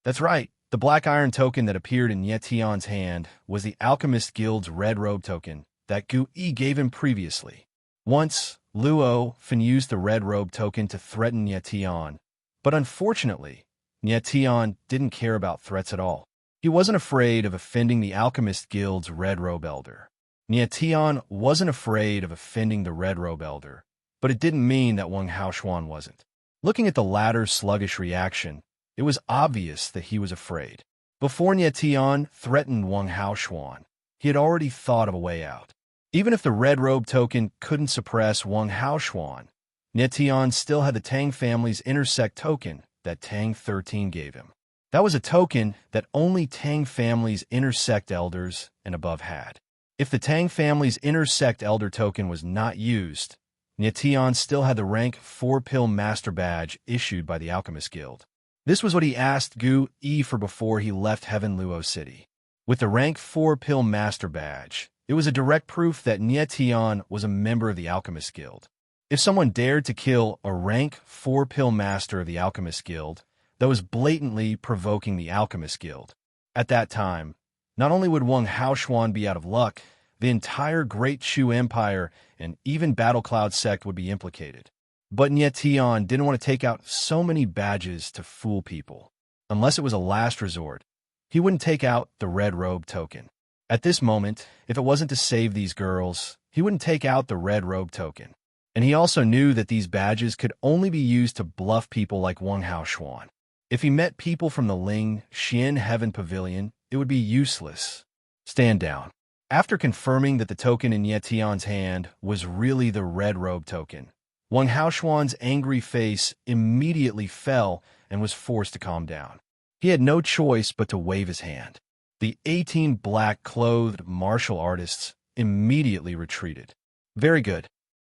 Speaker 1: That's right. The black iron token that appeared in Nie Tian's hand was the Alchemist Guild's red robe token that Gu Yi gave him previously. Once, Luo Fin used the red robe token to threaten Nie Tian, but unfortunately, Nie Tian didn't care about threats at all. He wasn't afraid of offending the Alchemist Guild's red robe elder. Nie Tian wasn't afraid of offending the red robe elder, but it didn't mean that Wang Haoshuan wasn't. Looking at the latter's sluggish reaction, it was obvious that he was afraid. Before Nie Tian threatened Wang Haoshuan, he had already thought of a way out. Even if the red robe token couldn't suppress Wang Haoshuan, Nie Tian still had the Tang family's intersect token that Tang 13 gave him. That was a token that only Tang family's intersect elders and above had. If the Tang family's intersect elder token was not used, Nie Tian still had the rank 4 Pill Master Badge issued by the Alchemist Guild. This was what he asked Gu Yi for before he left Heaven Luo City. With the rank 4 Pill Master Badge, it was a direct proof that Nie Tian was a member of the Alchemist Guild. If someone dared to kill a rank 4 Pill Master of the Alchemist Guild, that was blatantly provoking the Alchemist Guild. At that time, not only would Wang Haoshuan be out of luck, the entire Great Shu Empire and even Battle Cloud sect would be implicated. But Nie Tian didn't want to take out so many badges to fool people. Unless it was a last resort, he wouldn't take out the red robe token. At this moment, if it wasn't to save these girls, he wouldn't take out the red robe token. And he also knew that these badges could only be used to bluff people like Wang Haoshuan. If he met people from the Ling Xian Heaven Pavilion, it would be useless. Stand down. After confirming that the token in Nie Tian's hand was really the red robe token, Wang Haoshuan's angry face immediately fell and was forced to calm down. He had no choice but to wave his hand. The 18 black-clothed martial artists immediately retreated. Very good.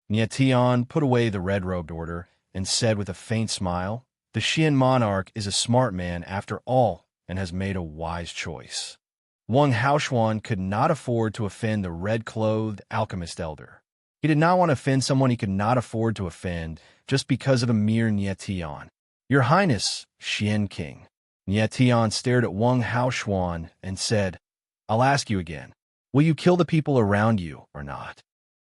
Speaker 1: Nie Tian put away the red-robed order and said with a faint smile, "The Xian Monarch is a smart man after all and has made a wise choice." Wang Haoshuan could not afford to offend the red-clothed alchemist elder. He did not want to offend someone he could not afford to offend just because of a mere Nie Tian. "Your Highness, Xian King." Nie Tian stared at Wang Haoshuan and said, "I'll ask you again. Will you kill the people around you or not?"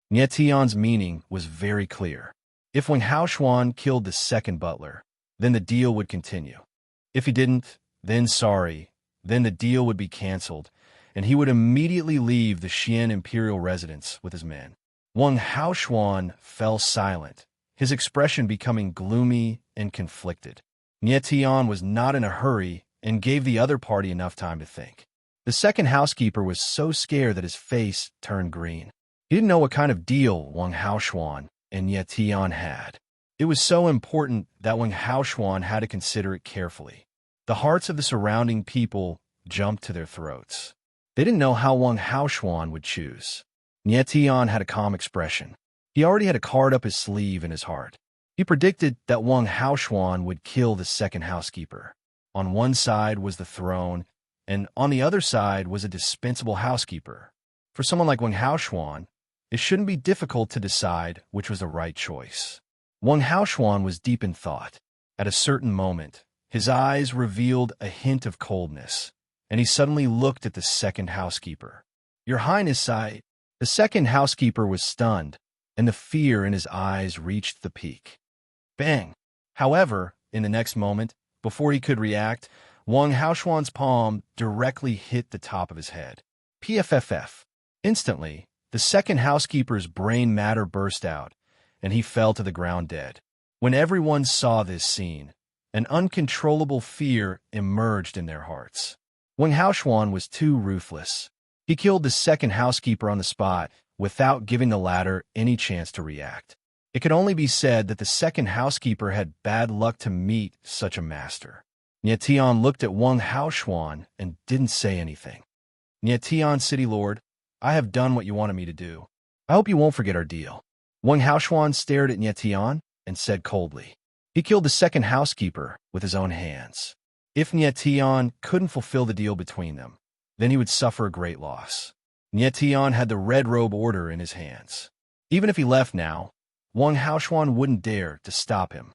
Speaker 1: Nie Tian's meaning was very clear. If Wang Haoshuan killed the second butler, then the deal would continue. If he didn't, then the deal would be cancelled, and he would immediately leave the Xian imperial residence with his men. Wang Haoshuan fell silent, his expression becoming gloomy and conflicted. Nie Tian was not in a hurry and gave the other party enough time to think. The second housekeeper was so scared that his face turned green. He didn't know what kind of deal Wang Haoshuan and Nie Tian had. It was so important that Wang Haoshuan had to consider it carefully. The hearts of the surrounding people jumped to their throats. They didn't know how Wang Haoshuan would choose. Nie Tian had a calm expression. He already had a card up his sleeve in his heart. He predicted that Wang Haoshuan would kill the second housekeeper. On one side was the throne, and on the other side was a dispensable housekeeper. For someone like Wang Haoshuan, it shouldn't be difficult to decide which was the right choice. Wang Haoshuan was deep in thought. At a certain moment, his eyes revealed a hint of coldness, and he suddenly looked at the second housekeeper. "Your Highness, I—" The second housekeeper was stunned, and the fear in his eyes reached the peak. Bang! However, in the next moment, before he could react, Wang Haoshuan's palm directly hit the top of his head. PFFF. Instantly, the second housekeeper's brain matter burst out, and he fell to the ground dead. When everyone saw this scene, an uncontrollable fear emerged in their hearts. Wang Haoshuan was too ruthless. He killed the second housekeeper on the spot without giving the latter any chance to react. It could only be said that the second housekeeper had bad luck to meet such a master. Nie Tian looked at Wang Haoshuan and didn't say anything. "Nie Tian, City Lord, I have done what you wanted me to do. I hope you won't forget our deal." Wang Haoshuan stared at Nie Tian and said coldly, "He killed the second housekeeper with his own hands. If Nie Tian couldn't fulfill the deal between them, then he would suffer a great loss." Nie Tian had the red robe order in his hands. Even if he left now, Wang Haoshuan wouldn't dare to stop him.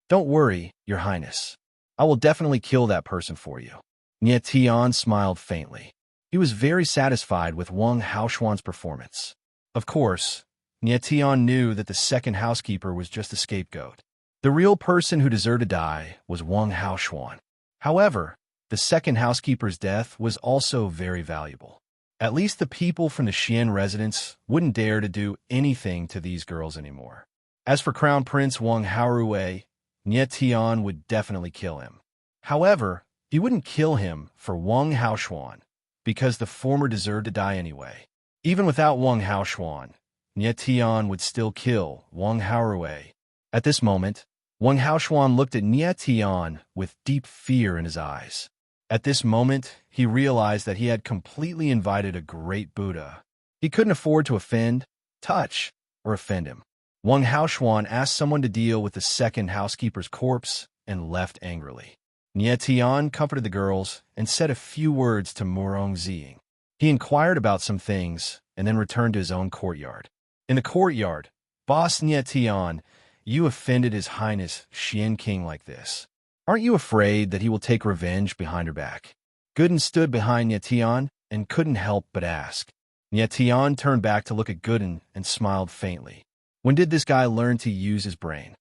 Speaker 1: "Don't worry, Your Highness. I will definitely kill that person for you." Nie Tian smiled faintly. He was very satisfied with Wang Haoshuan's performance. Of course, Nie Tian knew that the second housekeeper was just a scapegoat. The real person who deserved to die was Wang Haoshuan. However, the second housekeeper's death was also very valuable. At least the people from the Xian residence wouldn't dare to do anything to these girls anymore. As for Crown Prince Wang Haorui, Nie Tian would definitely kill him. However, he wouldn't kill him for Wang Haoshuan, because the former deserved to die anyway. Even without Wang Haoshuan, Nie Tian would still kill Wang Haorui. At this moment, Wang Haoshuan looked at Nie Tian with deep fear in his eyes. At this moment, he realized that he had completely invited a great Buddha. He couldn't afford to offend, touch, or offend him. Wang Haoshuan asked someone to deal with the second housekeeper's corpse and left angrily. Nie Tian comforted the girls and said a few words to Murong Ziying. He inquired about some things and then returned to his own courtyard. In the courtyard, Boss Nie Tian, you offended His Highness Xian King like this. Aren't you afraid that he will take revenge behind her back? Gooden stood behind Nie Tian and couldn't help but ask. Nie Tian turned back to look at Gooden and smiled faintly. When did this guy learn to use his brain?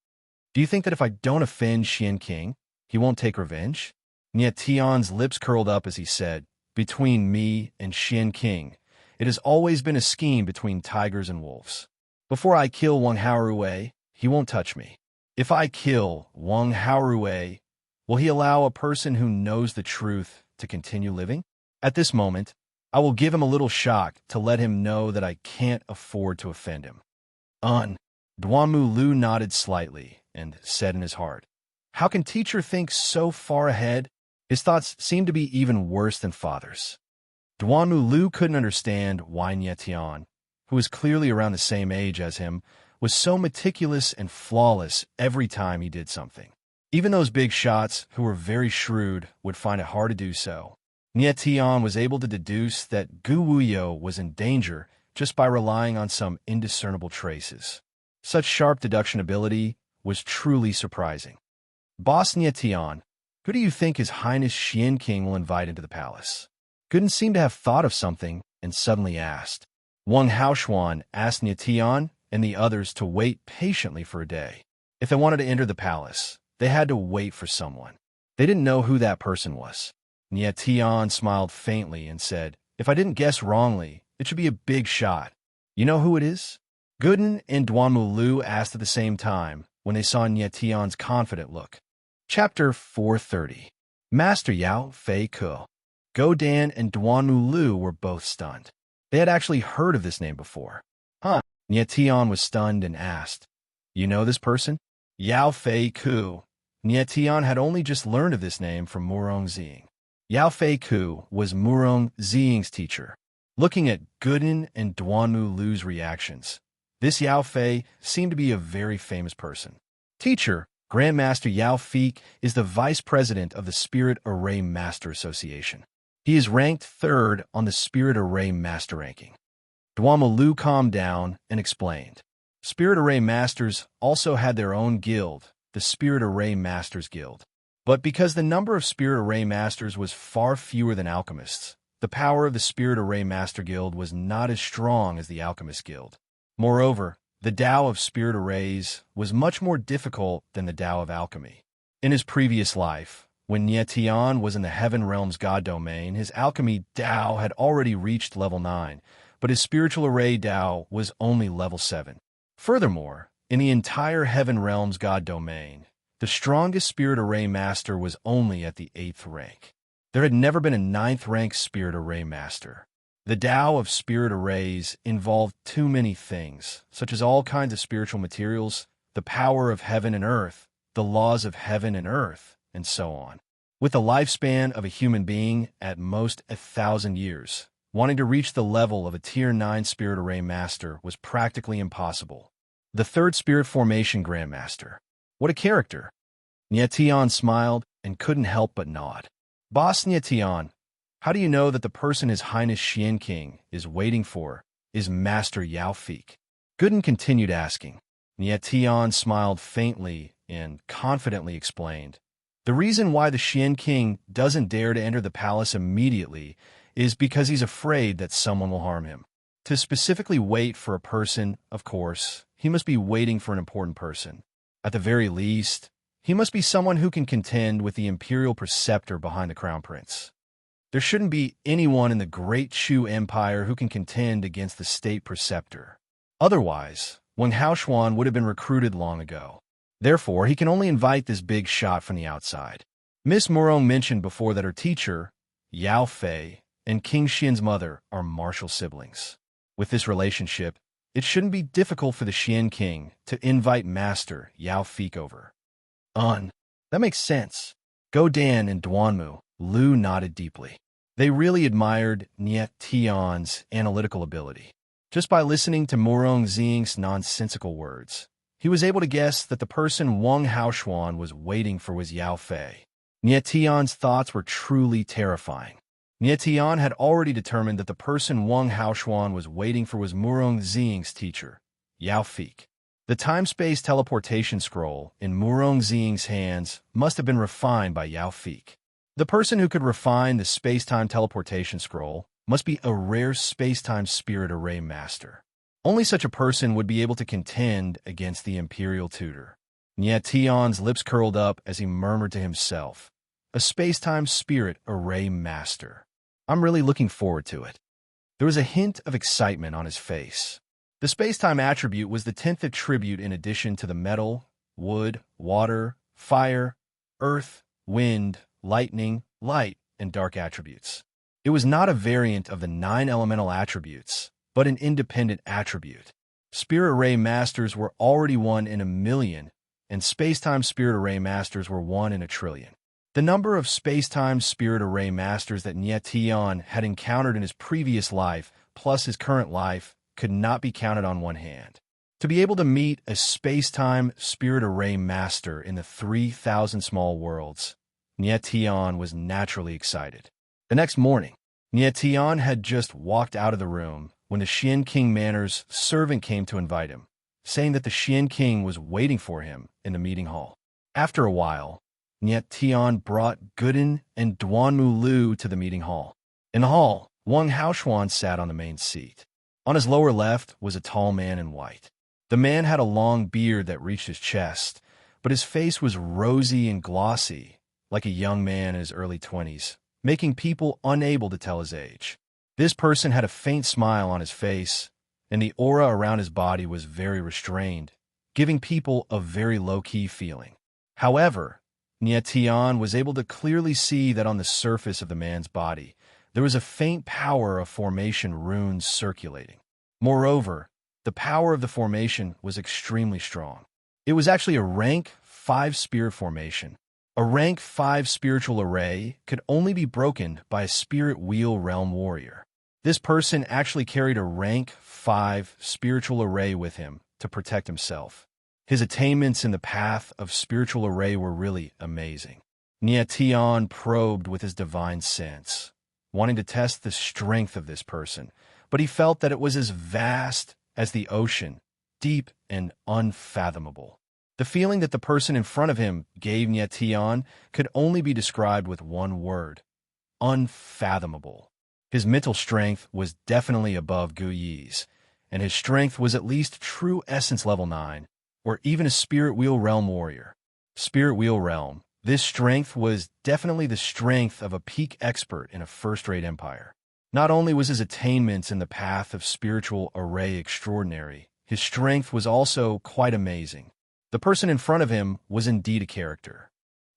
Speaker 1: Do you think that if I don't offend Xian King, he won't take revenge? Nie Tian's lips curled up as he said, "Between me and Xian King, it has always been a scheme between tigers and wolves. Before I kill Wang Haorui, he won't touch me. If I kill Wang Haorui, will he allow a person who knows the truth to continue living? At this moment, I will give him a little shock to let him know that I can't afford to offend him." Duanmu Lu nodded slightly and said in his heart, "How can teacher think so far ahead? His thoughts seem to be even worse than father's." Duanmu Lu couldn't understand why Nie Tian, who was clearly around the same age as him, was so meticulous and flawless every time he did something. Even those big shots, who were very shrewd, would find it hard to do so. Nie Tian was able to deduce that Gu Wuyo was in danger just by relying on some indiscernible traces. Such sharp deduction ability was truly surprising. Boss Nie Tian, who do you think His Highness Xian King will invite into the palace? Gooden seemed to have thought of something and suddenly asked. Wang Haoshuan asked Nie Tian, and the others to wait patiently for a day. If they wanted to enter the palace, they had to wait for someone. They didn't know who that person was. Tian smiled faintly and said, "If I didn't guess wrongly, it should be a big shot. You know who it is?" Gooden and Duanmu asked at the same time when they saw Tian's confident look. Chapter 430. Master Yao Fei Ke. Godan and Duanmu were both stunned. They had actually heard of this name before. Huh? Tian was stunned and asked, "You know this person?" Yao Fei Ke. Tian had only just learned of this name from Murong Ziying. Yao Fei Ke was Murong Ziying's teacher. Looking at Gooden and Duanmu reactions, this Yao Fei seemed to be a very famous person. Teacher, Grandmaster Yao Fei is the vice president of the Spirit Array Master Association. He is ranked 3rd on the Spirit Array Master ranking. Duanmu calmed down and explained. Spirit Array Masters also had their own guild, the Spirit Array Masters Guild. But because the number of Spirit Array Masters was far fewer than alchemists, the power of the Spirit Array Master Guild was not as strong as the Alchemist Guild. Moreover, the Tao of Spirit Arrays was much more difficult than the Tao of Alchemy. In his previous life, when Tian was in the Heaven Realm's God domain, his alchemy Tao had already reached level 9, but his spiritual array Tao was only level 7. Furthermore, in the entire Heaven Realm's God domain, the strongest Spirit Array Master was only at the 8th rank. There had never been a 9th rank Spirit Array Master. The Tao of Spirit Arrays involved too many things, such as all kinds of spiritual materials, the power of heaven and earth, the laws of heaven and earth, and so on. With the lifespan of a human being at most 1,000 years, wanting to reach the level of a Tier 9 Spirit Array Master was practically impossible. The 3rd Spirit Formation Grandmaster. What a character! Tian smiled and couldn't help but nod. Boss Tian, how do you know that the person His Highness Xian King is waiting for is Master Yao Fei? Gooden continued asking. Tian smiled faintly and confidently explained. The reason why the Xian King doesn't dare to enter the palace immediately is because he's afraid that someone will harm him. To specifically wait for a person, of course, he must be waiting for an important person. At the very least, he must be someone who can contend with the imperial preceptor behind the crown prince. There shouldn't be anyone in the Great Shu Empire who can contend against the state preceptor. Otherwise, Wang Haoshuan would have been recruited long ago. Therefore, he can only invite this big shot from the outside. Miss Murong mentioned before that her teacher, Yao Fei, and King Xian's mother are martial siblings. With this relationship, it shouldn't be difficult for the Xian King to invite Master Yao Fei over. That makes sense. Godan and Duanmu nodded deeply. They really admired Tian's analytical ability. Just by listening to Murong Ziying's nonsensical words, he was able to guess that the person Wang Haoshuan was waiting for was Yao Fei. Tian's thoughts were truly terrifying. Tian had already determined that the person Wang Haoshuan was waiting for was Murong Ziying's teacher, Yao Fei. The time-space teleportation scroll in Murong Ziying's hands must have been refined by Yao Fei. The person who could refine the space-time teleportation scroll must be a rare space-time Spirit Array Master. Only such a person would be able to contend against the Imperial Tutor. Tian's lips curled up as he murmured to himself, "A space-time Spirit Array Master. I'm really looking forward to it." There was a hint of excitement on his face. The space-time attribute was the 10th attribute in addition to the metal, wood, water, fire, earth, wind, lightning, light, and dark attributes. It was not a variant of the 9 elemental attributes, but an independent attribute. Spirit Array Masters were already 1 in 1,000,000, and space-time Spirit Array Masters were 1 in 1,000,000,000. The number of space-time Spirit Array Masters that Tian had encountered in his previous life, plus his current life, could not be counted on one hand. To be able to meet a space-time Spirit Array Master in the 3,000 small worlds, Tian was naturally excited. The next morning, Tian had just walked out of the room when the Xian King Manor's servant came to invite him, saying that the Xian King was waiting for him in the meeting hall. After a while, Tian brought Gooden and Duanmu to the meeting hall. In the hall, Wang Haoshuan sat on the main seat. On his lower left was a tall man in white. The man had a long beard that reached his chest, but his face was rosy and glossy, like a young man in his early 20s, making people unable to tell his age. This person had a faint smile on his face, and the aura around his body was very restrained, giving people a very low-key feeling. However, Nietian was able to clearly see that on the surface of the man's body, there was a faint power of formation runes circulating. Moreover, the power of the formation was extremely strong. It was actually a rank 5 spirit formation. A rank 5 spiritual array could only be broken by a spirit wheel realm warrior. This person actually carried a rank 5 spiritual array with him to protect himself. His attainments in the path of spiritual array were really amazing. Nietian probed with his divine sense, wanting to test the strength of this person, but he felt that it was as vast as the ocean, deep and unfathomable. The feeling that the person in front of him gave Nietian could only be described with one word: unfathomable. His mental strength was definitely above Gu Yi's, and his strength was at least true essence level 9, or even a spirit wheel realm warrior. Spirit wheel realm. This strength was definitely the strength of a peak expert in a first-rate empire. Not only was his attainments in the path of spiritual array extraordinary, his strength was also quite amazing. The person in front of him was indeed a character.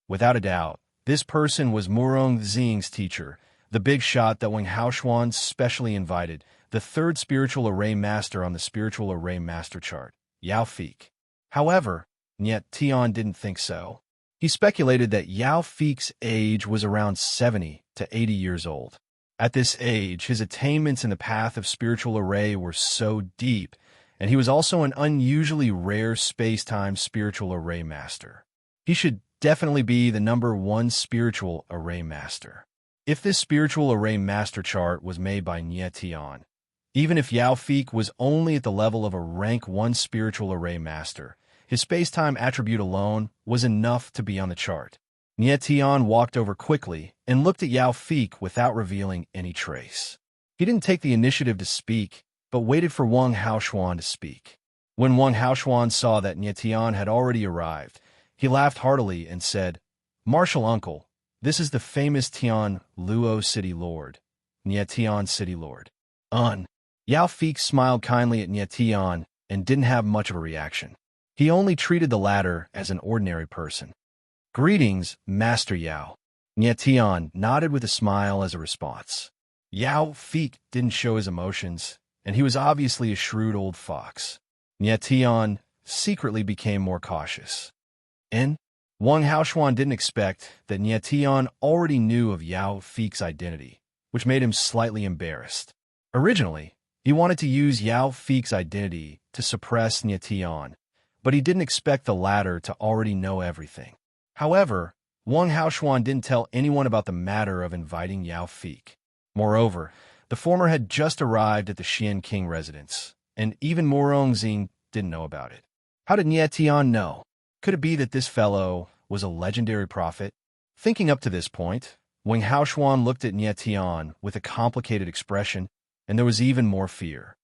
Speaker 1: Without a doubt, this person was Murong Xing's teacher, the big shot that Wang Haoshuan specially invited, the third spiritual array master on the spiritual array master chart, Yao Feek. However, Nietian didn't think so. He speculated that Yao Feek's age was around 70 to 80 years old. At this age, his attainments in the path of spiritual array were so deep, and he was also an unusually rare space-time spiritual array master. He should definitely be the number 1 spiritual array master. If this spiritual array master chart was made by Nietian, even if Yao Feek was only at the level of a rank 1 spiritual array master, his space-time attribute alone was enough to be on the chart. Nietian walked over quickly and looked at Yao Feek without revealing any trace. He didn't take the initiative to speak, but waited for Wang Haoshuan to speak. When Wang Haoshuan saw that Nietian had already arrived, he laughed heartily and said, "Martial uncle, this is the famous Tian Luo City Lord, Nietian City Lord." Yao Feek smiled kindly at Nietian and didn't have much of a reaction. He only treated the latter as an ordinary person. "Greetings, Master Yao." Nietian nodded with a smile as a response. Yao Feek didn't show his emotions, and he was obviously a shrewd old fox. Nietian secretly became more cautious. Wang Haoshuan didn't expect that Nietian already knew of Yao Feek's identity, which made him slightly embarrassed. Originally, he wanted to use Yao Feek's identity to suppress Nietian, but he didn't expect the latter to already know everything. However, Wang Haoshuan didn't tell anyone about the matter of inviting Yao Feek. Moreover, the former had just arrived at the Xian King residence, and even Murong Xing didn't know about it. How did Nietian know? Could it be that this fellow was a legendary prophet? Thinking up to this point, Wang Haoshuan looked at Nietian with a complicated expression, and there was even more fear.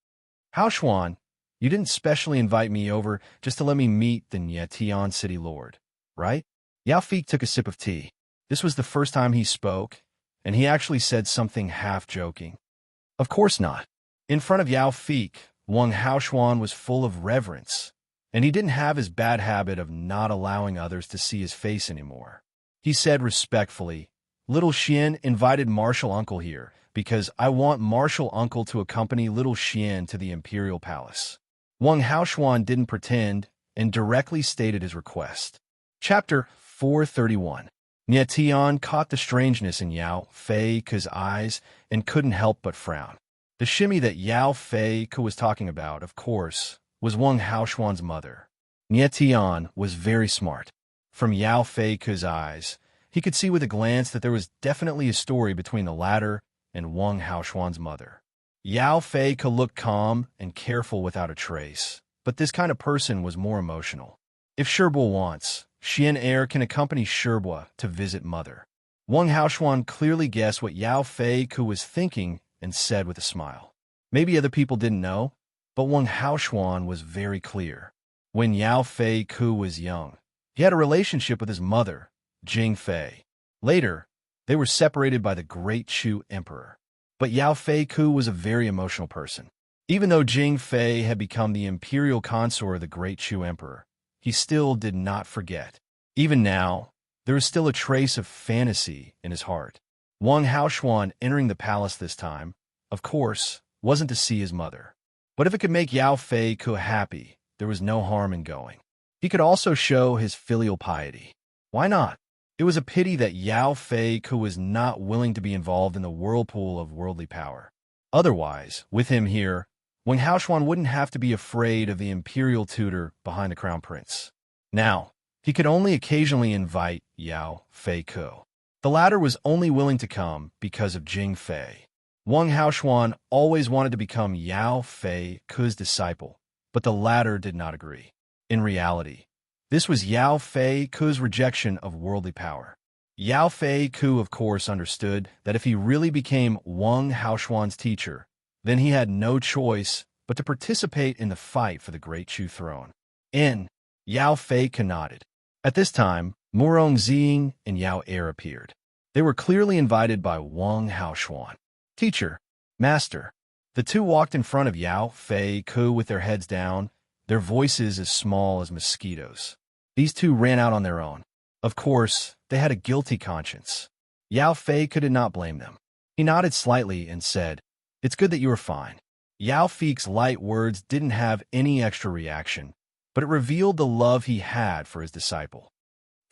Speaker 1: "Haoshuan, you didn't specially invite me over just to let me meet the Nietian City Lord, right?" Yao Feek took a sip of tea. This was the first time he spoke, and he actually said something half-joking. "Of course not." In front of Yao Feek, Wang Haoshuan was full of reverence, and he didn't have his bad habit of not allowing others to see his face anymore. He said respectfully, "Little Xian invited Martial Uncle here because I want Martial Uncle to accompany Little Xian to the Imperial Palace." Wang Haoshuan didn't pretend and directly stated his request. Chapter 431. Nietian caught the strangeness in Yao Feik's eyes and couldn't help but frown. The shimmy that Yao Feik was talking about, of course, was Wang Haoshuan's mother. Nietian was very smart. From Yao Feik's eyes, he could see with a glance that there was definitely a story between the latter and Wang Haoshuan's mother. Yao Feik looked calm and careful without a trace, but this kind of person was more emotional. If Sherbua wants, Xian heir can accompany Sherbua to visit mother. Wang Haoshuan clearly guessed what Yao Feik was thinking and said with a smile. Maybe other people didn't know, But Wang Haoshuan was very clear. When Yao Fei Ku was young, he had a relationship with his mother, Jing Fei. Later, they were separated by the Great Chu Emperor. But Yao Fei Ku was a very emotional person. Even though Jing Fei had become the imperial consort of the Great Chu Emperor, he still did not forget. Even now, there is still a trace of fantasy in his heart. Wang Haoshuan entering the palace this time, of course, wasn't to see his mother. But if it could make Yao Fei Ku happy, there was no harm in going. He could also show his filial piety. Why not? It was a pity that Yao Fei Ku was not willing to be involved in the whirlpool of worldly power. Otherwise, with him here, Wang Haoshuan wouldn't have to be afraid of the imperial tutor behind the crown prince. Now, he could only occasionally invite Yao Fei Ku. The latter was only willing to come because of Jing Fei. Wang Haoshuan always wanted to become Yao Fei Ku's disciple, but the latter did not agree. In reality, this was Yao Fei Ku's rejection of worldly power. Yao Fei Ku, of course, understood that if he really became Wang Haoshuan's teacher, then he had no choice but to participate in the fight for the Great Chu throne. Yao Fei Ku nodded. At this time, Murong Ziying and Yao Er appeared. They were clearly invited by Wang Haoshuan. Teacher, Master. The two walked in front of Yao Fei Ku with their heads down, their voices as small as mosquitoes. These two ran out on their own. Of course, they had a guilty conscience. Yao Fei Ku did not blame them. He nodded slightly and said, "It's good that you are fine." Yao Fei's light words didn't have any extra reaction, but it revealed the love he had for his disciple.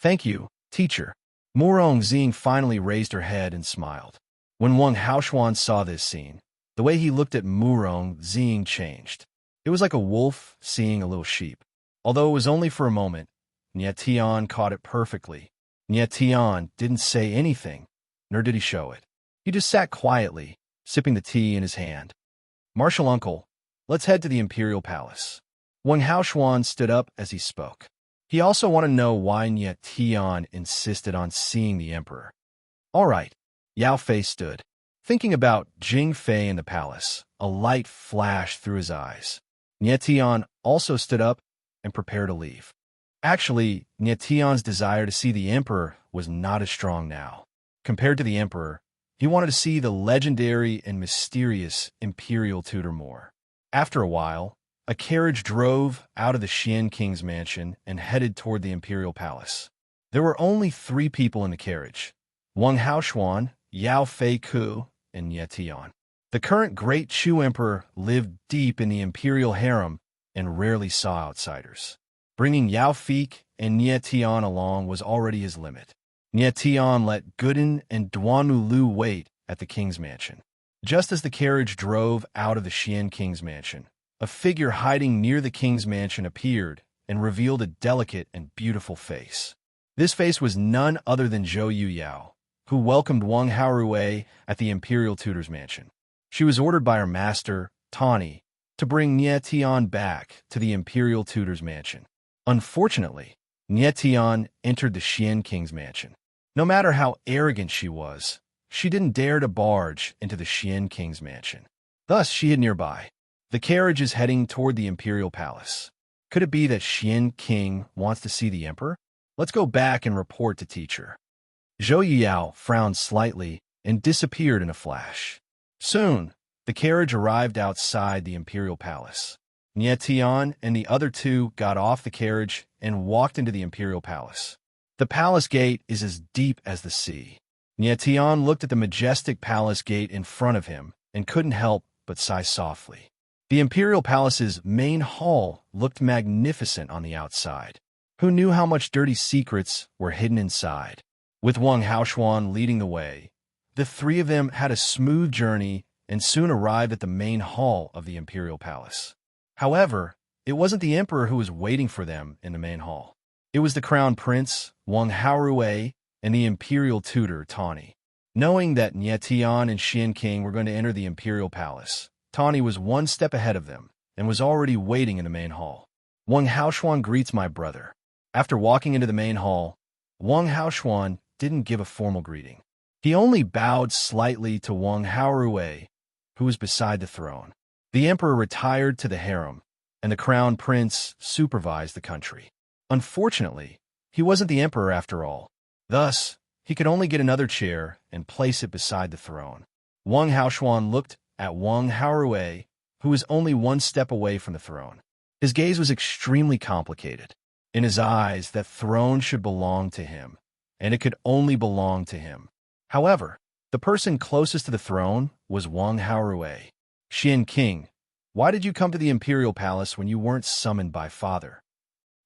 Speaker 1: "Thank you, teacher." Murong Ziying finally raised her head and smiled. When Wang Haoshuan saw this scene, the way he looked at Murong Ziying changed. It was like a wolf seeing a little sheep. Although it was only for a moment, Nie Tian caught it perfectly. Nie Tian didn't say anything, nor did he show it. He just sat quietly, sipping the tea in his hand. "Martial uncle, let's head to the imperial palace." Wang Haoshuan stood up as he spoke. He also wanted to know why Nie Tian insisted on seeing the emperor. All right, Yao Fei stood. Thinking about Jing Fei in the palace, a light flashed through his eyes. Nie Tian also stood up and prepared to leave. Actually, Nie Tian's desire to see the emperor was not as strong now. Compared to the emperor, he wanted to see the legendary and mysterious imperial tutor more. After a while, a carriage drove out of the Xian King's mansion and headed toward the imperial palace. There were only 3 people in the carriage: Wang Haoshuan, Yao Fei Ku, and Nie Tian. The current Great Chu Emperor lived deep in the imperial harem and rarely saw outsiders. Bringing Yao Fei and Nie Tian along was already his limit. Nie Tian let Guden and Duanu Lu wait at the king's mansion. Just as the carriage drove out of the Xian King's mansion, a figure hiding near the king's mansion appeared and revealed a delicate and beautiful face. This face was none other than Zhou Yuyao, who welcomed Wang Haorui at the imperial tutor's mansion. She was ordered by her master, Tani, to bring Nie Tian back to the imperial tutor's mansion. Unfortunately, Nie Tian entered the Xian King's mansion. No matter how arrogant she was, she didn't dare to barge into the Xian King's mansion. Thus, she hid nearby. The carriage is heading toward the imperial palace. Could it be that Xian King wants to see the emperor? Let's go back and report to teacher. Zhou Yuyao frowned slightly and disappeared in a flash. Soon, the carriage arrived outside the imperial palace. Nie Tian and the other 2 got off the carriage and walked into the imperial palace. The palace gate is as deep as the sea. Nie Tian looked at the majestic palace gate in front of him and couldn't help but sigh softly. The imperial palace's main hall looked magnificent on the outside. Who knew how much dirty secrets were hidden inside? With Wang Haoshuan leading the way, the 3 of them had a smooth journey and soon arrived at the main hall of the imperial palace. However, it wasn't the emperor who was waiting for them in the main hall. It was the crown prince, Wang Haorui, and the imperial tutor, Tani. Knowing that Nie Tian and Xian King were going to enter the imperial palace, Tani was 1 step ahead of them and was already waiting in the main hall. Wang Haoshuan greets my brother. After walking into the main hall, Wang Haoshuan didn't give a formal greeting. He only bowed slightly to Wang Haorui, who was beside the throne. The emperor retired to the harem, and the crown prince supervised the country. Unfortunately, he wasn't the emperor after all. Thus, he could only get another chair and place it beside the throne. Wang Haoshuan looked at Wang Haorui, who was only one step away from the throne. His gaze was extremely complicated. In his eyes, that throne should belong to him, and it could only belong to him. However, the person closest to the throne was Wang Haorui. Xian King, why did you come to the imperial palace when you weren't summoned by father?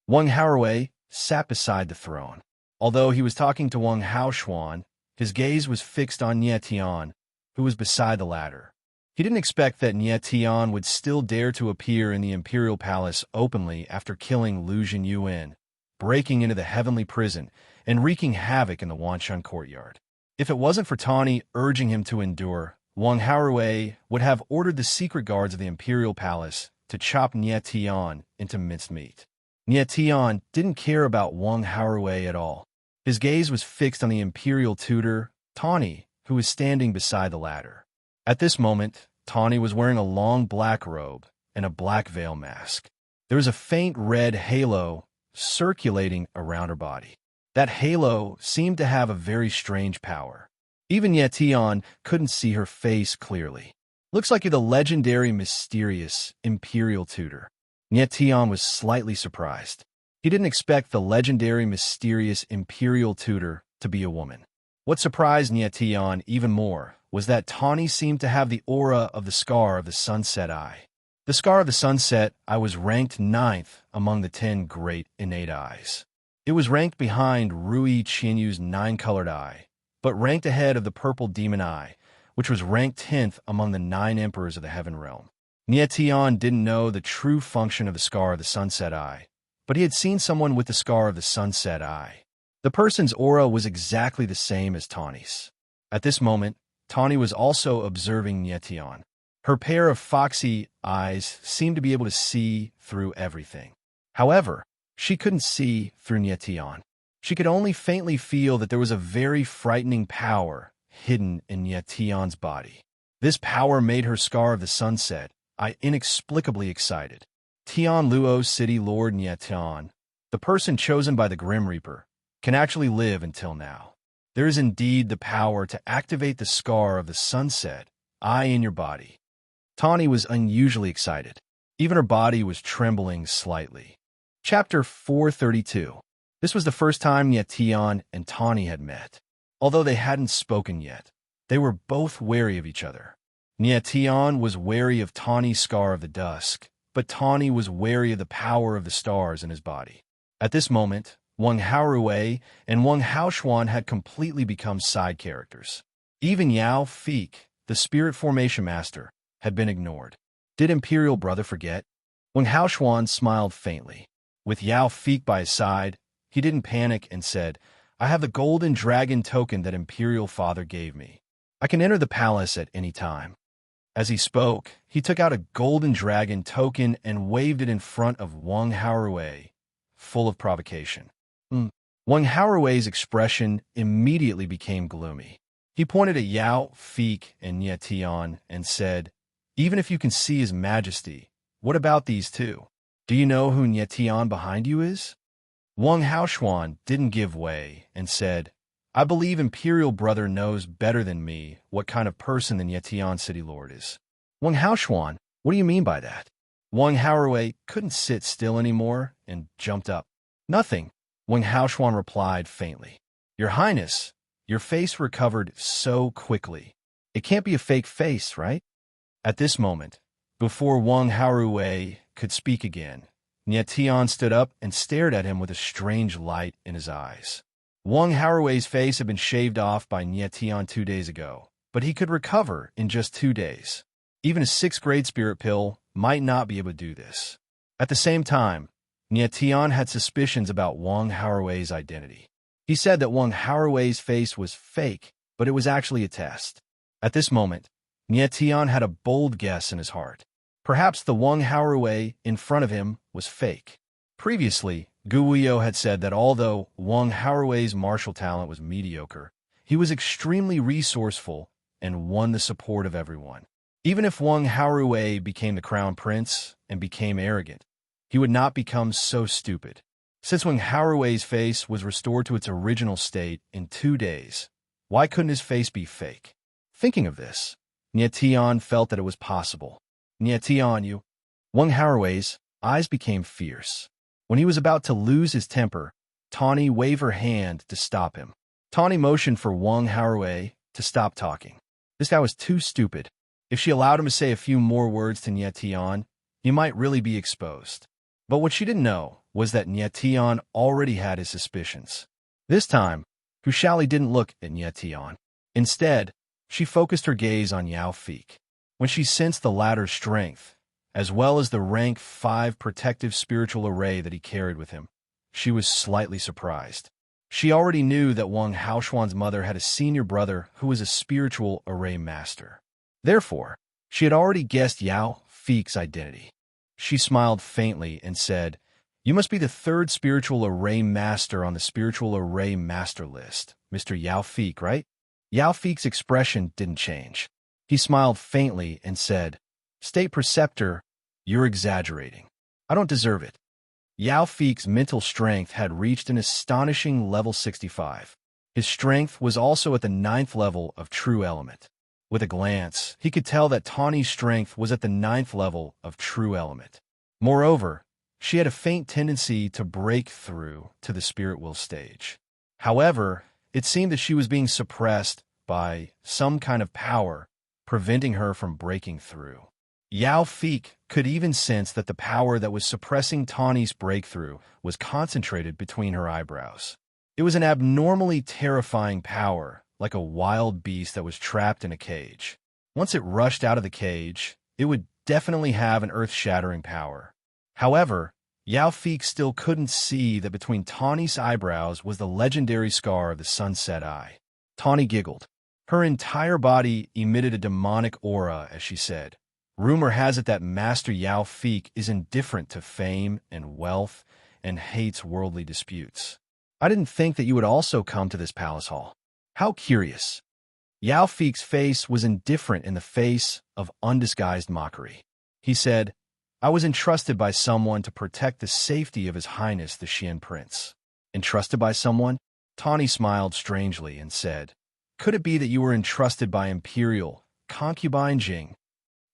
Speaker 1: Wang Haorui sat beside the throne. Although he was talking to Wang Haoshuan, his gaze was fixed on Nie Tian, who was beside the ladder. He didn't expect that Nie Tian would still dare to appear in the imperial palace openly after killing Lu Yuan, breaking into the heavenly prison, and wreaking havoc in the Wanshan courtyard. If it wasn't for Tawny urging him to endure, Wang Haorui would have ordered the secret guards of the imperial palace to chop Nie Tian into minced meat. Nie Tian didn't care about Wang Haorui at all. His gaze was fixed on the imperial tutor, Tawny, who was standing beside the ladder. At this moment, Tawny was wearing a long black robe and a black veil mask. There was a faint red halo circulating around her body. That halo seemed to have a very strange power. Even Nie Tian couldn't see her face clearly. Looks like you're the legendary, mysterious imperial tutor. Nie Tian was slightly surprised. He didn't expect the legendary, mysterious imperial tutor to be a woman. What surprised Nie Tian even more was that Tawny seemed to have the aura of the Scar of the Sunset Eye. The Scar of the Sunset Eye was ranked 9th among the 10 great innate eyes. It was ranked behind Rui Qianyu's 9-colored eye, but ranked ahead of the Purple Demon Eye, which was ranked 10th among the 9 emperors of the Heaven Realm. Nie Tian didn't know the true function of the Scar of the Sunset Eye, but he had seen someone with the Scar of the Sunset Eye. The person's aura was exactly the same as Tawny's. At this moment, Tawny was also observing Nie Tian. Her pair of foxy eyes seemed to be able to see through everything. However, she couldn't see through Nie Tian. She could only faintly feel that there was a very frightening power hidden in Nie Tian's body. This power made her Scar of the Sunset Eye inexplicably excited. Tian Luo City Lord Nie Tian, the person chosen by the Grim Reaper, can actually live until now. There is indeed the power to activate the Scar of the Sunset Eye in your body. Tawny was unusually excited. Even her body was trembling slightly. Chapter 432. This was the first time Nie Tian and Tawny had met. Although they hadn't spoken yet, they were both wary of each other. Nie Tian was wary of Tawny's Scar of the Dusk, but Tawny was wary of the power of the stars in his body. At this moment, Wang Haorui and Wang Haoshuan had completely become side characters. Even Yao Feek, the spirit formation master, had been ignored. Did Imperial Brother forget? Wang Haoshuan smiled faintly. With Yao Feek by his side, he didn't panic and said, I have the golden dragon token that Imperial Father gave me. I can enter the palace at any time. As he spoke, he took out a golden dragon token and waved it in front of Wang Haorui, full of provocation. Wang Haorui's expression immediately became gloomy. He pointed at Yao Feek and Nie Tian and said, Even if you can see His Majesty, what about these two? Do you know who Nie Tian behind you is? Wang Haoshuan didn't give way and said, I believe Imperial Brother knows better than me what kind of person the Nie Tian City Lord is. Wang Haoshuan, what do you mean by that? Wang Haorui couldn't sit still anymore and jumped up. Nothing, Wang Haoshuan replied faintly. Your Highness, your face recovered so quickly. It can't be a fake face, right? At this moment, before Wang Haorui could speak again, Nie Tian stood up and stared at him with a strange light in his eyes. Wang Haorui's face had been shaved off by Nie Tian 2 days ago, but he could recover in just 2 days. Even a 6th-grade spirit pill might not be able to do this. At the same time, Nie Tian had suspicions about Wang Haorui's identity. He said that Wang Haorui's face was fake, but it was actually a test. At this moment, Nie Tian had a bold guess in his heart. Perhaps the Wang Haorui in front of him was fake. Previously, Gu Wuyo had said that although Wang Haorui's martial talent was mediocre, he was extremely resourceful and won the support of everyone. Even if Wang Haorui became the crown prince and became arrogant, he would not become so stupid. Since Wang Haorui's face was restored to its original state in 2 days, why couldn't his face be fake? Thinking of this, Nie Tian felt that it was possible. Nie Tian, you. Wang Haorui's eyes became fierce. When he was about to lose his temper, Tawny waved her hand to stop him. Tawny motioned for Wang Haorui to stop talking. This guy was too stupid. If she allowed him to say a few more words to Nie Tian, he might really be exposed. But what she didn't know was that Nie Tian already had his suspicions. This time, Hushali didn't look at Nie Tian. Instead, she focused her gaze on Yao Fik. When she sensed the latter's strength, as well as the rank 5 protective spiritual array that he carried with him, she was slightly surprised. She already knew that Wang Haoshuan's mother had a senior brother who was a spiritual array master. Therefore, she had already guessed Yao Fik's identity. She smiled faintly and said, "You must be the 3rd spiritual array master on the spiritual array master list, Mr. Yao Fik, right?" Yao Fik's expression didn't change. He smiled faintly and said, "State Preceptor, you're exaggerating. I don't deserve it." Yao Fik's mental strength had reached an astonishing level 65. His strength was also at the 9th level of True Element. With a glance, he could tell that Tawny's strength was at the 9th level of True Element. Moreover, she had a faint tendency to break through to the Spirit Will stage. However, it seemed that she was being suppressed by some kind of power, preventing her from breaking through. Yao Fik could even sense that the power that was suppressing Tawny's breakthrough was concentrated between her eyebrows. It was an abnormally terrifying power, like a wild beast that was trapped in a cage. Once it rushed out of the cage, it would definitely have an earth-shattering power. However, Yao Fik still couldn't see that between Tawny's eyebrows was the legendary scar of the sunset eye. Tawny giggled. Her entire body emitted a demonic aura as she said, "Rumor has it that Master Yao Fik is indifferent to fame and wealth and hates worldly disputes. I didn't think that you would also come to this palace hall. How curious." Yao Fik's face was indifferent in the face of undisguised mockery. He said, "I was entrusted by someone to protect the safety of His Highness the Xian Prince." Entrusted by someone? Tawny smiled strangely and said, "Could it be that you were entrusted by Imperial concubine Jing?"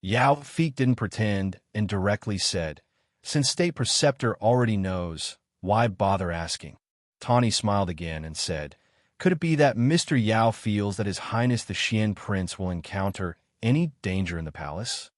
Speaker 1: Yao Fik didn't pretend and directly said, "Since State Preceptor already knows, why bother asking?" Tawny smiled again and said, "Could it be that Mr. Yao feels that His Highness the Xian Prince will encounter any danger in the palace?"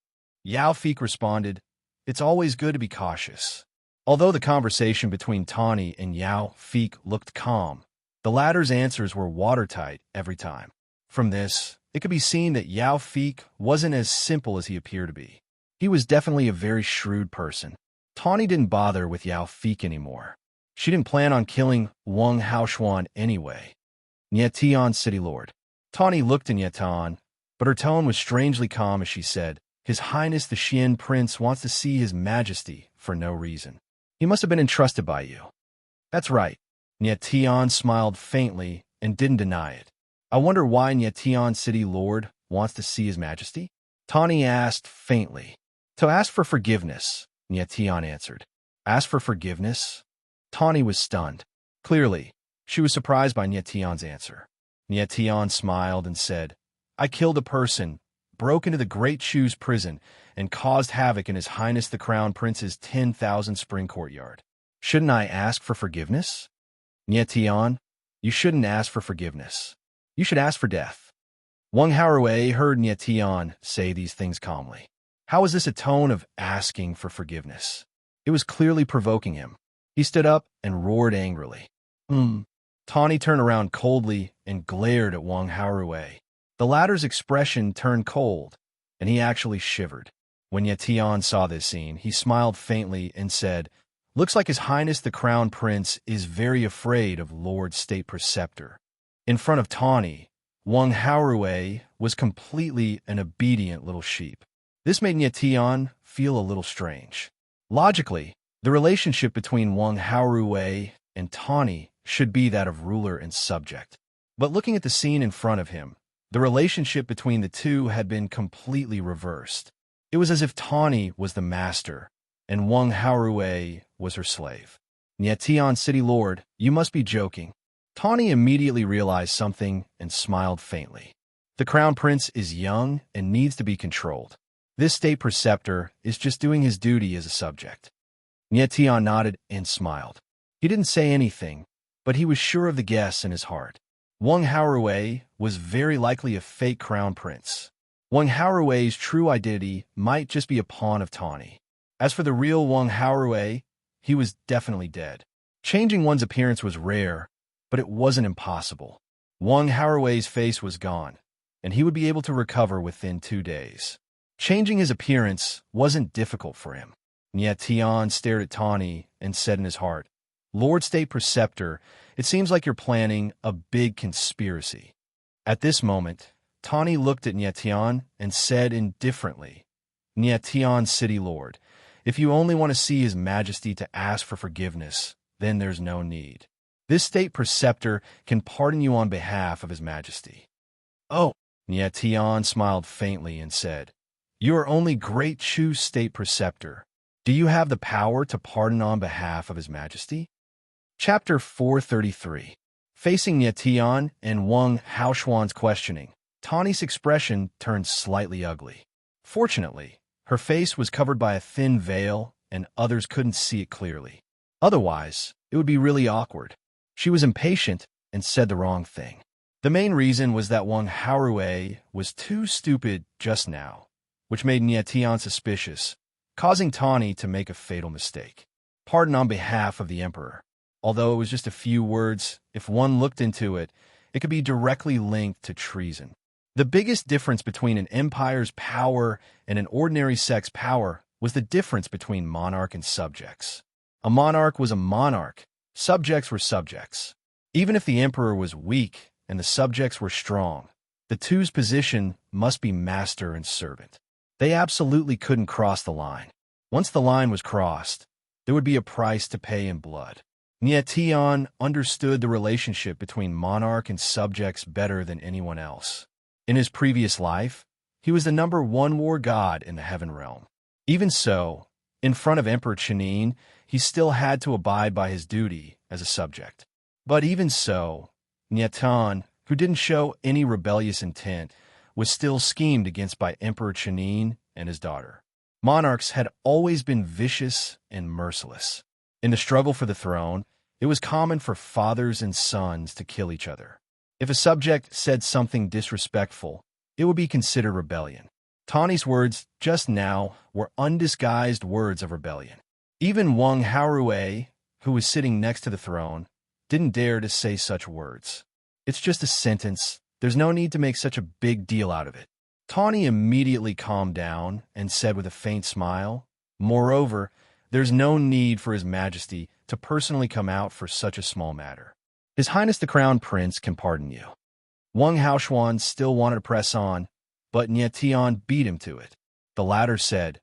Speaker 1: Yao Fik responded, "It's always good to be cautious." Although the conversation between Tawny and Yao Fik looked calm, the latter's answers were watertight every time. From this, it could be seen that Yao Fik wasn't as simple as he appeared to be. He was definitely a very shrewd person. Tawny didn't bother with Yao Fik anymore. She didn't plan on killing Wang Haoshuan anyway. Nie Tian, City Lord. Tawny looked at Nie Tian, but her tone was strangely calm as she said, "His Highness the Xian Prince wants to see His Majesty for no reason. He must have been entrusted by you." "That's right." Nie Tian smiled faintly and didn't deny it. "I wonder why Nie Tian City Lord wants to see His Majesty?" Tawny asked faintly. "To ask for forgiveness," Nie Tian answered. "Ask for forgiveness?" Tawny was stunned. Clearly, she was surprised by Nie Tian's answer. Nie Tian smiled and said, "I killed a person, broke into the Great Shoes prison, and caused havoc in His Highness the Crown Prince's 10,000 spring courtyard. Shouldn't I ask for forgiveness?" "Nie Tian, you shouldn't ask for forgiveness. You should ask for death." Wang Haorui heard Nie Tian say these things calmly. How was this a tone of asking for forgiveness? It was clearly provoking him. He stood up and roared angrily. Tawny turned around coldly and glared at Wang Haorui. The latter's expression turned cold, and he actually shivered. When Nie Tian saw this scene, he smiled faintly and said, "Looks like His Highness the Crown Prince is very afraid of Lord State Preceptor." In front of Tawny, Wang Haorui was completely an obedient little sheep. This made Nie Tian feel a little strange. Logically, the relationship between Wang Haorui and Tawny should be that of ruler and subject. But looking at the scene in front of him, The relationship between the two had been completely reversed. It was as if Tawny was the master, and Wang Haorui was her slave. Nietion City Lord, you must be joking. Tawny immediately realized something and smiled faintly. The Crown Prince is young and needs to be controlled. This state preceptor is just doing his duty as a subject. Nietion nodded and smiled. He didn't say anything, but he was sure of the guess in his heart. Wang Haorui was very likely a fake Crown Prince. Wang Haorui's true identity might just be a pawn of Tawny. As for the real Wang Haorui, he was definitely dead. Changing one's appearance was rare, but it wasn't impossible. Wang Haorui's face was gone, and he would be able to recover within 2 days. Changing his appearance wasn't difficult for him. Nietion stared at Tawny and said in his heart, Lord State Preceptor, it seems like you're planning a big conspiracy. At this moment, Tawny looked at Nietion and said indifferently, Nietion City Lord, if you only want to see His Majesty to ask for forgiveness, then there's no need. This State Preceptor can pardon you on behalf of His Majesty. Oh, Nietion smiled faintly and said, You are only Great Chu State Preceptor. Do you have the power to pardon on behalf of His Majesty? Chapter 433. Facing Nietion and Wang Haoshuan's questioning, Tawny's expression turned slightly ugly. Fortunately, her face was covered by a thin veil, and others couldn't see it clearly. Otherwise, it would be really awkward. She was impatient and said the wrong thing. The main reason was that Wang Haorui was too stupid just now, which made Nietion suspicious, causing Tawny to make a fatal mistake. Pardon on behalf of the Emperor. Although it was just a few words, if one looked into it, it could be directly linked to treason. The biggest difference between an empire's power and an ordinary sect's power was the difference between monarch and subjects. A monarch was a monarch. Subjects were subjects. Even if the emperor was weak and the subjects were strong, the two's position must be master and servant. They absolutely couldn't cross the line. Once the line was crossed, there would be a price to pay in blood. Nietion understood the relationship between monarch and subjects better than anyone else. In his previous life, he was the #1 war god in the heaven realm. Even so, in front of Emperor Chenin, he still had to abide by his duty as a subject. But even so, Nietion, who didn't show any rebellious intent, was still schemed against by Emperor Chenin and his daughter. Monarchs had always been vicious and merciless. In the struggle for the throne, it was common for fathers and sons to kill each other. If a subject said something disrespectful, it would be considered rebellion. Tawny's words just now were undisguised words of rebellion. Even Wang Haorui, who was sitting next to the throne, didn't dare to say such words. It's just a sentence. There's no need to make such a big deal out of it. Tawny immediately calmed down and said with a faint smile, Moreover, there's no need for His Majesty to personally come out for such a small matter. His Highness the Crown Prince can pardon you. Wang Haoshuan still wanted to press on, but Nietion beat him to it. The latter said,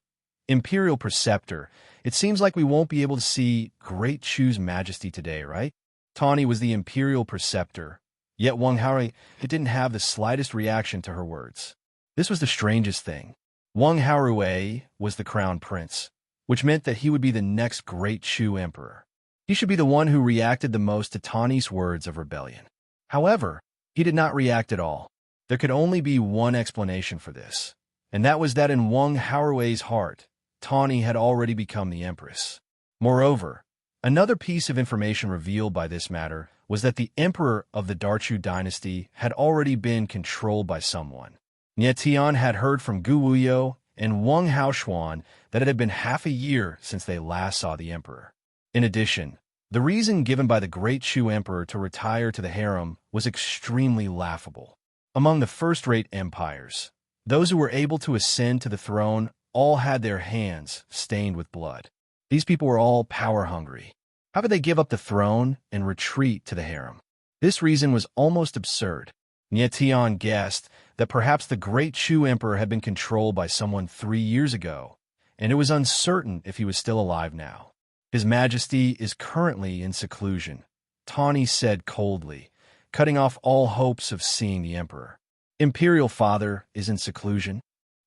Speaker 1: Imperial Preceptor, it seems like we won't be able to see Great Chu's Majesty today, right? Tawny was the Imperial Preceptor, yet Wang Haorui didn't have the slightest reaction to her words. This was the strangest thing. Wang Haorui was the Crown Prince, which meant that he would be the next Great Chu Emperor. He should be the one who reacted the most to Tawny's words of rebellion. However, he did not react at all. There could only be one explanation for this, and that was that in Wang Haorui's heart, Tawny had already become the Empress. Moreover, another piece of information revealed by this matter was that the Emperor of the Darchu dynasty had already been controlled by someone. Nietion had heard from Gu Wuyo and Wang Haoshuan that it had been half a year since they last saw the Emperor. In addition, the reason given by the Great Chu Emperor to retire to the harem was extremely laughable. Among the first-rate empires, those who were able to ascend to the throne all had their hands stained with blood. These people were all power-hungry. How could they give up the throne and retreat to the harem? This reason was almost absurd. Nietion guessed that perhaps the Great Chu Emperor had been controlled by someone 3 years ago, and it was uncertain if he was still alive now. His Majesty is currently in seclusion, Tawny said coldly, cutting off all hopes of seeing the Emperor. Imperial father is in seclusion?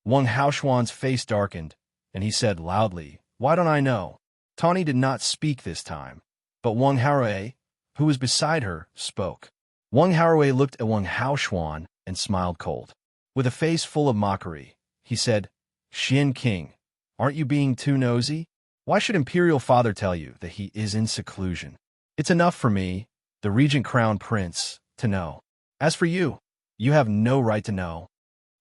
Speaker 1: Wang Haoshuan's face darkened, and he said loudly, "Why don't I know?" Tawny did not speak this time, but Wang Haorui, who was beside her, spoke. Wang Haorui looked at Wang Haoshuan and smiled cold. With a face full of mockery, he said, "Xian King, aren't you being too nosy? Why should Imperial Father tell you that he is in seclusion? It's enough for me, the Regent Crown Prince, to know. As for you, you have no right to know."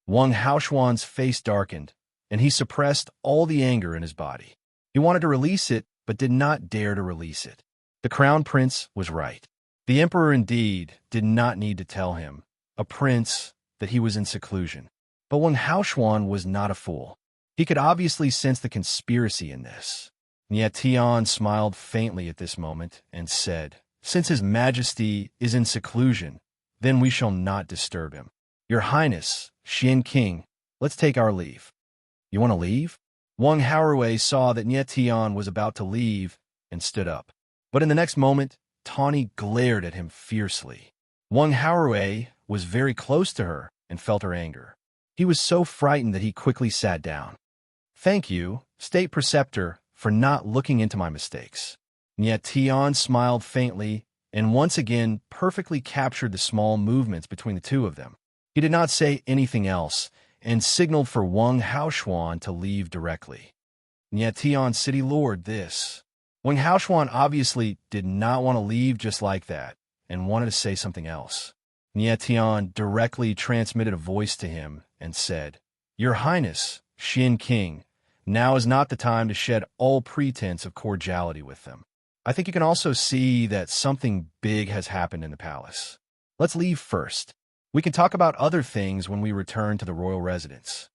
Speaker 1: Wang Haoshuan's face darkened, and he suppressed all the anger in his body. He wanted to release it, but did not dare to release it. The Crown Prince was right. The Emperor indeed did not need to tell him, a prince, that he was in seclusion. But Wang Haoshuan was not a fool. He could obviously sense the conspiracy in this. Nie Tian smiled faintly at this moment and said, "Since His Majesty is in seclusion, then we shall not disturb him. Your Highness, Xian King, let's take our leave." "You want to leave?" Wang Haorui saw that Nie Tian was about to leave and stood up. But in the next moment, Tawny glared at him fiercely. Wang Haorui was very close to her and felt her anger. He was so frightened that he quickly sat down. "Thank you, State Preceptor, for not looking into my mistakes." Nie Tian smiled faintly and once again perfectly captured the small movements between the two of them. He did not say anything else and signaled for Wang Haoshuan to leave directly. Nie Tian, City Lord, this. Wang Haoshuan obviously did not want to leave just like that and wanted to say something else. Nie Tian directly transmitted a voice to him and said, "Your Highness, Xian King, now is not the time to shed all pretense of cordiality with them. I think you can also see that something big has happened in the palace. Let's leave first. We can talk about other things when we return to the royal residence."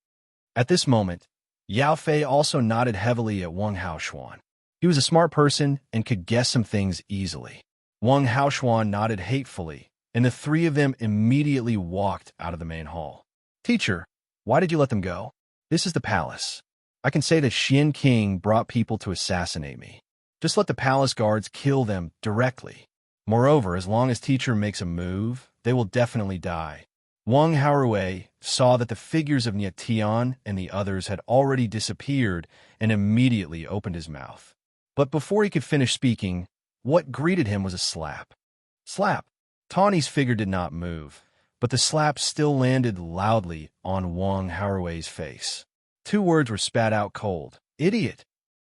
Speaker 1: At this moment, Yao Fei also nodded heavily at Wang Haoshuan. He was a smart person and could guess some things easily. Wang Haoshuan nodded hatefully, and the three of them immediately walked out of the main hall. "Teacher, why did you let them go? This is the palace. I can say that Xian King brought people to assassinate me. Just let the palace guards kill them directly. Moreover, as long as teacher makes a move, they will definitely die." Wang Haorui saw that the figures of Nie Tian and the others had already disappeared and immediately opened his mouth. But before he could finish speaking, what greeted him was a slap. Slap! Tawny's figure did not move, but the slap still landed loudly on Wang Haorui's face. Two words were spat out cold. "Idiot!"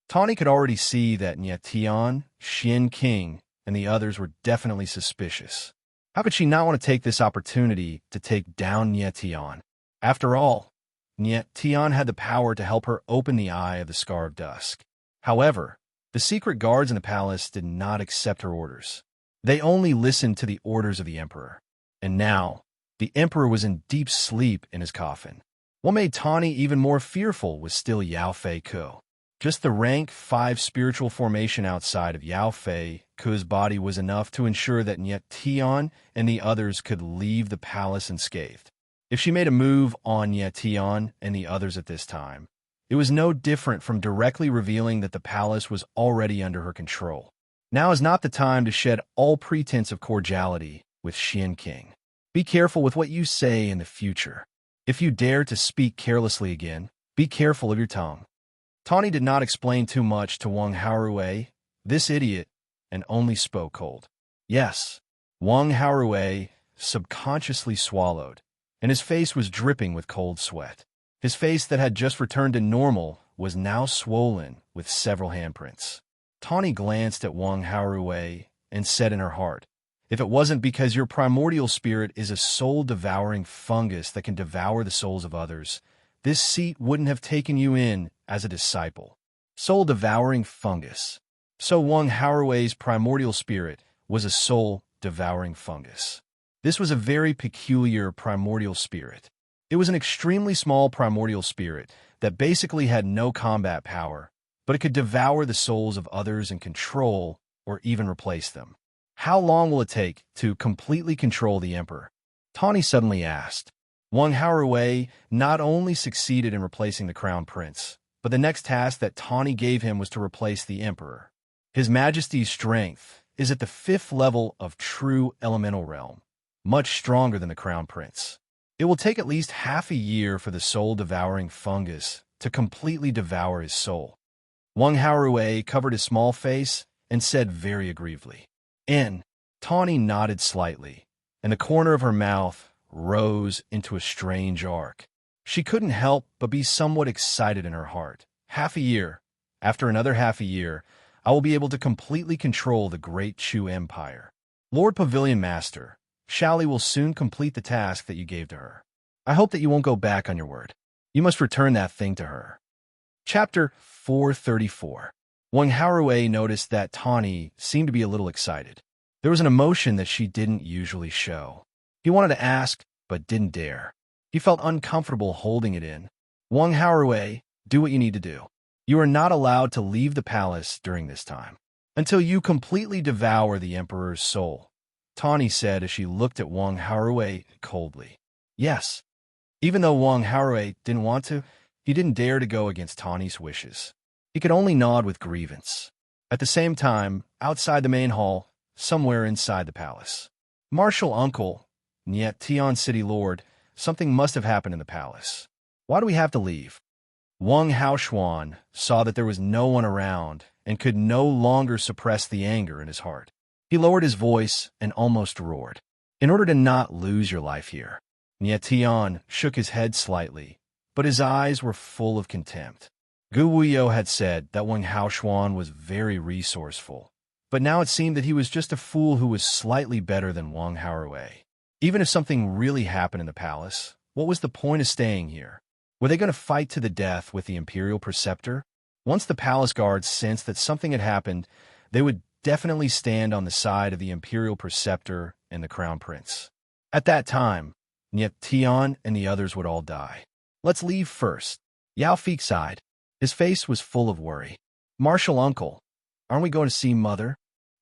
Speaker 1: Tawny could already see that Nie Tian, Xian King, and the others were definitely suspicious. How could she not want to take this opportunity to take down Nie Tian? After all, Nie Tian had the power to help her open the eye of the Scar of Dusk. However, the secret guards in the palace did not accept her orders. They only listened to the orders of the Emperor. And now, the Emperor was in deep sleep in his coffin. What made Tawny even more fearful was still Yao Fei Ku. Just the rank 5 spiritual formation outside of Yao Fei Ku's body was enough to ensure that Nie Tian and the others could leave the palace unscathed. If she made a move on Nie Tian and the others at this time, it was no different from directly revealing that the palace was already under her control. Now is not the time to shed all pretense of cordiality with Xian King. Be careful with what you say in the future. If you dare to speak carelessly again, be careful of your tongue. Tawny did not explain too much to Wang Haorui, this idiot, and only spoke cold. Yes, Wang Haorui subconsciously swallowed, and his face was dripping with cold sweat. His face that had just returned to normal was now swollen with several handprints. Tawny glanced at Wang Haorui and said in her heart, "If it wasn't because your primordial spirit is a soul-devouring fungus that can devour the souls of others, this seat wouldn't have taken you in as a disciple." Soul-devouring fungus. So Wang Haorui's primordial spirit was a soul-devouring fungus. This was a very peculiar primordial spirit. It was an extremely small primordial spirit that basically had no combat power, but it could devour the souls of others and control or even replace them. How long will it take to completely control the Emperor? Tawny suddenly asked. Wang Haorui not only succeeded in replacing the Crown Prince, but the next task that Tawny gave him was to replace the Emperor. His Majesty's strength is at the 5th level of true elemental realm, much stronger than the Crown Prince. It will take at least half a year for the soul-devouring fungus to completely devour his soul. Wang Haorui covered his small face and said very aggrievedly. In. Tawny nodded slightly, and the corner of her mouth rose into a strange arc. She couldn't help but be somewhat excited in her heart. Half a year. After another half a year, I will be able to completely control the great Chu Empire. Lord Pavilion Master, Shally will soon complete the task that you gave to her. I hope that you won't go back on your word. You must return that thing to her. Chapter 434. Wang Haorui noticed that Tawny seemed to be a little excited. There was an emotion that she didn't usually show. He wanted to ask, but didn't dare. He felt uncomfortable holding it in. Wang Haorui, do what you need to do. You are not allowed to leave the palace during this time, until you completely devour the Emperor's soul, Tawny said as she looked at Wang Haorui coldly. Yes. Even though Wang Haorui didn't want to, he didn't dare to go against Tawny's wishes. He could only nod with grievance. At the same time, outside the main hall, somewhere inside the palace, Martial Uncle, Niet Tian City Lord, something must have happened in the palace. Why do we have to leave? Wang Haoshuan saw that there was no one around and could no longer suppress the anger in his heart. He lowered his voice and almost roared. In order to not lose your life here. Niet Tian shook his head slightly, but his eyes were full of contempt. Gu Wuyo had said that Wang Haoshuan was very resourceful, but now it seemed that he was just a fool who was slightly better than Wang Haorui. Even if something really happened in the palace, what was the point of staying here? Were they going to fight to the death with the Imperial Preceptor? Once the palace guards sensed that something had happened, they would definitely stand on the side of the Imperial Preceptor and the Crown Prince. At that time, Niet Tian and the others would all die. Let's leave first. Yao Fei sighed. His face was full of worry. Martial Uncle, aren't we going to see Mother?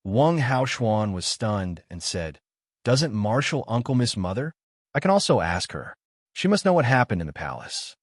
Speaker 1: Wang Haoshuan was stunned and said, Doesn't Martial Uncle miss Mother? I can also ask her. She must know what happened in the palace.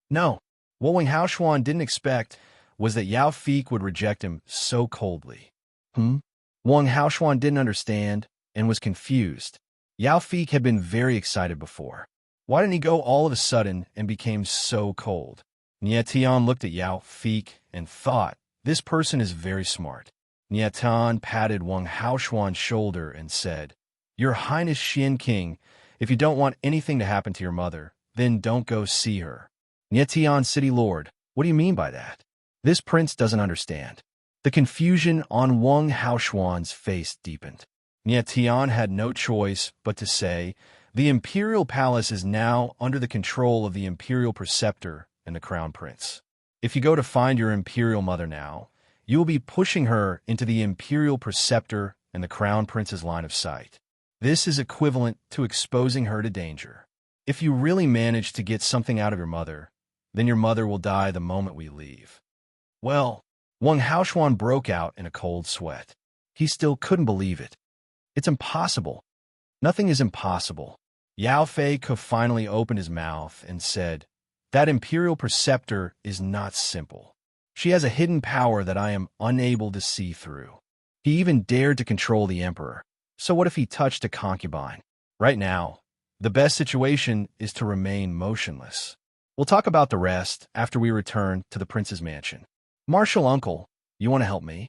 Speaker 1: No. What Wang Haoshuan didn't expect was that Yao Fei would reject him so coldly. Wang Haoshuan didn't understand and was confused. Yao Fei had been very excited before. Why didn't he go all of a sudden and became so cold? Niet Tian looked at Yao Fei and thought, this person is very smart. Niet Tian patted Wang Haoshuan's shoulder and said, Your Highness Xian King, if you don't want anything to happen to your mother, then don't go see her. Niet Tian City Lord, what do you mean by that? This prince doesn't understand. The confusion on Wang Haoshuan's face deepened. Niet Tian had no choice but to say, the Imperial Palace is now under the control of the Imperial Preceptor and the Crown Prince. If you go to find your Imperial Mother now, you will be pushing her into the Imperial Preceptor and the Crown Prince's line of sight. This is equivalent to exposing her to danger. If you really manage to get something out of your mother, then your mother will die the moment we leave. Well, Wang Haoshuan broke out in a cold sweat. He still couldn't believe it. It's impossible. Nothing is impossible. Yao Fei finally opened his mouth and said, That Imperial Preceptor is not simple. She has a hidden power that I am unable to see through. He even dared to control the Emperor. So what if he touched a concubine? Right now, the best situation is to remain motionless. We'll talk about the rest after we return to the prince's mansion. Martial Uncle, you want to help me?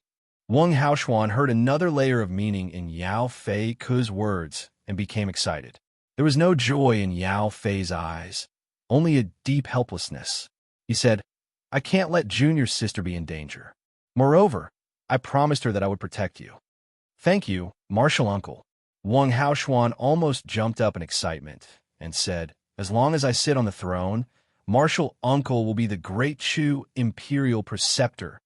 Speaker 1: Wang Haoshuan heard another layer of meaning in Yao Fei's words and became excited. There was no joy in Yao Fei's eyes, only a deep helplessness. He said, I can't let Junior's sister be in danger. Moreover, I promised her that I would protect you. Thank you, Martial Uncle. Wang Haoshuan almost jumped up in excitement and said, As long as I sit on the throne, Martial Uncle will be the great Chu Imperial Preceptor.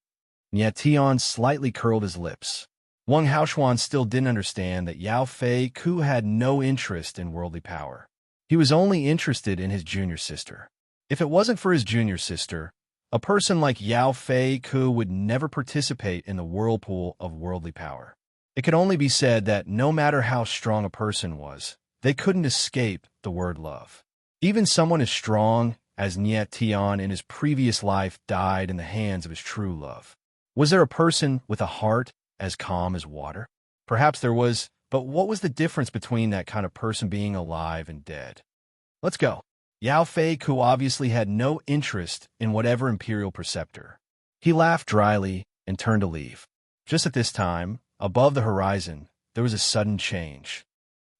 Speaker 1: Niet Tian slightly curled his lips. Wang Haoshuan still didn't understand that Yao Fei had no interest in worldly power. He was only interested in his junior sister. If it wasn't for his junior sister, a person like Yao Fei would never participate in the whirlpool of worldly power. It could only be said that no matter how strong a person was, they couldn't escape the word love. Even someone as strong as Niet Tian in his previous life died in the hands of his true love. Was there a person with a heart as calm as water? Perhaps there was, but what was the difference between that kind of person being alive and dead? Let's go. Yao Fei, who obviously had no interest in whatever Imperial Preceptor. He laughed dryly and turned to leave. Just at this time, above the horizon, there was a sudden change.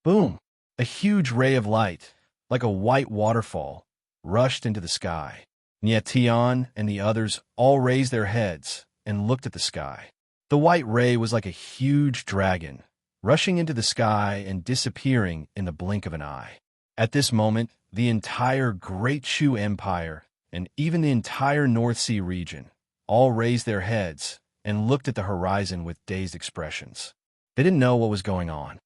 Speaker 1: Boom! A huge ray of light, like a white waterfall, rushed into the sky. Nye Tian and the others all raised their heads and looked at the sky. The white ray was like a huge dragon, rushing into the sky and disappearing in the blink of an eye. At this moment, the entire Great Shu Empire and even the entire North Sea region all raised their heads and looked at the horizon with dazed expressions. They didn't know what was going on.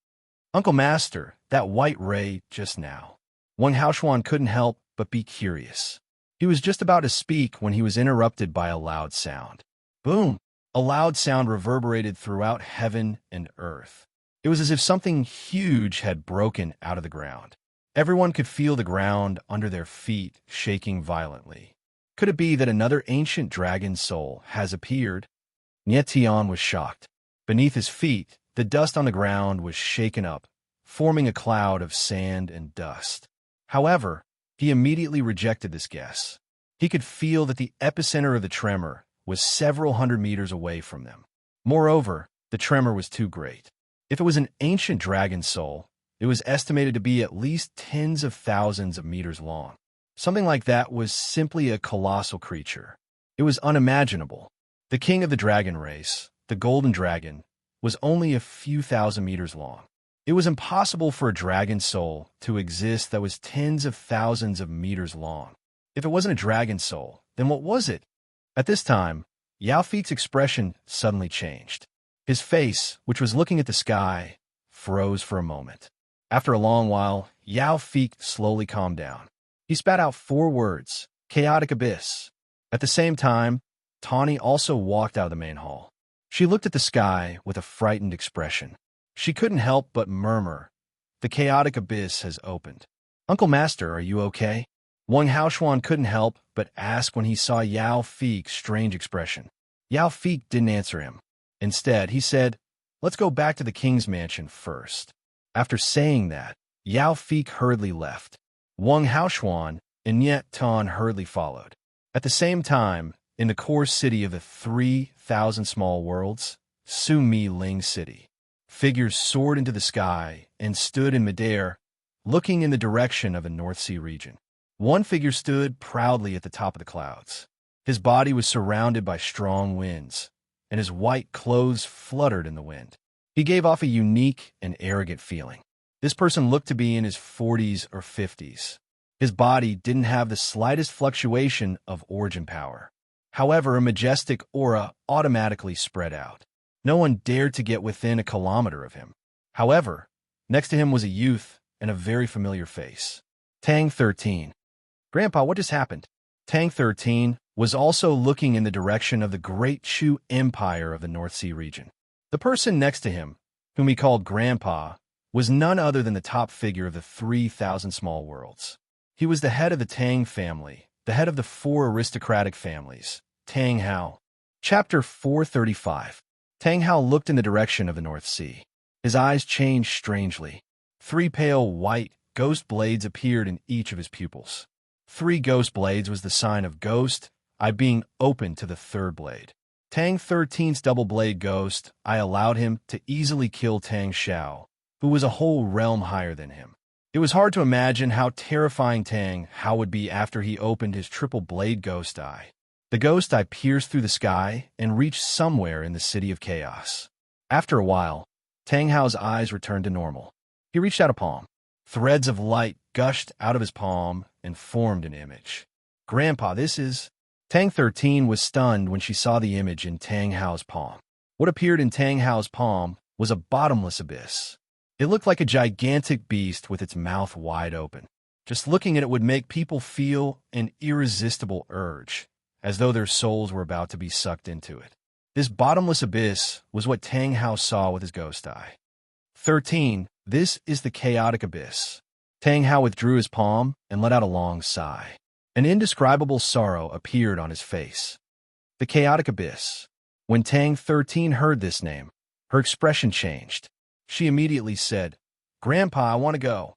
Speaker 1: Uncle Master, that white ray just now. Wang Haoshuan couldn't help but be curious. He was just about to speak when he was interrupted by a loud sound. Boom! A loud sound reverberated throughout heaven and earth. It was as if something huge had broken out of the ground. Everyone could feel the ground under their feet shaking violently. Could it be that another ancient dragon soul has appeared? Nye Tian was shocked. Beneath his feet, the dust on the ground was shaken up, forming a cloud of sand and dust. However, he immediately rejected this guess. He could feel that the epicenter of the tremor was several hundred meters away from them. Moreover, the tremor was too great. If it was an ancient dragon soul, it was estimated to be at least tens of thousands of meters long. Something like that was simply a colossal creature. It was unimaginable. The king of the dragon race, the golden dragon, was only a few thousand meters long. It was impossible for a dragon soul to exist that was tens of thousands of meters long. If it wasn't a dragon soul, then what was it? At this time, Yao Fei's expression suddenly changed. His face, which was looking at the sky, froze for a moment. After a long while, Yao Fei slowly calmed down. He spat out 4 words, chaotic abyss. At the same time, Tawny also walked out of the main hall. She looked at the sky with a frightened expression. She couldn't help but murmur, the chaotic abyss has opened. Uncle Master, are you okay? Wang Haoshuan couldn't help but ask when he saw Yao Fei's strange expression. Yao Fei didn't answer him. Instead, he said, let's go back to the king's mansion first. After saying that, Yao Fei hurriedly left. Wang Haoshuan and Nye Tian hurriedly followed. At the same time, in the core city of the 3,000 small worlds, Su Mi Ling City, figures soared into the sky and stood in midair, looking in the direction of the North Sea region. One figure stood proudly at the top of the clouds. His body was surrounded by strong winds, and his white clothes fluttered in the wind. He gave off a unique and arrogant feeling. This person looked to be in his 40s or 50s. His body didn't have the slightest fluctuation of origin power. However, a majestic aura automatically spread out. No one dared to get within a kilometer of him. However, next to him was a youth and a very familiar face. Tang 13. Grandpa, what just happened? Tang 13 was also looking in the direction of the Great Shu Empire of the North Sea region. The person next to him, whom he called Grandpa, was none other than the top figure of the 3,000 small worlds. He was the head of the Tang family, the head of the 4 aristocratic families, Tang Hao. Chapter 435. Tang Hao looked in the direction of the North Sea. His eyes changed strangely. 3 pale white ghost blades appeared in each of his pupils. 3 ghost blades was the sign of ghost, eye being open to the 3rd blade. Tang 13's double blade ghost, eye allowed him to easily kill Tang Xiao, who was a whole realm higher than him. It was hard to imagine how terrifying Tang Hao would be after he opened his triple blade ghost eye. The ghost eye pierced through the sky and reached somewhere in the City of Chaos. After a while, Tang Hao's eyes returned to normal. He reached out a palm. Threads of light gushed out of his palm and formed an image. Grandpa, this is... Tang 13 was stunned when she saw the image in Tang Hao's palm. What appeared in Tang Hao's palm was a bottomless abyss. It looked like a gigantic beast with its mouth wide open. Just looking at it would make people feel an irresistible urge, as though their souls were about to be sucked into it. This bottomless abyss was what Tang Hao saw with his ghost eye. 13. This is the chaotic abyss. Tang Hao withdrew his palm and let out a long sigh. An indescribable sorrow appeared on his face. The chaotic abyss. When Tang 13 heard this name, her expression changed. She immediately said, Grandpa, I want to go.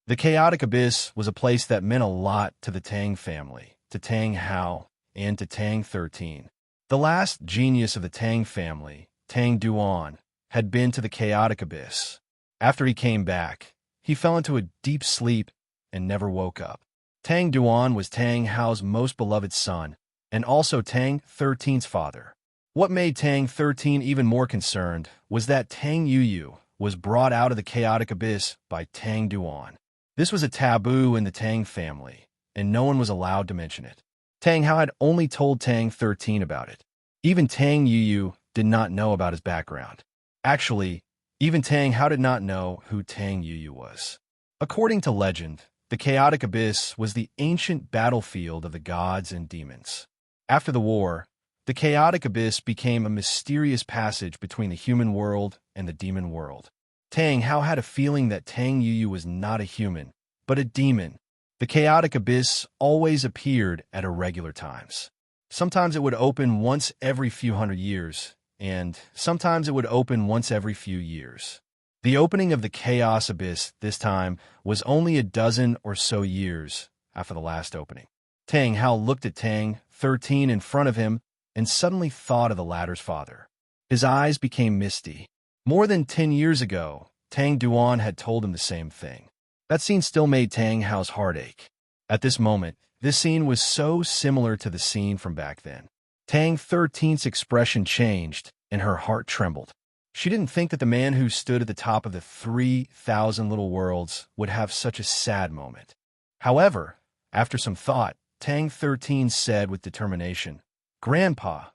Speaker 1: The chaotic abyss was a place that meant a lot to the Tang family, to Tang Hao, and to Tang 13. The last genius of the Tang family, Tang Duan, had been to the chaotic abyss. After he came back, he fell into a deep sleep and never woke up. Tang Duan was Tang Hao's most beloved son, and also Tang 13's father. What made Tang 13 even more concerned was that Tang Yuyu was brought out of the chaotic abyss by Tang Duan. This was a taboo in the Tang family, and no one was allowed to mention it. Tang Hao had only told Tang 13 about it. Even Tang Yuyu did not know about his background. Actually, even Tang Hao did not know who Tang Yuyu was. According to legend, the chaotic abyss was the ancient battlefield of the gods and demons. After the war, the chaotic abyss became a mysterious passage between the human world and the demon world. Tang Hao had a feeling that Tang Yuyu was not a human, but a demon. The chaotic abyss always appeared at irregular times. Sometimes it would open once every few hundred years, and sometimes it would open once every few years. The opening of the chaos abyss this time was only a dozen or so years after the last opening. Tang Hao looked at Tang 13 in front of him and suddenly thought of the latter's father. His eyes became misty. More than 10 years ago, Tang Duan had told him the same thing. That scene still made Tang Hao's heart ache. At this moment, this scene was so similar to the scene from back then. Tang 13's expression changed, and her heart trembled. She didn't think that the man who stood at the top of the 3,000 little worlds would have such a sad moment. However, after some thought, Tang 13 said with determination, "Grandpa,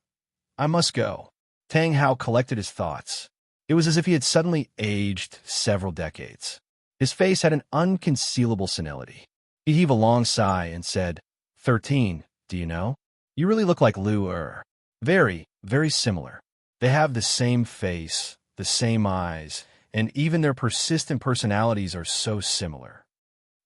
Speaker 1: I must go." Tang Hao collected his thoughts. It was as if he had suddenly aged several decades. His face had an unconcealable senility. He heaved a long sigh and said, 13, do you know? You really look like Lu Er. Very, very similar. They have the same face, the same eyes, and even their persistent personalities are so similar.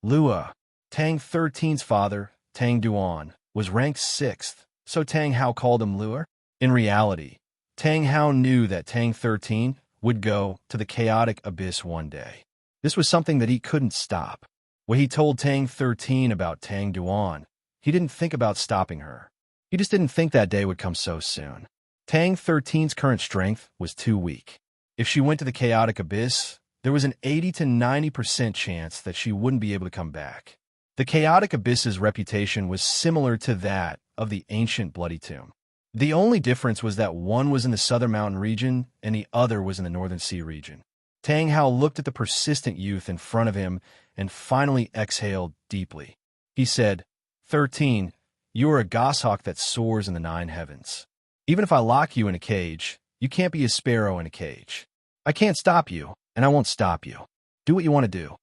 Speaker 1: Lua, Tang 13's father, Tang Duan, was ranked 6th, so Tang Hao called him Luer. In reality, Tang Hao knew that Tang 13 would go to the chaotic abyss one day. This was something that he couldn't stop. When he told Tang 13 about Tang Duan, he didn't think about stopping her. He just didn't think that day would come so soon. Tang 13's current strength was too weak. If she went to the chaotic abyss, there was an 80 to 90% chance that she wouldn't be able to come back. The chaotic abyss's reputation was similar to that of the ancient Bloody Tomb. The only difference was that one was in the southern mountain region and the other was in the northern sea region. Tang Hao looked at the persistent youth in front of him and finally exhaled deeply. He said, 13, you are a goshawk that soars in the 9 heavens. Even if I lock you in a cage, you can't be a sparrow in a cage. I can't stop you, and I won't stop you. Do what you want to do.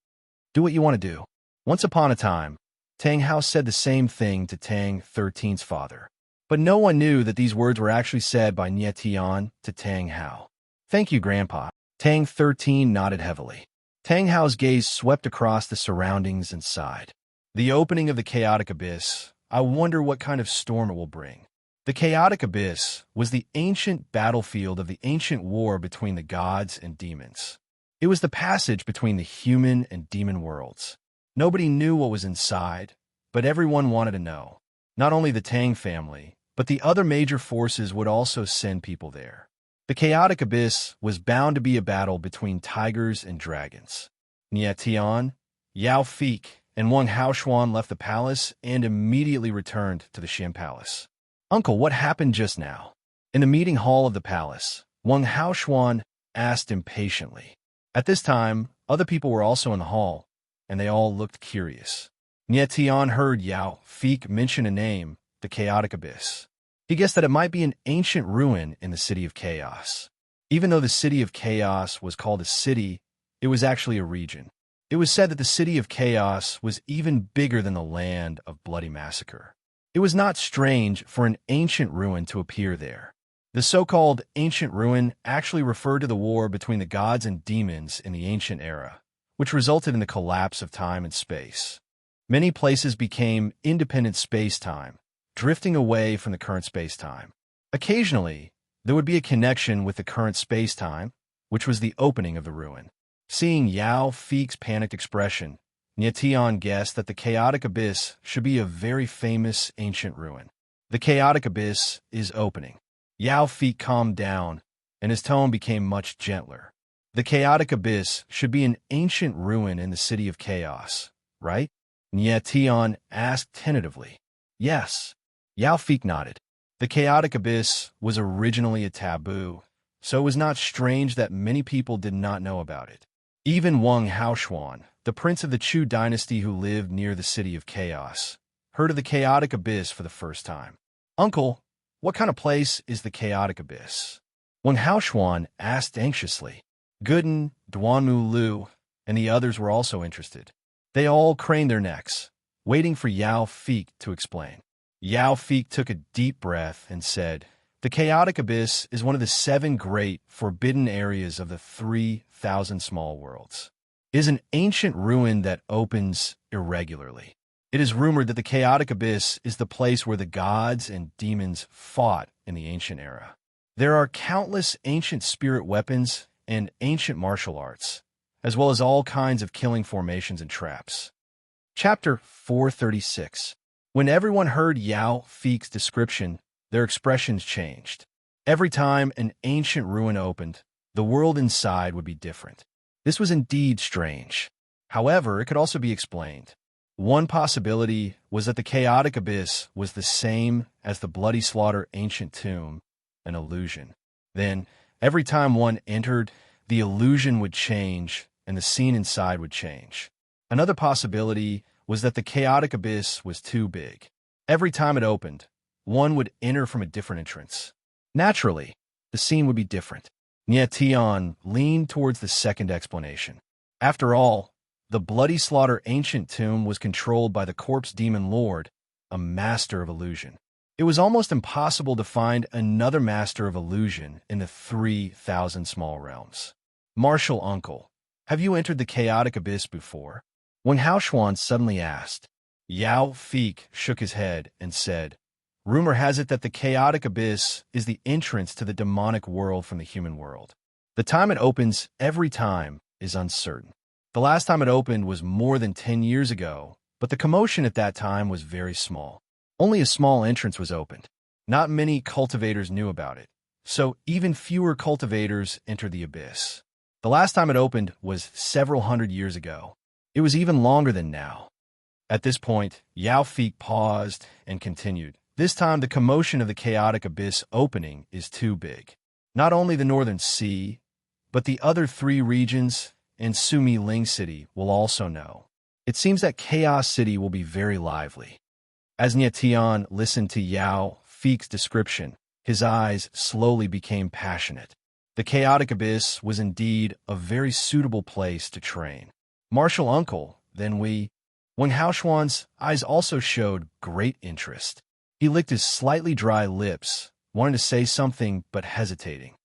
Speaker 1: Do what you want to do. Once upon a time, Tang Hao said the same thing to Tang 13's father. But no one knew that these words were actually said by Nie Tian to Tang Hao. Thank you, Grandpa. Tang 13 nodded heavily. Tang Hao's gaze swept across the surroundings and sighed. The opening of the chaotic abyss, I wonder what kind of storm it will bring. The chaotic abyss was the ancient battlefield of the ancient war between the gods and demons. It was the passage between the human and demon worlds. Nobody knew what was inside, but everyone wanted to know. Not only the Tang family, but the other major forces would also send people there. The chaotic abyss was bound to be a battle between tigers and dragons. Nie Tian, Yao Fik, and Wang Haoshuan left the palace and immediately returned to the Shin Palace. Uncle, what happened just now? In the meeting hall of the palace, Wang Haoshuan asked impatiently. At this time, other people were also in the hall, and they all looked curious. Nie Tian heard Yao Fik mention a name, the chaotic abyss. He guessed that it might be an ancient ruin in the City of Chaos. Even though the City of Chaos was called a city, it was actually a region. It was said that the City of Chaos was even bigger than the land of bloody massacre. It was not strange for an ancient ruin to appear there. The so-called ancient ruin actually referred to the war between the gods and demons in the ancient era, which resulted in the collapse of time and space. Many places became independent space-time, drifting away from the current space-time. Occasionally, there would be a connection with the current space-time, which was the opening of the ruin. Seeing Yao Fik's panicked expression, Tian guessed that the chaotic abyss should be a very famous ancient ruin. The chaotic abyss is opening. Yao Fei calmed down, and his tone became much gentler. The chaotic abyss should be an ancient ruin in the city of chaos, right? Tian asked tentatively. Yes. Yao Fei nodded. The chaotic abyss was originally a taboo, so it was not strange that many people did not know about it. Even Wang Haoshuan, the prince of the Chu dynasty who lived near the city of chaos, heard of the chaotic abyss for the first time. Uncle, what kind of place is the chaotic abyss? Wang Haoshuan asked anxiously. Gooden, Duanmu Lu, and the others were also interested. They all craned their necks, waiting for Yao Fei to explain. Yao Fei took a deep breath and said, the chaotic abyss is one of the 7 great forbidden areas of the 3,000 small worlds. It is an ancient ruin that opens irregularly. It is rumored that the chaotic abyss is the place where the gods and demons fought in the ancient era. There are countless ancient spirit weapons and ancient martial arts, as well as all kinds of killing formations and traps. Chapter 436. When everyone heard Yao Fei's description, their expressions changed. Every time an ancient ruin opened, the world inside would be different. This was indeed strange. However, it could also be explained. One possibility was that the chaotic abyss was the same as the bloody slaughter ancient tomb, an illusion. Then, every time one entered, the illusion would change and the scene inside would change. Another possibility was that the chaotic abyss was too big. Every time it opened, one would enter from a different entrance. Naturally, the scene would be different. Tian leaned towards the second explanation. After all, the bloody slaughter ancient tomb was controlled by the corpse demon lord, a master of illusion. It was almost impossible to find another master of illusion in the 3,000 small realms. Martial uncle, have you entered the chaotic abyss before? Wang Haoshuan suddenly asked. Yao Fei shook his head and said, rumor has it that the chaotic abyss is the entrance to the demonic world from the human world. The time it opens every time is uncertain. The last time it opened was more than 10 years ago, but the commotion at that time was very small. Only a small entrance was opened. Not many cultivators knew about it, so even fewer cultivators entered the abyss. The last time it opened was several hundred years ago. It was even longer than now. At this point, Yao Fei paused and continued. This time the commotion of the chaotic abyss opening is too big. Not only the northern sea, but the other 3 regions and Sumi Ling City will also know. It seems that Chaos City will be very lively. As Tian listened to Yao Fei's description, his eyes slowly became passionate. The chaotic abyss was indeed a very suitable place to train. Martial uncle, then Wang Haoshuan's eyes also showed great interest. He licked his slightly dry lips, wanting to say something but hesitating.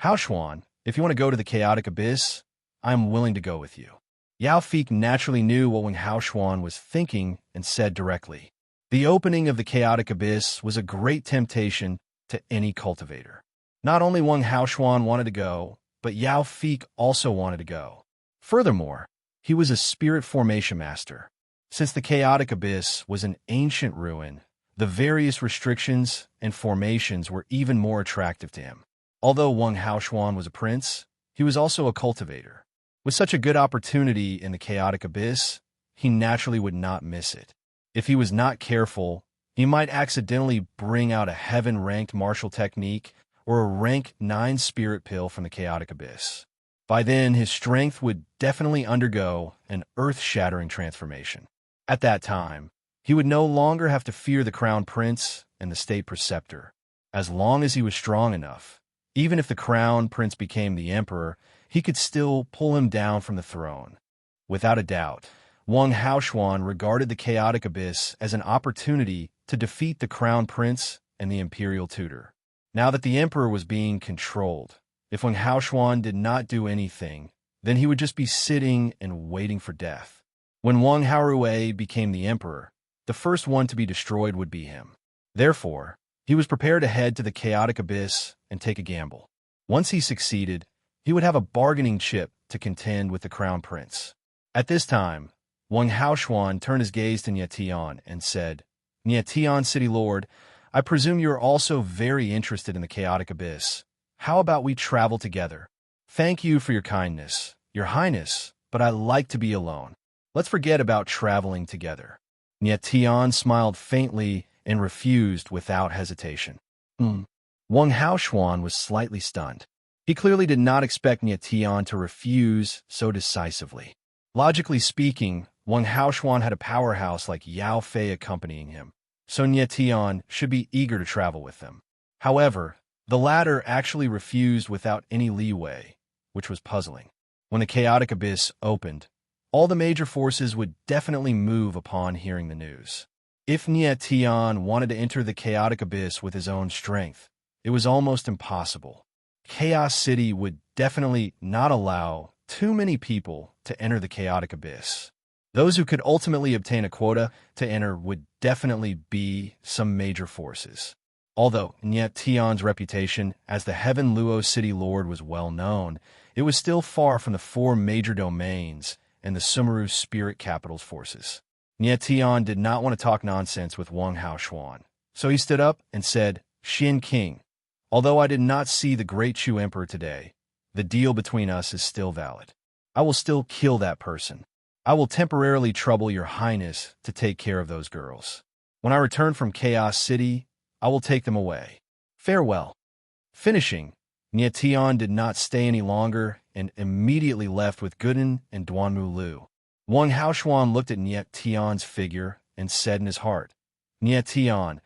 Speaker 1: Haoshuan, if you want to go to the chaotic abyss, I am willing to go with you. Yao Fei naturally knew what Wang Haoshuan was thinking and said directly. The opening of the chaotic abyss was a great temptation to any cultivator. Not only Wang Haoshuan wanted to go, but Yao Fei also wanted to go. Furthermore, he was a spirit formation master. Since the chaotic abyss was an ancient ruin, the various restrictions and formations were even more attractive to him. Although Wang Haoshuan was a prince, he was also a cultivator. With such a good opportunity in the chaotic abyss, he naturally would not miss it. If he was not careful, he might accidentally bring out a heaven-ranked martial technique or a rank 9 spirit pill from the chaotic abyss. By then, his strength would definitely undergo an earth-shattering transformation. At that time, he would no longer have to fear the crown prince and the state preceptor. As long as he was strong enough, even if the crown prince became the emperor, he could still pull him down from the throne. Without a doubt, Wang Haoshuan regarded the chaotic abyss as an opportunity to defeat the crown prince and the imperial tutor. Now that the emperor was being controlled, if Wang Haoshuan did not do anything, then he would just be sitting and waiting for death. When Wang Haorui became the emperor, the first one to be destroyed would be him. Therefore, he was prepared to head to the chaotic abyss and take a gamble. Once he succeeded, he would have a bargaining chip to contend with the crown prince. At this time, Wang Haoshuan turned his gaze to Nietian and said, Nietian, City Lord, I presume you are also very interested in the chaotic abyss. How about we travel together? Thank you for your kindness, Your Highness, but I like to be alone. Let's forget about traveling together. Nietian smiled faintly and refused without hesitation. Wang Haoshuan was slightly stunned. He clearly did not expect Nietian to refuse so decisively. Logically speaking, Wang Haoshuan had a powerhouse like Yao Fei accompanying him, so Nietian should be eager to travel with them. However, the latter actually refused without any leeway, which was puzzling. When the chaotic abyss opened, all the major forces would definitely move upon hearing the news. If Nietian wanted to enter the chaotic abyss with his own strength, it was almost impossible. Chaos City would definitely not allow too many people to enter the chaotic abyss. Those who could ultimately obtain a quota to enter would definitely be some major forces. Although Nietian's reputation as the Heaven Luo City Lord was well known, it was still far from the 4 major domains and the Sumeru Spirit Capital's forces. Nietian did not want to talk nonsense with Wang Haoshuan, so he stood up and said, Xin King, although I did not see the Great Chu Emperor today, the deal between us is still valid. I will still kill that person. I will temporarily trouble Your Highness to take care of those girls. When I return from Chaos City, I will take them away. Farewell. Finishing, Nietian did not stay any longer and immediately left with Guden and Duanmu Lu. Wang Haoshuan looked at Nietian's figure and said in his heart, Nietian,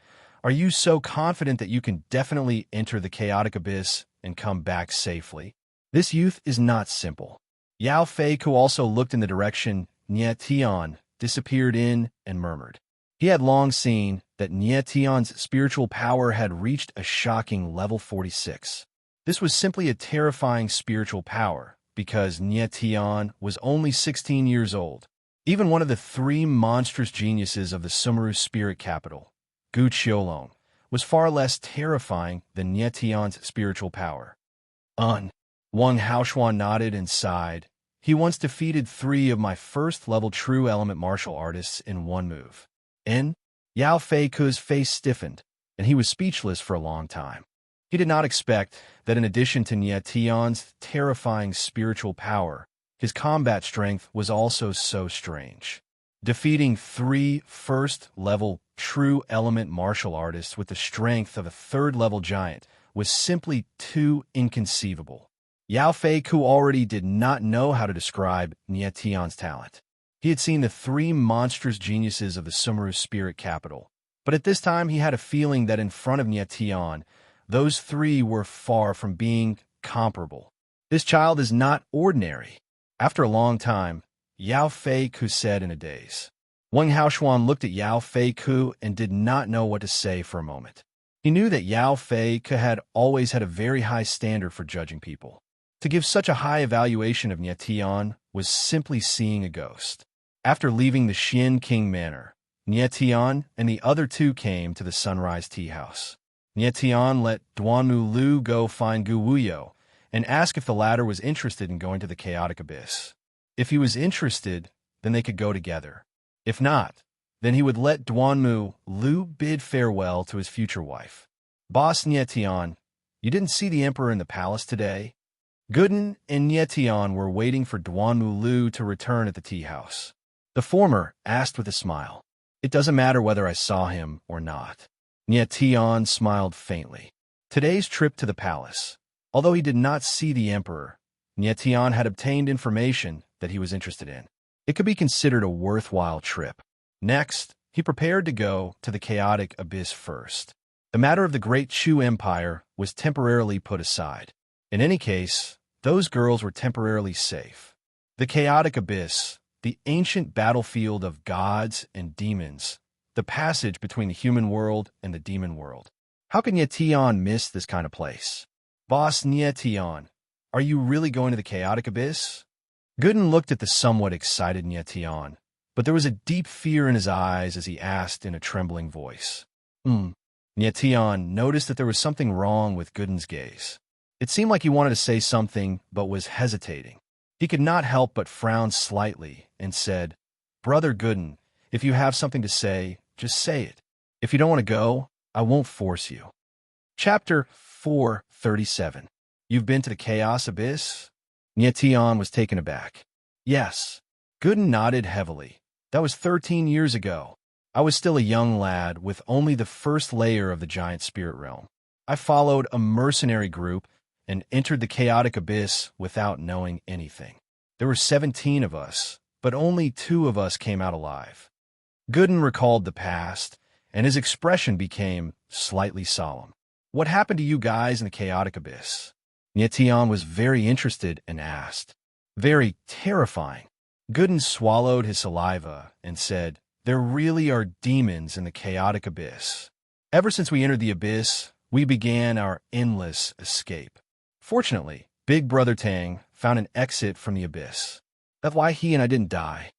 Speaker 1: are you so confident that you can definitely enter the chaotic abyss and come back safely? This youth is not simple. Yao Fei, who also looked in the direction Nietian disappeared in, and murmured. He had long seen that Nietian's spiritual power had reached a shocking level 46. This was simply a terrifying spiritual power, because Nietian was only 16 years old. Even one of the 3 monstrous geniuses of the Sumeru Spirit Capital, Gu Qiulong, was far less terrifying than Nietian's spiritual power. Wang Haoshuan nodded and sighed. He once defeated 3 of my first-level true element martial artists in one move. Yao Fei's face stiffened, and he was speechless for a long time. He did not expect that in addition to Nietian's terrifying spiritual power, his combat strength was also so strange. Defeating 3 first-level true element martial artists with the strength of a 3rd-level giant was simply too inconceivable. Yao Fei already did not know how to describe Nietian's talent. He had seen the 3 monstrous geniuses of the Sumeru Spirit Capital, but at this time he had a feeling that in front of Nietian, those 3 were far from being comparable. This child is not ordinary. After a long time, Yao Fei said in a daze. Wang Haoshuan looked at Yao Fei and did not know what to say for a moment. He knew that Yao Fei had always had a very high standard for judging people. To give such a high evaluation of Nietian was simply seeing a ghost. After leaving the Xin King Manor, Nietian and the other 2 came to the Sunrise Tea House. Nietian let Duanmu Lu go find Gu Wuyo and ask if the latter was interested in going to the chaotic abyss. If he was interested, then they could go together. If not, then he would let Duanmu Lu bid farewell to his future wife. Boss Nietian, you didn't see the emperor in the palace today? Guden and Nietian were waiting for Duanmu Lu to return at the tea house. The former asked with a smile. It doesn't matter whether I saw him or not. Nietian smiled faintly. Today's trip to the palace, although he did not see the emperor, Nietian had obtained information that he was interested in. It could be considered a worthwhile trip. Next, he prepared to go to the chaotic abyss first. The matter of the Great Chu Empire was temporarily put aside. In any case, those girls were temporarily safe. The chaotic abyss, the ancient battlefield of gods and demons, the passage between the human world and the demon world. How can Nietian miss this kind of place? Boss Nietian, are you really going to the chaotic abyss? Guden looked at the somewhat excited Nietian, but there was a deep fear in his eyes as he asked in a trembling voice. Nietian noticed that there was something wrong with Guden's gaze. It seemed like he wanted to say something, but was hesitating. He could not help but frown slightly and said, Brother Gooden, if you have something to say, just say it. If you don't want to go, I won't force you. Chapter 437. You've been to the Chaos Abyss? Nyetian was taken aback. Yes. Gooden nodded heavily. That was 13 years ago. I was still a young lad with only the first layer of the giant spirit realm. I followed a mercenary group and entered the chaotic abyss without knowing anything. There were 17 of us, but only 2 of us came out alive. Gooden recalled the past, and his expression became slightly solemn. What happened to you guys in the chaotic abyss? Nyetian was very interested and asked. Very terrifying. Gooden swallowed his saliva and said, There really are demons in the chaotic abyss. Ever since we entered the abyss, we began our endless escape. Fortunately, Big Brother Tang found an exit from the abyss. That's why he and I didn't die.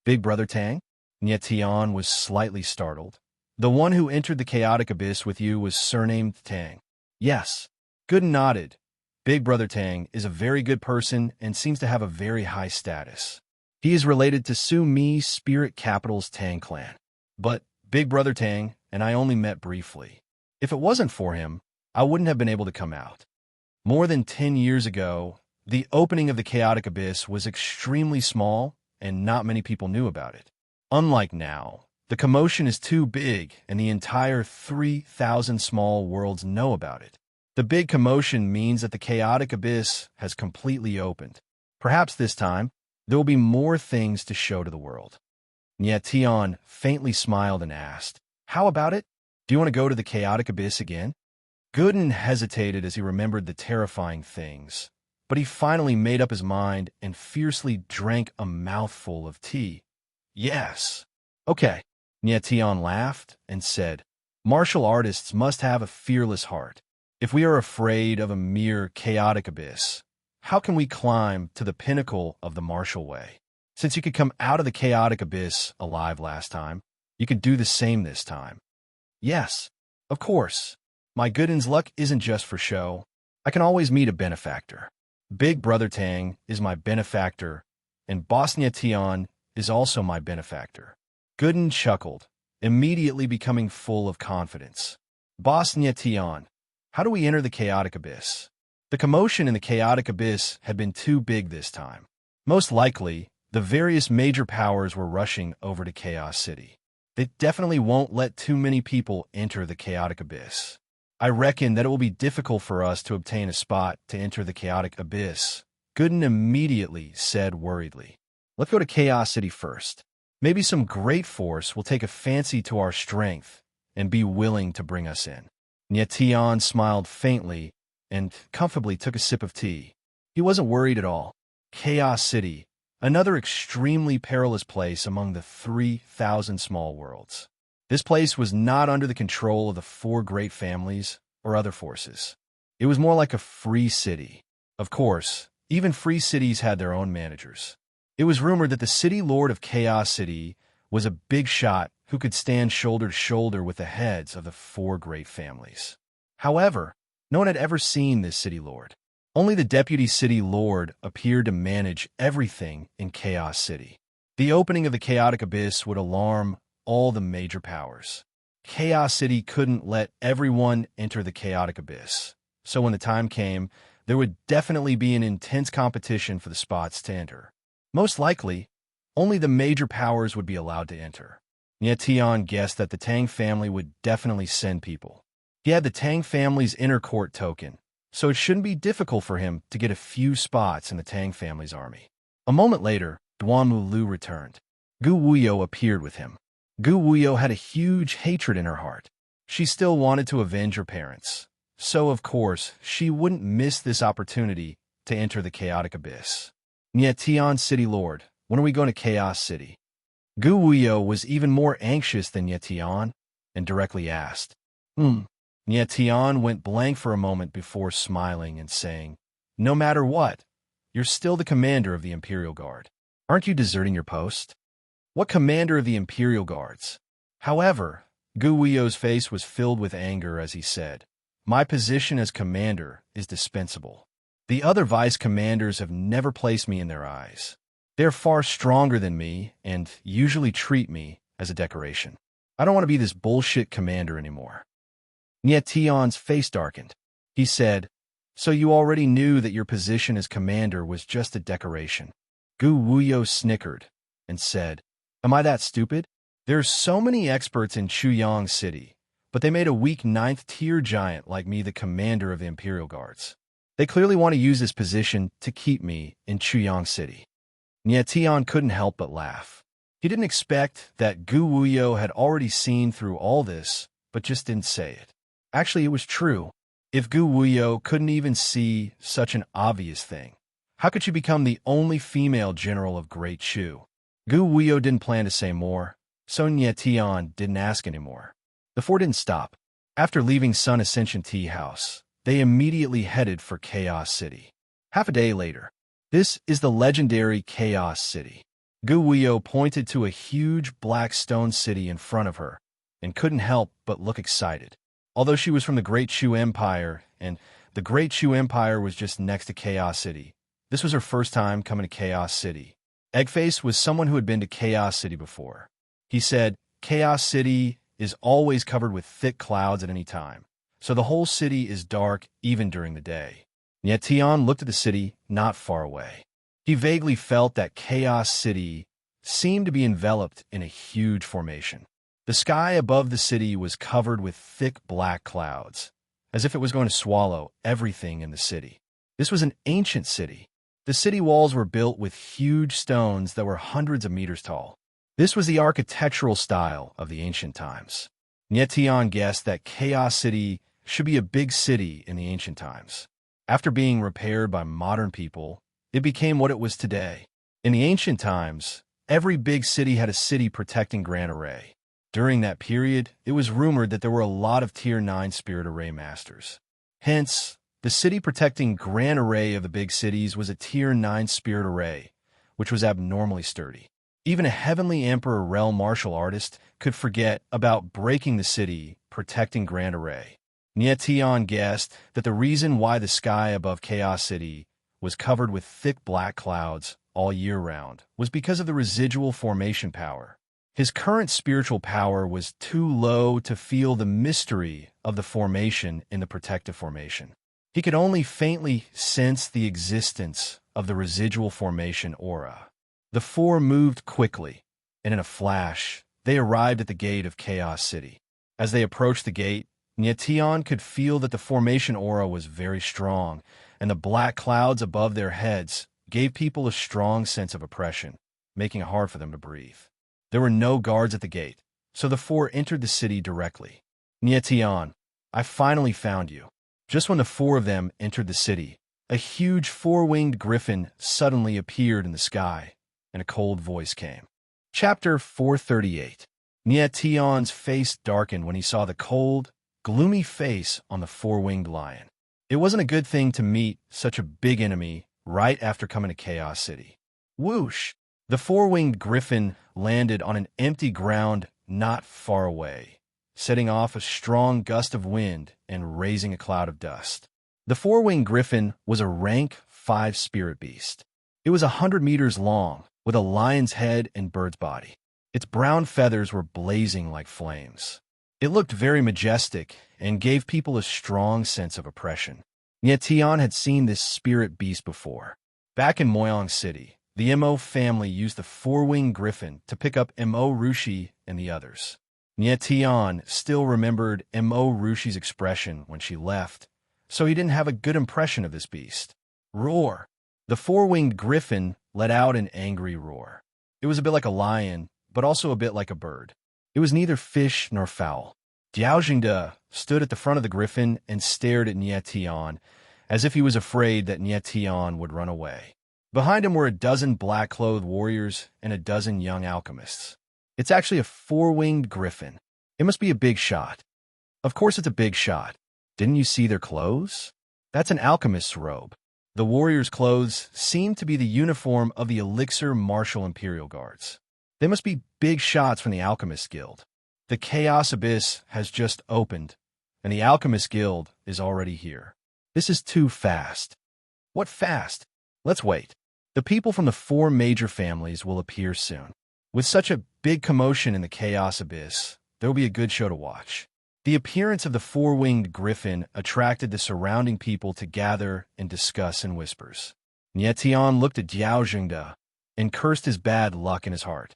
Speaker 1: Big Brother Tang? Nyetian was slightly startled. The one who entered the chaotic abyss with you was surnamed Tang. Yes. Gooden nodded. Big Brother Tang is a very good person and seems to have a very high status. He is related to Su Mi Spirit Capital's Tang clan. But Big Brother Tang and I only met briefly. If it wasn't for him, I wouldn't have been able to come out. More than 10 years ago, the opening of the chaotic abyss was extremely small and not many people knew about it. Unlike now, the commotion is too big and the entire 3,000 small worlds know about it. The big commotion means that the chaotic abyss has completely opened. Perhaps this time, there will be more things to show to the world. Nyetian faintly smiled and asked, How about it? Do you want to go to the chaotic abyss again? Gooden hesitated as he remembered the terrifying things, but he finally made up his mind and fiercely drank a mouthful of tea. Yes. Okay. Nyetian laughed and said, Martial artists must have a fearless heart. If we are afraid of a mere chaotic abyss, how can we climb to the pinnacle of the martial way? Since you could come out of the chaotic abyss alive last time, you could do the same this time. Yes, of course. My Gooden's luck isn't just for show. I can always meet a benefactor. Big Brother Tang is my benefactor, and Boss Nyetian is also my benefactor. Gooden chuckled, immediately becoming full of confidence. Boss Nyetian, how do we enter the chaotic abyss? The commotion in the chaotic abyss had been too big this time. Most likely, the various major powers were rushing over to Chaos City. They definitely won't let too many people enter the chaotic abyss. I reckon that it will be difficult for us to obtain a spot to enter the chaotic abyss. Gooden immediately said worriedly. Let's go to Chaos City first. Maybe some great force will take a fancy to our strength and be willing to bring us in. Nyetian smiled faintly and comfortably took a sip of tea. He wasn't worried at all. Chaos City, another extremely perilous place among the 3,000 small worlds. This place was not under the control of the 4 great families or other forces. It was more like a free city. Of course, even free cities had their own managers. It was rumored that the city lord of Chaos City was a big shot who could stand shoulder to shoulder with the heads of the 4 great families. However, no one had ever seen this city lord. Only the deputy city lord appeared to manage everything in Chaos City. The opening of the chaotic abyss would alarm all the major powers. Chaos City couldn't let everyone enter the chaotic abyss. So when the time came, there would definitely be an intense competition for the spots to enter. Most likely, only the major powers would be allowed to enter. Nyetian guessed that the Tang family would definitely send people. He had the Tang family's inner court token, so it shouldn't be difficult for him to get a few spots in the Tang family's army. A moment later, Duan Mulu returned. Gu Wuyo appeared with him. Gu Wuyo had a huge hatred in her heart. She still wanted to avenge her parents. So, of course, she wouldn't miss this opportunity to enter the chaotic abyss. Nyetian City Lord, when are we going to Chaos City? Gu Wuyo was even more anxious than Nyetian and directly asked. Nyetian went blank for a moment before smiling and saying, No matter what, you're still the commander of the Imperial Guard. Aren't you deserting your post? What commander of the Imperial Guards? However, Gu Wuyo's face was filled with anger as he said, My position as commander is dispensable. The other vice commanders have never placed me in their eyes. They're far stronger than me and usually treat me as a decoration. I don't want to be this bullshit commander anymore. Nietion's face darkened. He said, "So you already knew that your position as commander was just a decoration?" Gu Wuyo snickered and said, "Am I that stupid? There's so many experts in Chuyang City, but they made a weak ninth-tier giant like me the commander of the Imperial Guards. They clearly want to use this position to keep me in Chuyang City." Nietion couldn't help but laugh. He didn't expect that Gu Wuyo had already seen through all this, but just didn't say it. Actually, it was true. If Gu Wuyo couldn't even see such an obvious thing, how could she become the only female general of Great Chu? Gu Wuyo didn't plan to say more, so Nietion didn't ask anymore. The four didn't stop. After leaving Sun Ascension Tea House, they immediately headed for Chaos City. Half a day later, this is the legendary Chaos City. Gu Wuyo pointed to a huge black stone city in front of her and couldn't help but look excited. Although she was from the Great Chu Empire, and the Great Chu Empire was just next to Chaos City, this was her first time coming to Chaos City. Eggface was someone who had been to Chaos City before. He said, "Chaos City is always covered with thick clouds at any time, so the whole city is dark even during the day." Nietion looked at the city not far away. He vaguely felt that Chaos City seemed to be enveloped in a huge formation. The sky above the city was covered with thick black clouds, as if it was going to swallow everything in the city. This was an ancient city. The city walls were built with huge stones that were hundreds of meters tall. This was the architectural style of the ancient times. Nietion guessed that Chaos City should be a big city in the ancient times. After being repaired by modern people, it became what it was today. In the ancient times, every big city had a city protecting Grand Array. During that period, it was rumored that there were a lot of Tier 9 Spirit Array Masters. Hence, the city protecting Grand Array of the big cities was a Tier 9 Spirit Array, which was abnormally sturdy. Even a Heavenly Emperor Realm martial artist could forget about breaking the city protecting Grand Array. Nietion guessed that the reason why the sky above Chaos City was covered with thick black clouds all year round was because of the residual formation power. His current spiritual power was too low to feel the mystery of the formation in the protective formation. He could only faintly sense the existence of the residual formation aura. The four moved quickly, and in a flash, they arrived at the gate of Chaos City. As they approached the gate, Nietion could feel that the formation aura was very strong, and the black clouds above their heads gave people a strong sense of oppression, making it hard for them to breathe. There were no guards at the gate, so the four entered the city directly. "Nietion, I finally found you." Just when the four of them entered the city, a huge four-winged griffin suddenly appeared in the sky, and a cold voice came. Chapter 438. Nietion's face darkened when he saw the cold, gloomy face on the four-winged lion. It wasn't a good thing to meet such a big enemy right after coming to Chaos City. Whoosh! The four-winged griffin landed on an empty ground not far away, setting off a strong gust of wind and raising a cloud of dust. The four-winged griffin was a rank 5 spirit beast. It was 100 meters long, with a lion's head and bird's body. Its brown feathers were blazing like flames. It looked very majestic and gave people a strong sense of oppression. Nietion had seen this spirit beast before. Back in Moyang City, the Mo family used the four-winged griffin to pick up Mo Rushi and the others. Nietion still remembered Mo Rushi's expression when she left, so he didn't have a good impression of this beast. Roar! The four-winged griffin let out an angry roar. It was a bit like a lion, but also a bit like a bird. It was neither fish nor fowl. Diaojingde stood at the front of the griffin and stared at Nietion, as if he was afraid that Nietion would run away. Behind him were a dozen black-clothed warriors and a dozen young alchemists. It's actually a four-winged griffin. It must be a big shot. Of course it's a big shot. Didn't you see their clothes? That's an alchemist's robe. The warriors' clothes seem to be the uniform of the Elixir Martial Imperial Guards. They must be big shots from the Alchemist Guild. The Chaos Abyss has just opened, and the Alchemist Guild is already here. This is too fast. What fast? Let's wait. The people from the four major families will appear soon. With such a big commotion in the chaos abyss, there will be a good show to watch. The appearance of the four-winged griffin attracted the surrounding people to gather and discuss in whispers. Nietian looked at Diao Jingde and cursed his bad luck in his heart.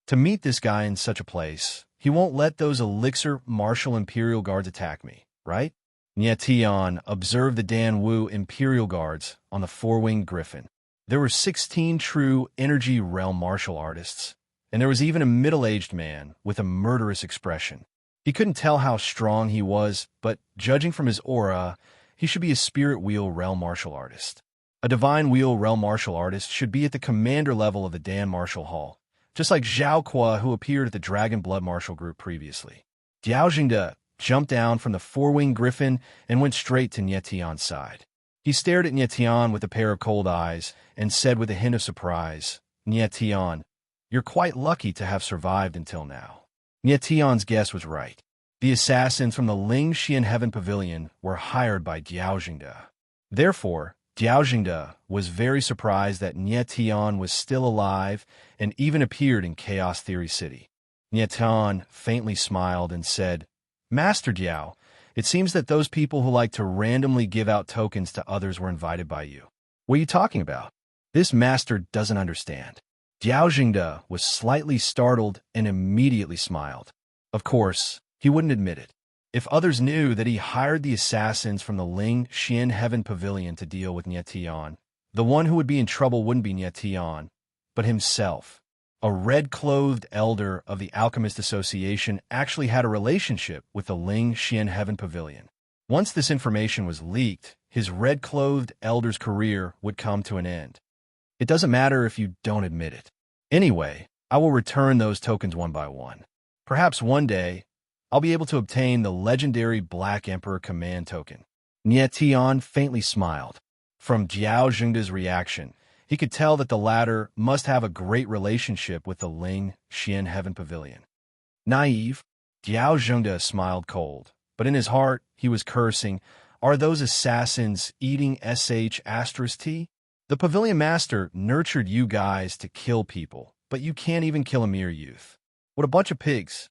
Speaker 1: To meet this guy in such a place, he won't let those elixir martial imperial guards attack me, right? Nietian observed the Dan Wu imperial guards on the four-winged griffin. There were 16 true energy realm martial artists, and there was even a middle-aged man with a murderous expression. He couldn't tell how strong he was, but judging from his aura, he should be a spirit wheel realm martial artist. A divine wheel realm martial artist should be at the commander level of the Dan Martial Hall, just like Zhao Kuo, who appeared at the Dragon Blood Martial Group previously. Diao Jingde jumped down from the four-winged griffin and went straight to Nietian's side. He stared at Nietian with a pair of cold eyes and said with a hint of surprise, "Nietian, you're quite lucky to have survived until now." Nietian's guess was right. The assassins from the Ling Xian Heaven Pavilion were hired by Diao Jingde. Therefore, Diao Jingde was very surprised that Nietian was still alive and even appeared in Chaos Theory City. Nietian faintly smiled and said, "Master Diao, it seems that those people who like to randomly give out tokens to others were invited by you. What are you talking about? This master doesn't understand." Diao Jingde was slightly startled and immediately smiled. Of course, he wouldn't admit it. If others knew that he hired the assassins from the Ling Xian Heaven Pavilion to deal with Nietian, the one who would be in trouble wouldn't be Nietian, but himself. A red-clothed elder of the Alchemist Association actually had a relationship with the Ling Xian Heaven Pavilion. Once this information was leaked, his red-clothed elder's career would come to an end. It doesn't matter if you don't admit it. Anyway, I will return those tokens one by one. Perhaps one day, I'll be able to obtain the legendary Black Emperor command token. Nietian faintly smiled. From Diao Jingde's reaction, he could tell that the latter must have a great relationship with the Ling Xian Heaven Pavilion. Naive, Diao Jingde smiled cold, but in his heart, he was cursing, "Are those assassins eating sh*t? The Pavilion Master nurtured you guys to kill people, but you can't even kill a mere youth. What a bunch of pigs."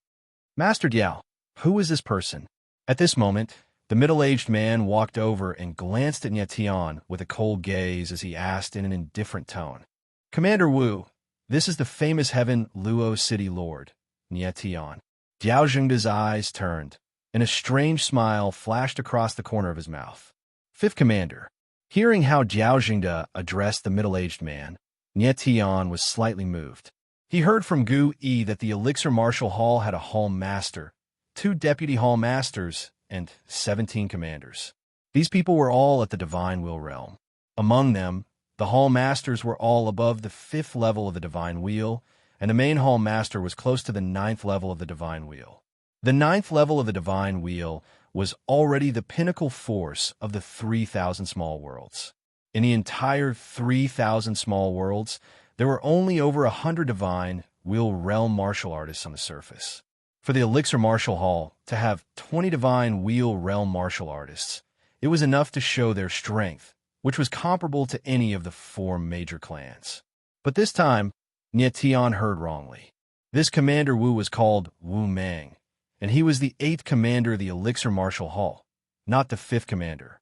Speaker 1: "Master Diao, who is this person?" At this moment, the middle-aged man walked over and glanced at Nietian with a cold gaze as he asked in an indifferent tone, "Commander Wu, this is the famous Heaven Luo City Lord, Nietian." Diao Jingde's eyes turned, and a strange smile flashed across the corner of his mouth. "Fifth Commander." Hearing how Diao Jingde addressed the middle-aged man, Nietian was slightly moved. He heard from Gu Yi that the Elixir Martial Hall had a Hall Master, 2 Deputy Hall Masters, and 17 Commanders. These people were all at the Divine Wheel realm. Among them, the Hall Masters were all above the 5th level of the Divine Wheel, and the main Hall Master was close to the 9th level of the Divine Wheel. The 9th level of the Divine Wheel was already the pinnacle force of the 3,000 small worlds. In the entire 3,000 small worlds, there were only over 100 Divine Wheel realm martial artists on the surface. For the Elixir Martial Hall to have 20 Divine Wheel realm martial artists, it was enough to show their strength, which was comparable to any of the 4 major clans. But this time, Nietian heard wrongly. This Commander Wu was called Wu Mang, and he was the 8th commander of the Elixir Martial Hall, not the 5th commander.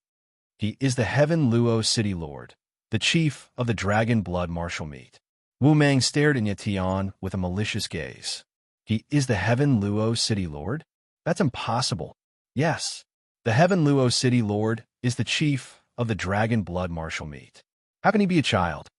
Speaker 1: He is the Heaven Luo City Lord, the chief of the Dragon Blood Martial Meet. Wu Mang stared at Nietian with a malicious gaze. "He is the Heaven Luo City Lord? That's impossible." "Yes, the Heaven Luo City Lord is the chief of the Dragon Blood Martial Meet. How can he be a child?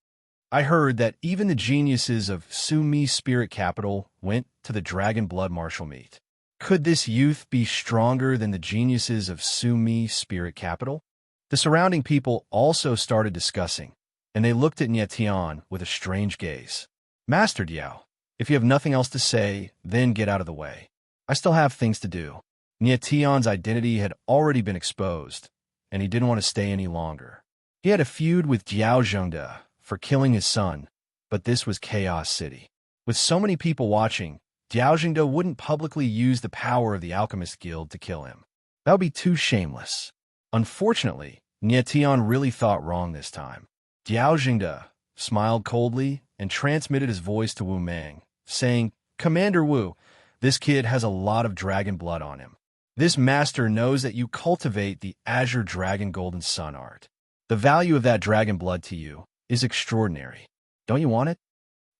Speaker 1: I heard that even the geniuses of Sumi Spirit Capital went to the Dragon Blood Martial Meet. Could this youth be stronger than the geniuses of Sumi Spirit Capital?" The surrounding people also started discussing, and they looked at Nietian with a strange gaze. "Master Diao, if you have nothing else to say, then get out of the way. I still have things to do." Nietian's identity had already been exposed, and he didn't want to stay any longer. He had a feud with Diao Jingde for killing his son, but this was Chaos City. With so many people watching, Diao Jingde wouldn't publicly use the power of the Alchemist Guild to kill him. That would be too shameless. Unfortunately, Nietian really thought wrong this time. Diao Jingde smiled coldly and transmitted his voice to Wu Mang, saying, "Commander Wu, this kid has a lot of dragon blood on him. This master knows that you cultivate the Azure Dragon Golden Sun art. The value of that dragon blood to you is extraordinary. Don't you want it?"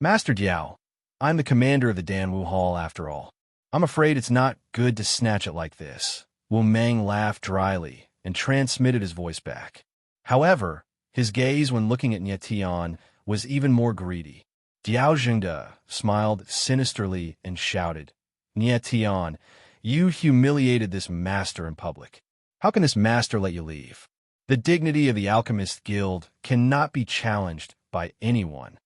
Speaker 1: "Master Diao, I'm the commander of the Danwu Hall after all. I'm afraid it's not good to snatch it like this." Wu Mang laughed dryly and transmitted his voice back. However, his gaze when looking at Nie Tian was even more greedy. Diao Jingde smiled sinisterly and shouted, "Nie Tian, you humiliated this master in public. How can this master let you leave? The dignity of the Alchemist Guild cannot be challenged by anyone."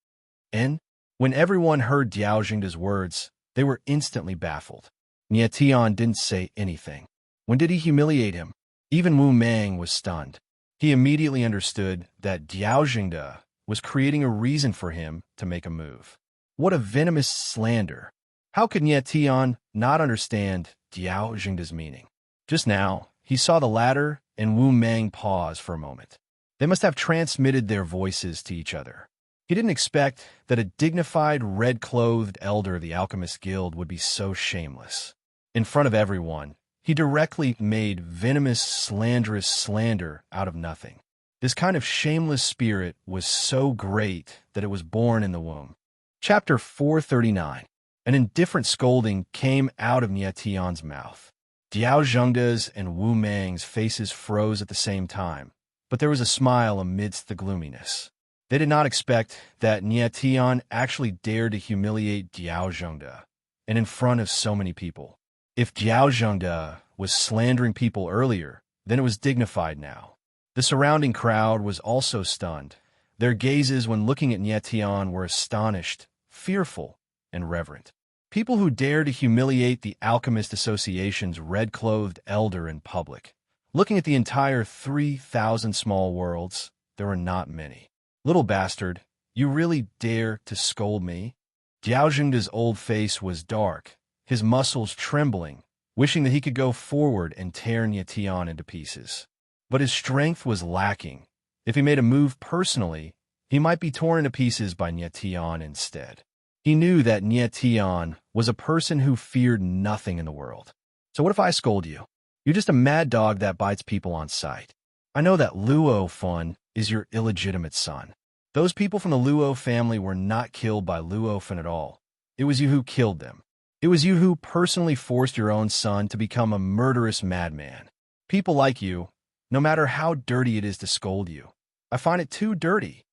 Speaker 1: And when everyone heard Diao Jingde's words, they were instantly baffled. Nie Tian didn't say anything. When did he humiliate him? Even Wu Mang was stunned. He immediately understood that Diao Jingde was creating a reason for him to make a move. What a venomous slander! How could Nie Tian not understand Diao Jingde's meaning? Just now, he saw the latter and Wu Mang pause for a moment. They must have transmitted their voices to each other. He didn't expect that a dignified, red-clothed elder of the Alchemist Guild would be so shameless. In front of everyone, he directly made venomous, slanderous slander out of nothing. This kind of shameless spirit was so great that it was born in the womb. Chapter 439. An indifferent scolding came out of Nie Tian's mouth. Diao Jingde's and Wu Mang's faces froze at the same time, but there was a smile amidst the gloominess. They did not expect that Nie Tian actually dared to humiliate Diao Jingde, and in front of so many people. If Diao Jingde was slandering people earlier, then it was dignified now. The surrounding crowd was also stunned. Their gazes when looking at Nie Tian were astonished, fearful, and reverent. People who dare to humiliate the Alchemist Association's red-clothed elder in public. Looking at the entire 3,000 small worlds, there were not many. "Little bastard, you really dare to scold me?" Diao Jingde's old face was dark, his muscles trembling, wishing that he could go forward and tear Nie Tian into pieces. But his strength was lacking. If he made a move personally, he might be torn into pieces by Nie Tian instead. He knew that Nie Tian was a person who feared nothing in the world. "So what if I scold you? You're just a mad dog that bites people on sight. I know that Luo Fun is your illegitimate son. Those people from the Luo family were not killed by Luo Fun at all. It was you who killed them. It was you who personally forced your own son to become a murderous madman. People like you, no matter how dirty it is to scold you, I find it too dirty."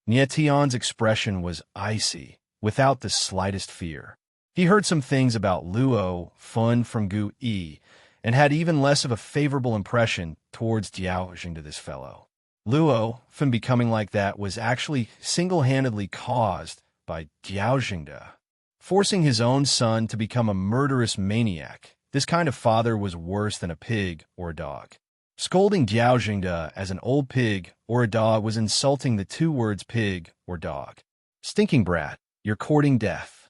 Speaker 1: Nie Tian's expression was icy, without the slightest fear. He heard some things about Luo Fun from Gu Yi, and had even less of a favorable impression towards Diao Jingde this fellow. Luo Fun becoming like that was actually single-handedly caused by Diao Jingde. Forcing his own son to become a murderous maniac, this kind of father was worse than a pig or a dog. Scolding Diao Jingde as an old pig or a dog was insulting the two words pig or dog. "Stinking brat, you're courting death."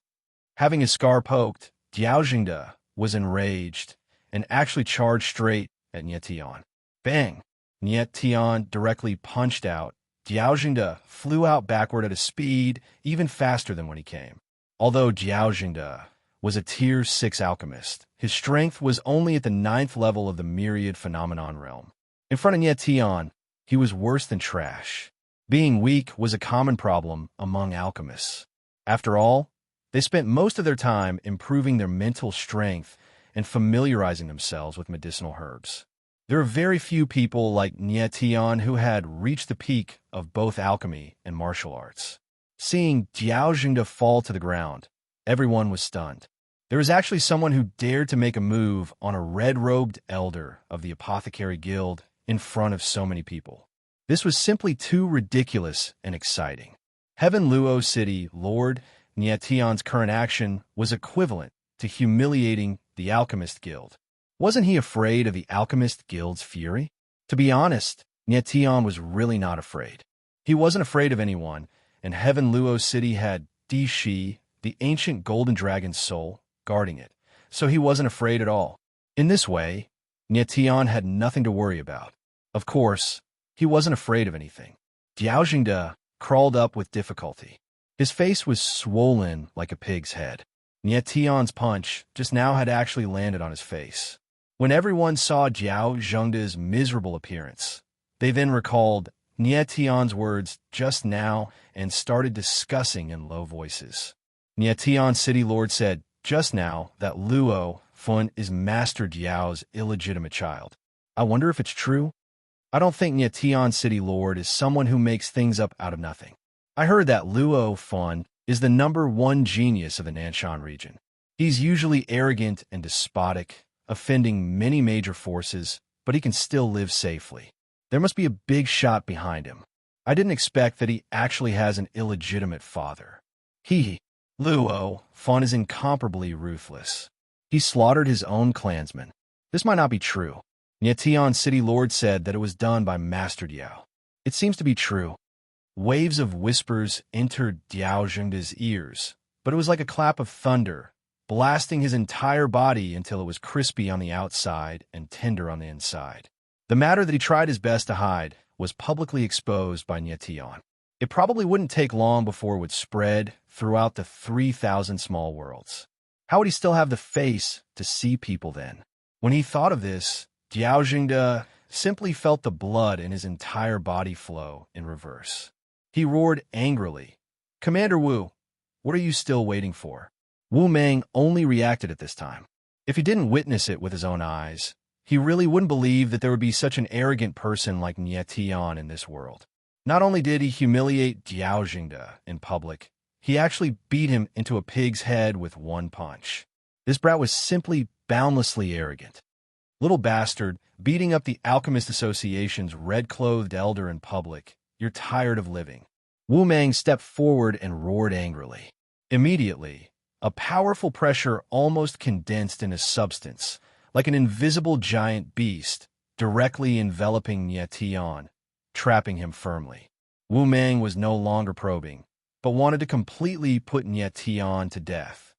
Speaker 1: Having his scar poked, Diao Jingde was enraged and actually charged straight at Nie Tian. Bang! Nie Tian directly punched out. Diao Jingde flew out backward at a speed even faster than when he came. Although Diao Jingde was a Tier 6 alchemist, his strength was only at the 9th level of the myriad phenomenon realm. In front of Nie Tian, he was worse than trash. Being weak was a common problem among alchemists. After all, they spent most of their time improving their mental strength and familiarizing themselves with medicinal herbs. There are very few people like Nie Tian who had reached the peak of both alchemy and martial arts. Seeing Diao Jingde fall to the ground, everyone was stunned. There was actually someone who dared to make a move on a red-robed elder of the Apothecary Guild in front of so many people. This was simply too ridiculous and exciting. Heaven Luo City Lord Nie Tian's current action was equivalent to humiliating the Alchemist Guild. Wasn't he afraid of the Alchemist Guild's fury? To be honest, Nie Tian was really not afraid. He wasn't afraid of anyone, and Heaven Luo City had Di Shi, the ancient golden dragon's soul, guarding it, so he wasn't afraid at all. In this way, Nie Tian had nothing to worry about. Of course, he wasn't afraid of anything. Diao Jingde crawled up with difficulty. His face was swollen like a pig's head. Nie Tian's punch just now had actually landed on his face. When everyone saw Jiao Zhengde's miserable appearance, they then recalled Nie Tian's words just now and started discussing in low voices. Nie Tian City Lord said just now that Luo Fun is Master Jiao's illegitimate child. I wonder if it's true? I don't think Nie Tian City Lord is someone who makes things up out of nothing. I heard that Luo Fun is the #1 genius of the Nanshan region. He's usually arrogant and despotic, offending many major forces, but he can still live safely. There must be a big shot behind him. I didn't expect that he actually has an illegitimate father. Luo Fun is incomparably ruthless. He slaughtered his own clansmen. This might not be true. Nie Tian City Lord said that it was done by Master Jiao. It seems to be true. Waves of whispers entered Jiao Zhengde's ears, but it was like a clap of thunder, blasting his entire body until it was crispy on the outside and tender on the inside. The matter that he tried his best to hide was publicly exposed by Nie Tian. It probably wouldn't take long before it would spread throughout the 3,000 small worlds. How would he still have the face to see people then? When he thought of this, Jiao Zhengde simply felt the blood in his entire body flow in reverse. He roared angrily, "Commander Wu, what are you still waiting for?" Wu Meng only reacted at this time. If he didn't witness it with his own eyes, he really wouldn't believe that there would be such an arrogant person like Nie Tian in this world. Not only did he humiliate Jiao Zhengde in public, he actually beat him into a pig's head with one punch. This brat was simply boundlessly arrogant. Little bastard, beating up the Alchemist Association's red-clothed elder in public. You're tired of living. Wu Meng stepped forward and roared angrily. Immediately, a powerful pressure almost condensed into substance, like an invisible giant beast, directly enveloping Nie Tian, trapping him firmly. Wu Meng was no longer probing, but wanted to completely put Nie Tian to death.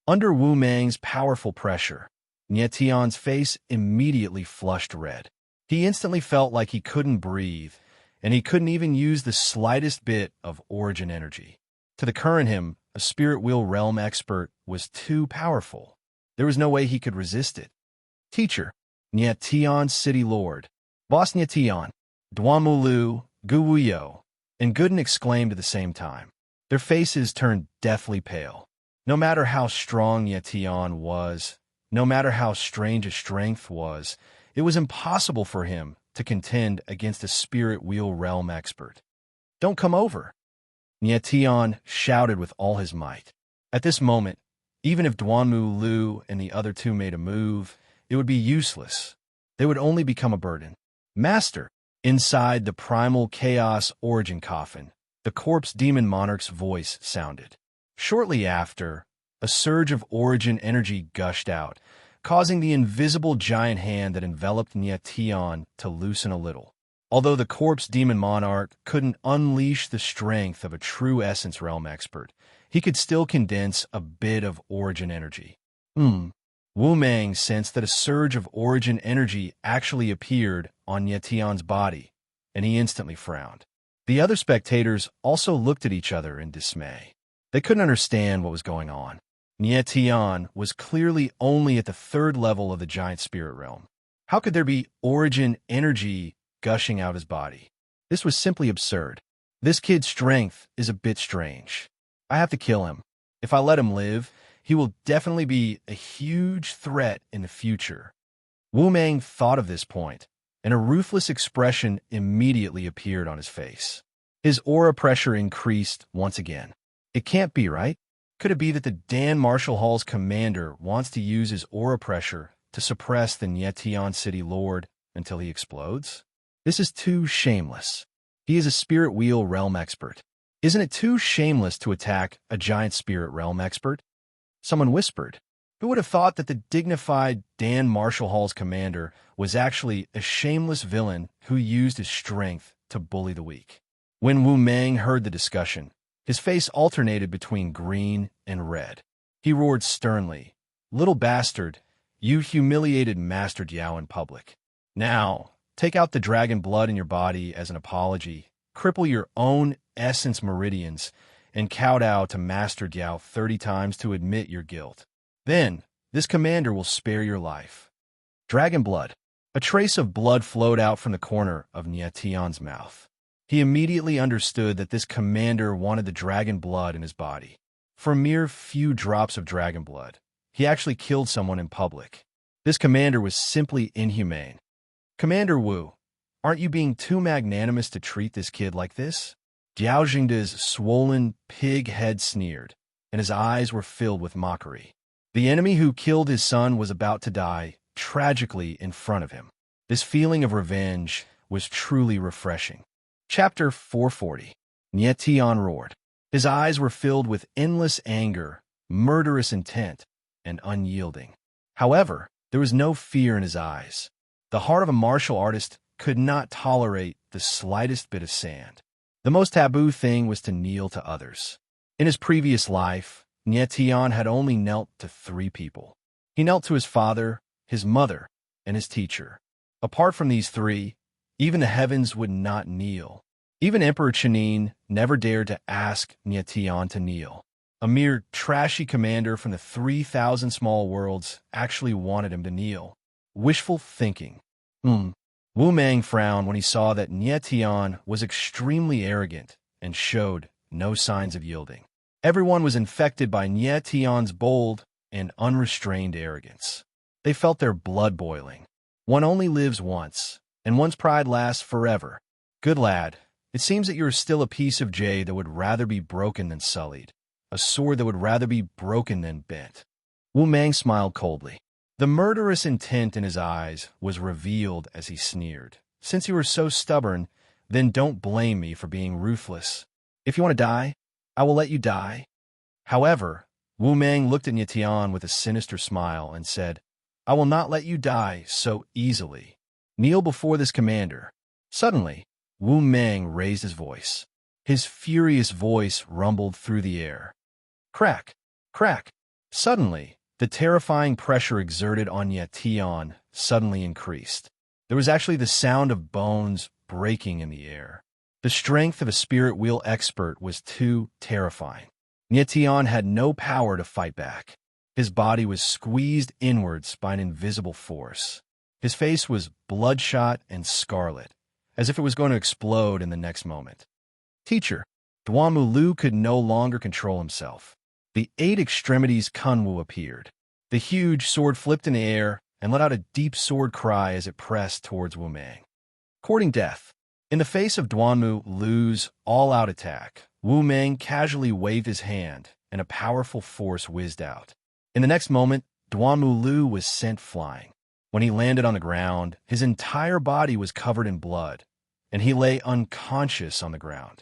Speaker 1: Under Wu Meng's powerful pressure, Nie Tian's face immediately flushed red. He instantly felt like he couldn't breathe, and he couldn't even use the slightest bit of origin energy. To the current him, a spirit wheel realm expert was too powerful. There was no way he could resist it. Teacher, Nie Tian City Lord, Boss Nie Tian, Duanmulu, Gu Wuyo, and Gooden exclaimed at the same time. Their faces turned deathly pale. No matter how strong Nie Tian was, no matter how strange his strength was, it was impossible for him to contend against a spirit wheel realm expert. Don't come over, Nie Tian shouted with all his might. At this moment, even if Duanmu Lu and the other two made a move, it would be useless. They would only become a burden. Master, inside the primal chaos origin coffin, the corpse demon monarch's voice sounded. Shortly after, a surge of origin energy gushed out, causing the invisible giant hand that enveloped Nie Tian to loosen a little. Although the corpse demon monarch couldn't unleash the strength of a true essence realm expert, he could still condense a bit of origin energy. Wu Meng sensed that a surge of origin energy actually appeared on Nie Tian's body, and he instantly frowned. The other spectators also looked at each other in dismay. They couldn't understand what was going on. Nie Tian was clearly only at the 3rd level of the giant spirit realm. How could there be origin energy gushing out his body? This was simply absurd. This kid's strength is a bit strange. I have to kill him. If I let him live, he will definitely be a huge threat in the future. Wu Meng thought of this point, and a ruthless expression immediately appeared on his face. His aura pressure increased once again. It can't be, right? Could it be that the Dan Marshall Hall's commander wants to use his aura pressure to suppress the Nie Tian City Lord until he explodes? This is too shameless. He is a spirit wheel realm expert. Isn't it too shameless to attack a giant spirit realm expert? Someone whispered. Who would have thought that the dignified Dan Marshall Hall's commander was actually a shameless villain who used his strength to bully the weak? When Wu Meng heard the discussion, his face alternated between green and red. He roared sternly, "Little bastard, you humiliated Master Jiao in public. Now, take out the dragon blood in your body as an apology cripple your own essence meridians, and kowtow to Master Diao 30 times to admit your guilt. Then, this commander will spare your life. Dragon blood. A trace of blood flowed out from the corner of Nietian's mouth. He immediately understood that this commander wanted the dragon blood in his body. For a mere few drops of dragon blood, he actually killed someone in public. This commander was simply inhumane. Commander Wu, aren't you being too magnanimous to treat this kid like this? Diao Jingde's swollen pig head sneered, and his eyes were filled with mockery. The enemy who killed his son was about to die tragically in front of him. This feeling of revenge was truly refreshing. Chapter 440. Nietian roared. His eyes were filled with endless anger, murderous intent, and unyielding. However, there was no fear in his eyes. The heart of a martial artist could not tolerate the slightest bit of sand. The most taboo thing was to kneel to others. In his previous life, Nietian had only knelt to 3 people. He knelt to his father, his mother, and his teacher. Apart from these 3, even the heavens would not kneel. Even Emperor Chenin never dared to ask Nietian to kneel. A mere trashy commander from the 3,000 small worlds actually wanted him to kneel. Wishful thinking. Wu Mang frowned when he saw that Nietian was extremely arrogant and showed no signs of yielding. Everyone was infected by Nietian's bold and unrestrained arrogance. They felt their blood boiling. One only lives once, and one's pride lasts forever. Good lad, it seems that you are still a piece of jade that would rather be broken than sullied, a sword that would rather be broken than bent. Wu Mang smiled coldly. The murderous intent in his eyes was revealed as he sneered. Since you are so stubborn, then don't blame me for being ruthless. If you want to die, I will let you die. However, Wu Mang looked at Nietian with a sinister smile and said, I will not let you die so easily. Kneel before this commander. Suddenly, Wu Mang raised his voice. His furious voice rumbled through the air. Crack! Crack! Suddenly, the terrifying pressure exerted on Nietian suddenly increased. There was actually the sound of bones breaking in the air. The strength of a spirit wheel expert was too terrifying. Nietian had no power to fight back. His body was squeezed inwards by an invisible force. His face was bloodshot and scarlet, as if it was going to explode in the next moment. Teacher, Duanmu Lu could no longer control himself. The 8 extremities Kunwu appeared. The huge sword flipped in the air and let out a deep sword cry as it pressed towards Wu Mang. Courting death. In the face of Duanmu Lu's all-out attack, Wu Mang casually waved his hand, and a powerful force whizzed out. In the next moment, Duanmu Lu was sent flying. When he landed on the ground, his entire body was covered in blood, and he lay unconscious on the ground.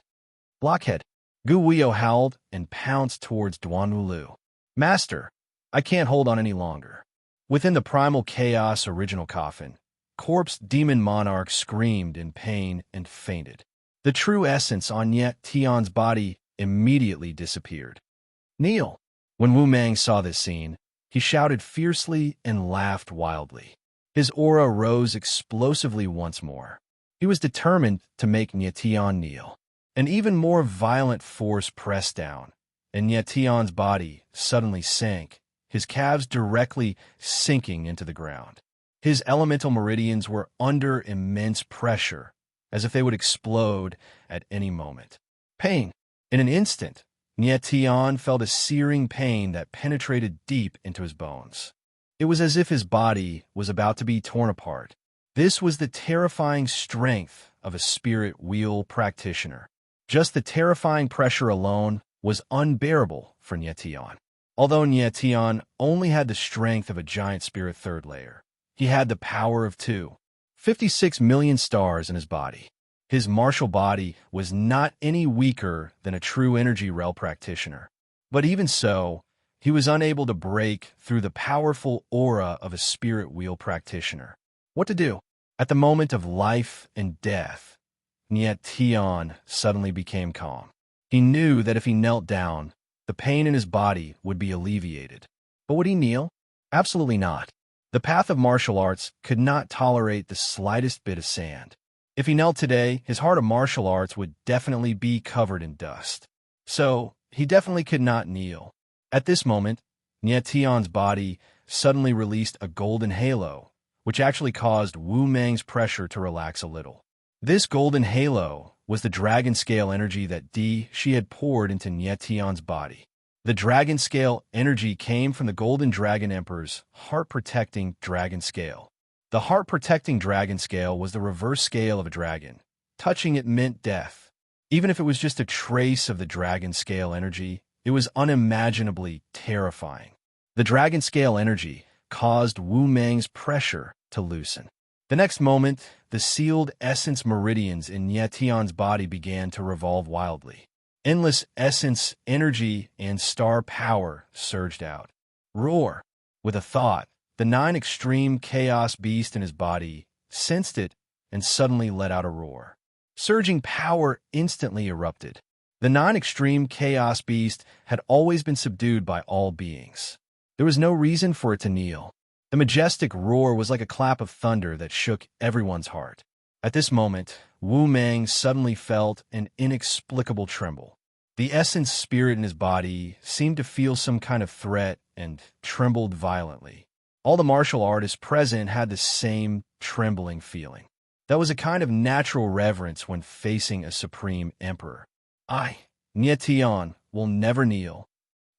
Speaker 1: Blockhead. Gu Weio howled and pounced towards Duanmu Lu. Master, I can't hold on any longer. Within the primal chaos original coffin, corpse demon Monarch screamed in pain and fainted. The true essence on Nietian's body immediately disappeared. Kneel. When Wu Mang saw this scene, he shouted fiercely and laughed wildly. His aura rose explosively once more. He was determined to make Nietian kneel. An even more violent force pressed down, and Nietian's body suddenly sank, his calves directly sinking into the ground. His elemental meridians were under immense pressure, as if they would explode at any moment. Pain. In an instant, Nietian felt a searing pain that penetrated deep into his bones. It was as if his body was about to be torn apart. This was the terrifying strength of a spirit wheel practitioner. Just the terrifying pressure alone was unbearable for Nietian. Although Nietian only had the strength of a giant spirit third layer, he had the power of 56 million stars in his body. His martial body was not any weaker than a true energy realm practitioner. But even so, he was unable to break through the powerful aura of a spirit wheel practitioner. What to do? At the moment of life and death, Nietian suddenly became calm. He knew that if he knelt down, the pain in his body would be alleviated. But would he kneel? Absolutely not. The path of martial arts could not tolerate the slightest bit of sand. If he knelt today, his heart of martial arts would definitely be covered in dust. So, he definitely could not kneel. At this moment, Nie Tian's body suddenly released a golden halo, which actually caused Wu Mang's pressure to relax a little. This golden halo was the dragon scale energy that she had poured into Nie Tian's body. The dragon scale energy came from the Golden Dragon Emperor's heart-protecting dragon scale. The heart-protecting dragon scale was the reverse scale of a dragon. Touching it meant death. Even if it was just a trace of the dragon scale energy, it was unimaginably terrifying. The dragon scale energy caused Wu Mang's pressure to loosen. The next moment, the sealed essence meridians in Nie Tian's body began to revolve wildly. Endless essence, energy, and star power surged out. Roar! With a thought, the 9 extreme chaos beast in his body sensed it and suddenly let out a roar. Surging power instantly erupted. The 9 extreme chaos beast had always been subdued by all beings. There was no reason for it to kneel. The majestic roar was like a clap of thunder that shook everyone's heart. At this moment, Wu Mang suddenly felt an inexplicable tremble. The essence spirit in his body seemed to feel some kind of threat and trembled violently. All the martial artists present had the same trembling feeling. That was a kind of natural reverence when facing a supreme emperor. Nie Tian, will never kneel.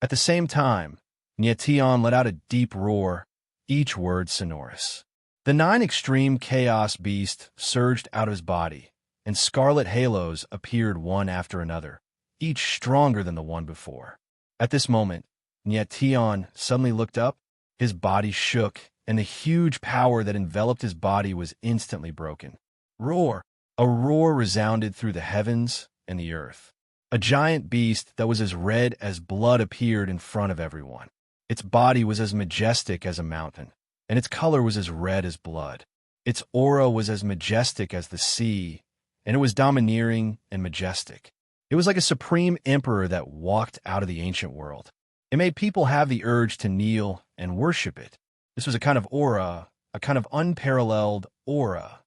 Speaker 1: At the same time, Nie Tian let out a deep roar, each word sonorous. The 9 extreme chaos beast surged out of his body, and scarlet halos appeared one after another, each stronger than the one before. At this moment, Nie Tian suddenly looked up, his body shook, and the huge power that enveloped his body was instantly broken. Roar! A roar resounded through the heavens and the earth. A giant beast that was as red as blood appeared in front of everyone. Its body was as majestic as a mountain, and its color was as red as blood. Its aura was as majestic as the sea, and it was domineering and majestic. It was like a supreme emperor that walked out of the ancient world. It made people have the urge to kneel and worship it. This was a kind of aura, a kind of unparalleled aura.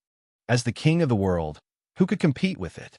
Speaker 1: As the king of the world, who could compete with it?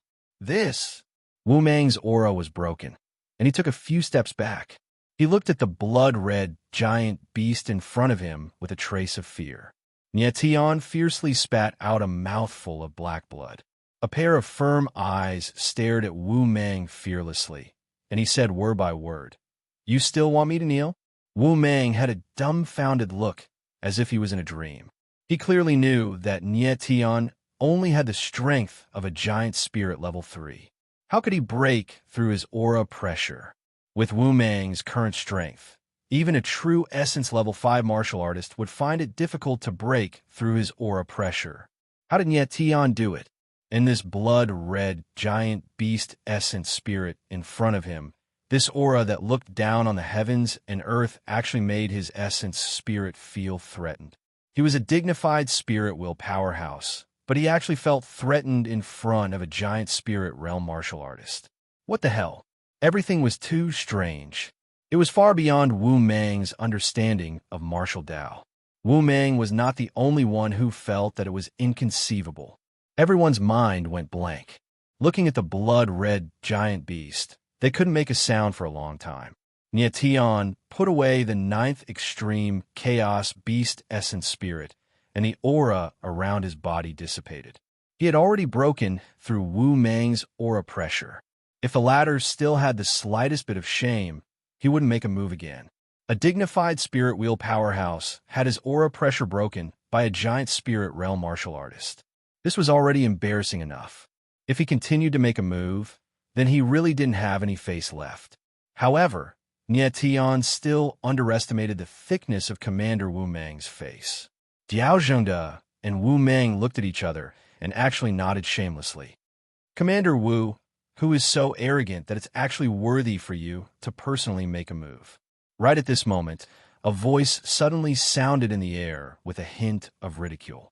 Speaker 1: Wu Mang's aura was broken, and he took a few steps back. He looked at the blood-red giant beast in front of him with a trace of fear. Nie Tian fiercely spat out a mouthful of black blood. A pair of firm eyes stared at Wu Mang fearlessly, and he said word by word, "You still want me to kneel?" Wu Mang had a dumbfounded look, as if he was in a dream. He clearly knew that Nie Tian only had the strength of a giant spirit level 3. How could he break through his aura pressure? With Wu Mang's current strength, even a true essence level 5 martial artist would find it difficult to break through his aura pressure. How did Nie Tian do it? In this blood-red giant beast essence spirit in front of him, this aura that looked down on the heavens and earth actually made his essence spirit feel threatened. He was a dignified spirit will powerhouse, but he actually felt threatened in front of a giant spirit realm martial artist. What the hell? Everything was too strange. It was far beyond Wu Mang's understanding of martial Tao. Wu Mang was not the only one who felt that it was inconceivable. Everyone's mind went blank. Looking at the blood-red giant beast, they couldn't make a sound for a long time. Nie Tian put away the 9th extreme chaos beast essence spirit, and the aura around his body dissipated. He had already broken through Wu Mang's aura pressure. If the latter still had the slightest bit of shame, he wouldn't make a move again. A dignified spirit wheel powerhouse had his aura pressure broken by a giant spirit realm martial artist. This was already embarrassing enough. If he continued to make a move, then he really didn't have any face left. However, Nie Tian still underestimated the thickness of Commander Wu Mang's face. Diao Zhengde and Wu Mang looked at each other and actually nodded shamelessly. Commander Wu, who is so arrogant that it's actually worthy for you to personally make a move. Right at this moment, a voice suddenly sounded in the air with a hint of ridicule.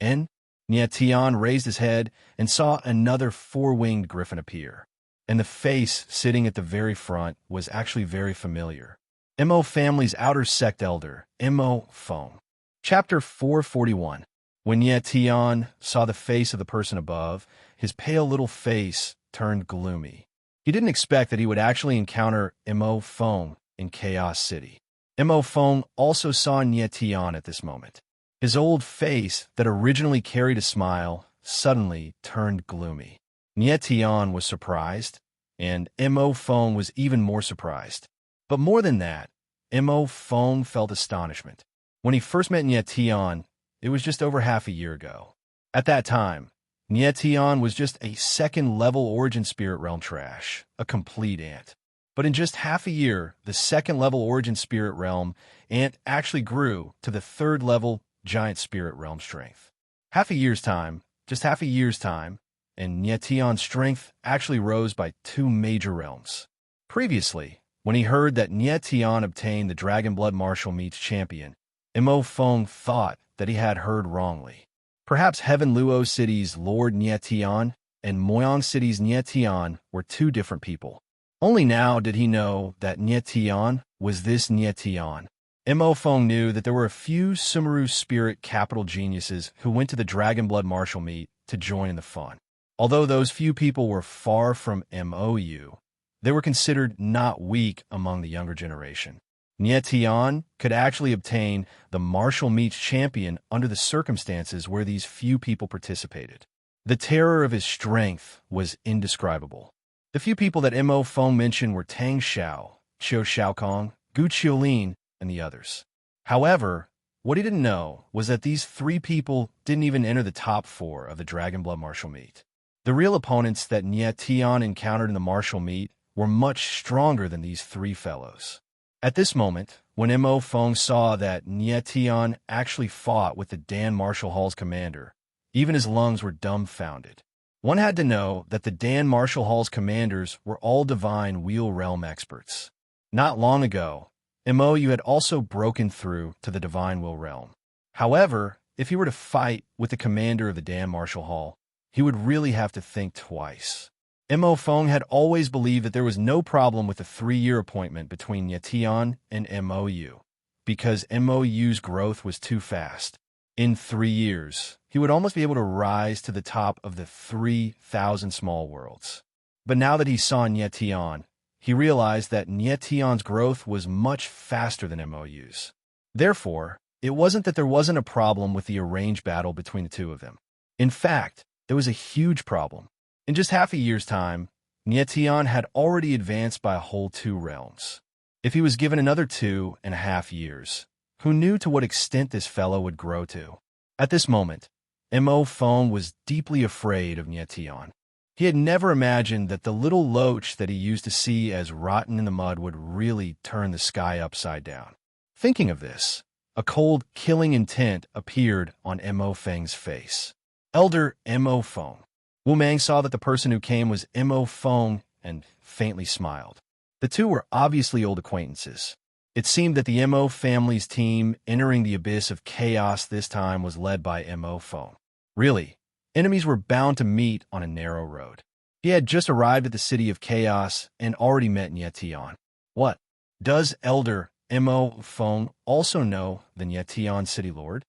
Speaker 1: Nie Tian raised his head and saw another 4-winged griffin appear, and the face sitting at the very front was actually very familiar. Mo family's outer sect elder, Mo Feng. Chapter 441. When Nye Tian saw the face of the person above, his pale little face turned gloomy. He didn't expect that he would actually encounter Mo Feng in Chaos City. Mo Feng also saw Nye Tian at this moment. His old face that originally carried a smile suddenly turned gloomy. Nye Tian was surprised, and Mo Feng was even more surprised. But more than that, Mo Feng felt astonishment. When he first met Nye Tian, it was just over half a year ago. At that time, Nye Tian was just a second-level origin spirit realm trash, a complete ant. But in just half a year, the second-level origin spirit realm ant actually grew to the third-level giant spirit realm strength. Just half a year's time, and Nye Tian's strength actually rose by 2 major realms. Previously, when he heard that Nye Tian obtained the Dragon Blood Martial Meets Champion, Mo Feng thought that he had heard wrongly. Perhaps Heaven Luo City's Lord Nye Tian and Moyang City's Nye Tian were 2 different people. Only now did he know that Nye Tian was this Nye Tian. Mo Feng knew that there were a few Sumeru spirit capital geniuses who went to the Dragon Blood Martial Meet to join in the fun. Although those few people were far from MOU, they were considered not weak among the younger generation. Nye Tian could actually obtain the Martial Meets Champion under the circumstances where these few people participated. The terror of his strength was indescribable. The few people that Mo Feng mentioned were Tang Xiao, Qiu Xiaokong, Gu Qiulin, and the others. However, what he didn't know was that these 3 people didn't even enter the top 4 of the Dragon Blood Martial Meet. The real opponents that Nye Tian encountered in the Martial Meet were much stronger than these 3 fellows. At this moment, when Mo Feng saw that Nye Tian actually fought with the Dan Martial Hall's commander, even his lungs were dumbfounded. One had to know that the Dan Martial Hall's commanders were all divine wheel realm experts. Not long ago, MOU had also broken through to the divine will realm. However, if he were to fight with the commander of the Dan Martial Hall, he would really have to think twice. Mo Feng had always believed that there was no problem with the 3-year appointment between Nye Tian and MOU, because MOU's growth was too fast. In 3 years, he would almost be able to rise to the top of the 3,000 small worlds. But now that he saw Nye Tian, he realized that Nye Tian's growth was much faster than MOU's. Therefore, it wasn't that there wasn't a problem with the arranged battle between the 2 of them. In fact, there was a huge problem. In just half a year's time, Nye Tian had already advanced by a whole 2 realms. If he was given another 2.5 years, who knew to what extent this fellow would grow to? At this moment, Mo Feng was deeply afraid of Nye Tian. He had never imagined that the little loach that he used to see as rotten in the mud would really turn the sky upside down. Thinking of this, a cold, killing intent appeared on Mo Feng's face. Elder Mo Feng. Wu Mang saw that the person who came was Mo Feng and faintly smiled. The 2 were obviously old acquaintances. It seemed that the Mo family's team entering the abyss of chaos this time was led by Mo Feng. Really, enemies were bound to meet on a narrow road. He had just arrived at the city of chaos and already met Nye Tian. What? Does Elder Mo Feng also know the Nye Tian city lord?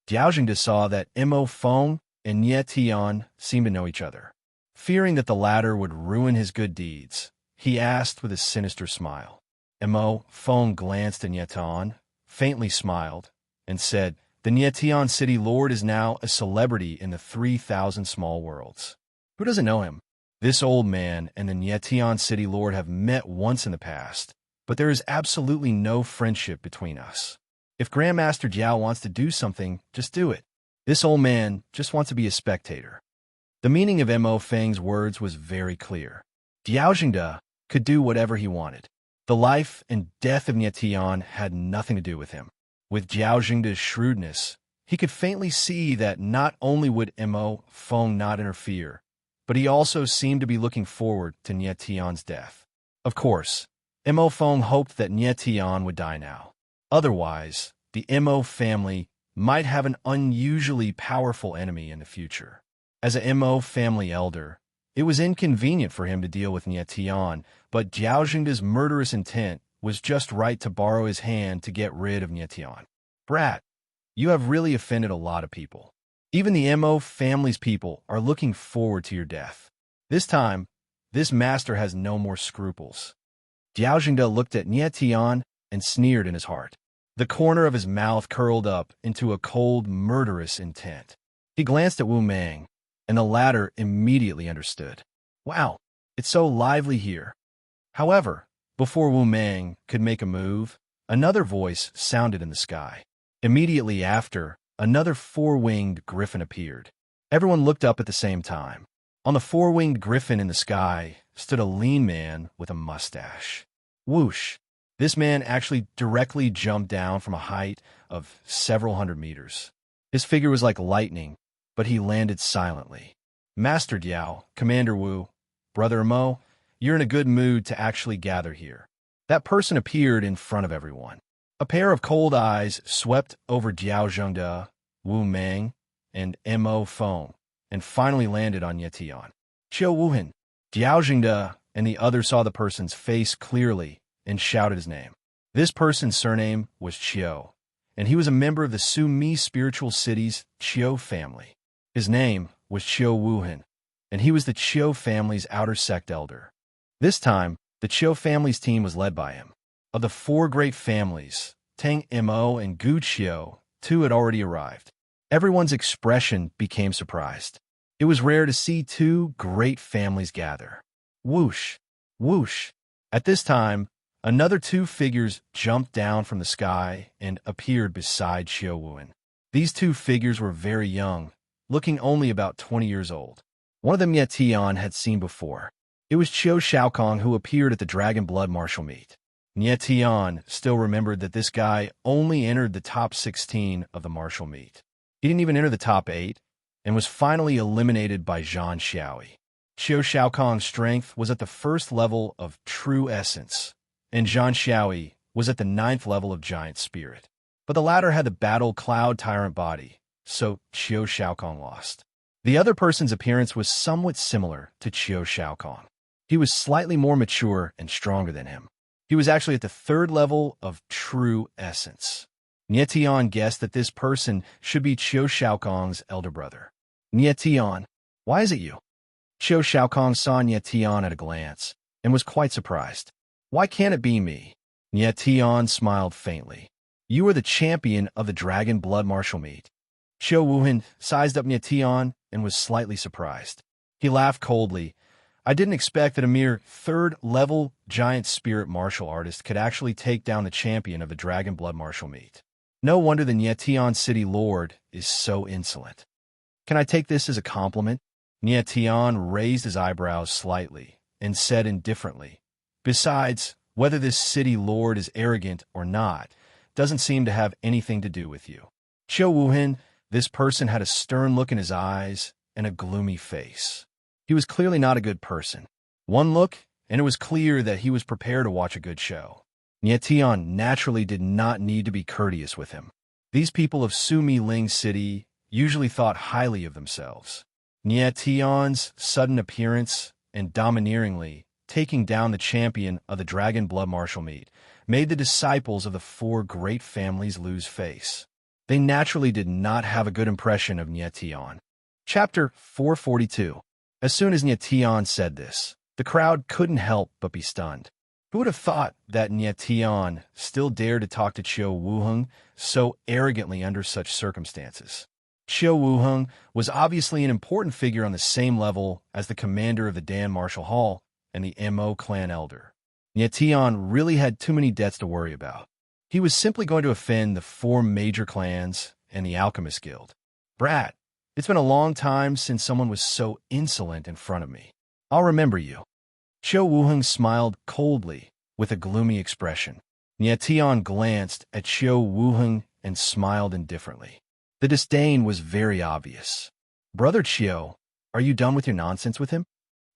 Speaker 1: Jiaojingde saw that Mo Feng and Nye Tian seemed to know each other. Fearing that the latter would ruin his good deeds, he asked with a sinister smile. Mo Feng glanced at Nye Tian, faintly smiled, and said, "The Nye Tian city lord is now a celebrity in the 3,000 small worlds. Who doesn't know him? This old man and the Nye Tian city lord have met once in the past, but there is absolutely no friendship between us. If Grandmaster Jiao wants to do something, just do it. This old man just wants to be a spectator." The meaning of Mo Feng's words was very clear. Jiaojingde could do whatever he wanted. The life and death of Nye Tian had nothing to do with him. With Jiaojingde's shrewdness, he could faintly see that not only would Mo Feng not interfere, but he also seemed to be looking forward to Nye Tian's death. Of course, Mo Feng hoped that Nye Tian would die now. Otherwise, the Mo family might have an unusually powerful enemy in the future. As a Mo family elder, it was inconvenient for him to deal with Nye Tian, but Jiaojingde's murderous intent was just right to borrow his hand to get rid of Nye Tian. "Brat, you have really offended a lot of people. Even the Mo family's people are looking forward to your death. This time, this master has no more scruples. Diao Jingde looked at Nie Tian and sneered in his heart. The corner of his mouth curled up into a cold, murderous intent. He glanced at Wu Mang, and the latter immediately understood. Wow, it's so lively here. However, before Wu Mang could make a move, another voice sounded in the sky. Immediately after, another four-winged griffin appeared. Everyone looked up at the same time. On the four-winged griffin in the sky stood a lean man with a mustache. Whoosh! This man actually directly jumped down from a height of several hundred meters. His figure was like lightning, but he landed silently. Master Diao, Commander Wu, Brother Mo, you're in a good mood to actually gather here. That person appeared in front of everyone. A pair of cold eyes swept over Diao Zhengde, Wu Mang, and Mo Feng, and finally landed on Ye Tian. Qiu Wuhan, Diao Jingde, and the other saw the person's face clearly and shouted his name. This person's surname was Qiu, and he was a member of the Su-Mi spiritual city's Qiu family. His name was Qiu Wuhan, and he was the Qiu family's outer sect elder. This time, the Qiu family's team was led by him. Of the four great families, Tang Mo and Gu Qiu, two had already arrived. Everyone's expression became surprised. It was rare to see two great families gather. Whoosh! Whoosh! At this time, another two figures jumped down from the sky and appeared beside Qiu Wuhan. These two figures were very young, looking only about 20 years old. One of them Ye Tian had seen before. It was Qiu Shaokong who appeared at the Dragon Blood Martial Meet. Ye Tian still remembered that this guy only entered the top 16 of the martial meet. He didn't even enter the top 8, and was finally eliminated by Zhang Xiaoi. Qiu Shaokong's strength was at the first level of true essence, and Zhang Xiaoi was at the 9th level of giant spirit. But the latter had the battle cloud tyrant body, so Qiu Shaokong lost. The other person's appearance was somewhat similar to Qiu Shaokong. He was slightly more mature and stronger than him. He was actually at the 3rd level of true essence. Nie Tian guessed that this person should be Qiu Shaokong's elder brother. Nie Tian, why is it you? Qiu Shaokong saw Nie Tian at a glance, and was quite surprised. Why can't it be me? Nie Tian smiled faintly. You are the champion of the Dragon Blood Martial Meet. Qiu Wuhan sized up Nie Tian and was slightly surprised. He laughed coldly. I didn't expect that a mere 3rd-level giant spirit martial artist could actually take down the champion of the Dragon Blood Martial Meet. No wonder the Nie Tian City Lord is so insolent. Can I take this as a compliment? Nie Tian raised his eyebrows slightly and said indifferently, besides, whether this city lord is arrogant or not doesn't seem to have anything to do with you. Qiu Wuhan, this person had a stern look in his eyes and a gloomy face. He was clearly not a good person. One look, and it was clear that he was prepared to watch a good show. Nie Tian naturally did not need to be courteous with him. These people of Su-Mi Ling City usually thought highly of themselves. Nie Tian's sudden appearance and domineeringly taking down the champion of the Dragon Blood Martial Meet made the disciples of the four great families lose face. They naturally did not have a good impression of Nie Tian. Chapter 442. As soon as Nie Tian said this, the crowd couldn't help but be stunned. Who would have thought that Nie Tian still dared to talk to Qiu Wuheng so arrogantly under such circumstances? Qiu Wuheng was obviously an important figure on the same level as the commander of the Dan Martial Hall and the Mo clan elder. Nie Tian really had too many debts to worry about. He was simply going to offend the 4 major clans and the Alchemist Guild. Brat, it's been a long time since someone was so insolent in front of me. I'll remember you. Qiu Wuheng smiled coldly with a gloomy expression. Nie Tian glanced at Qiu Wuheng and smiled indifferently. The disdain was very obvious. Brother Qiu, are you done with your nonsense with him?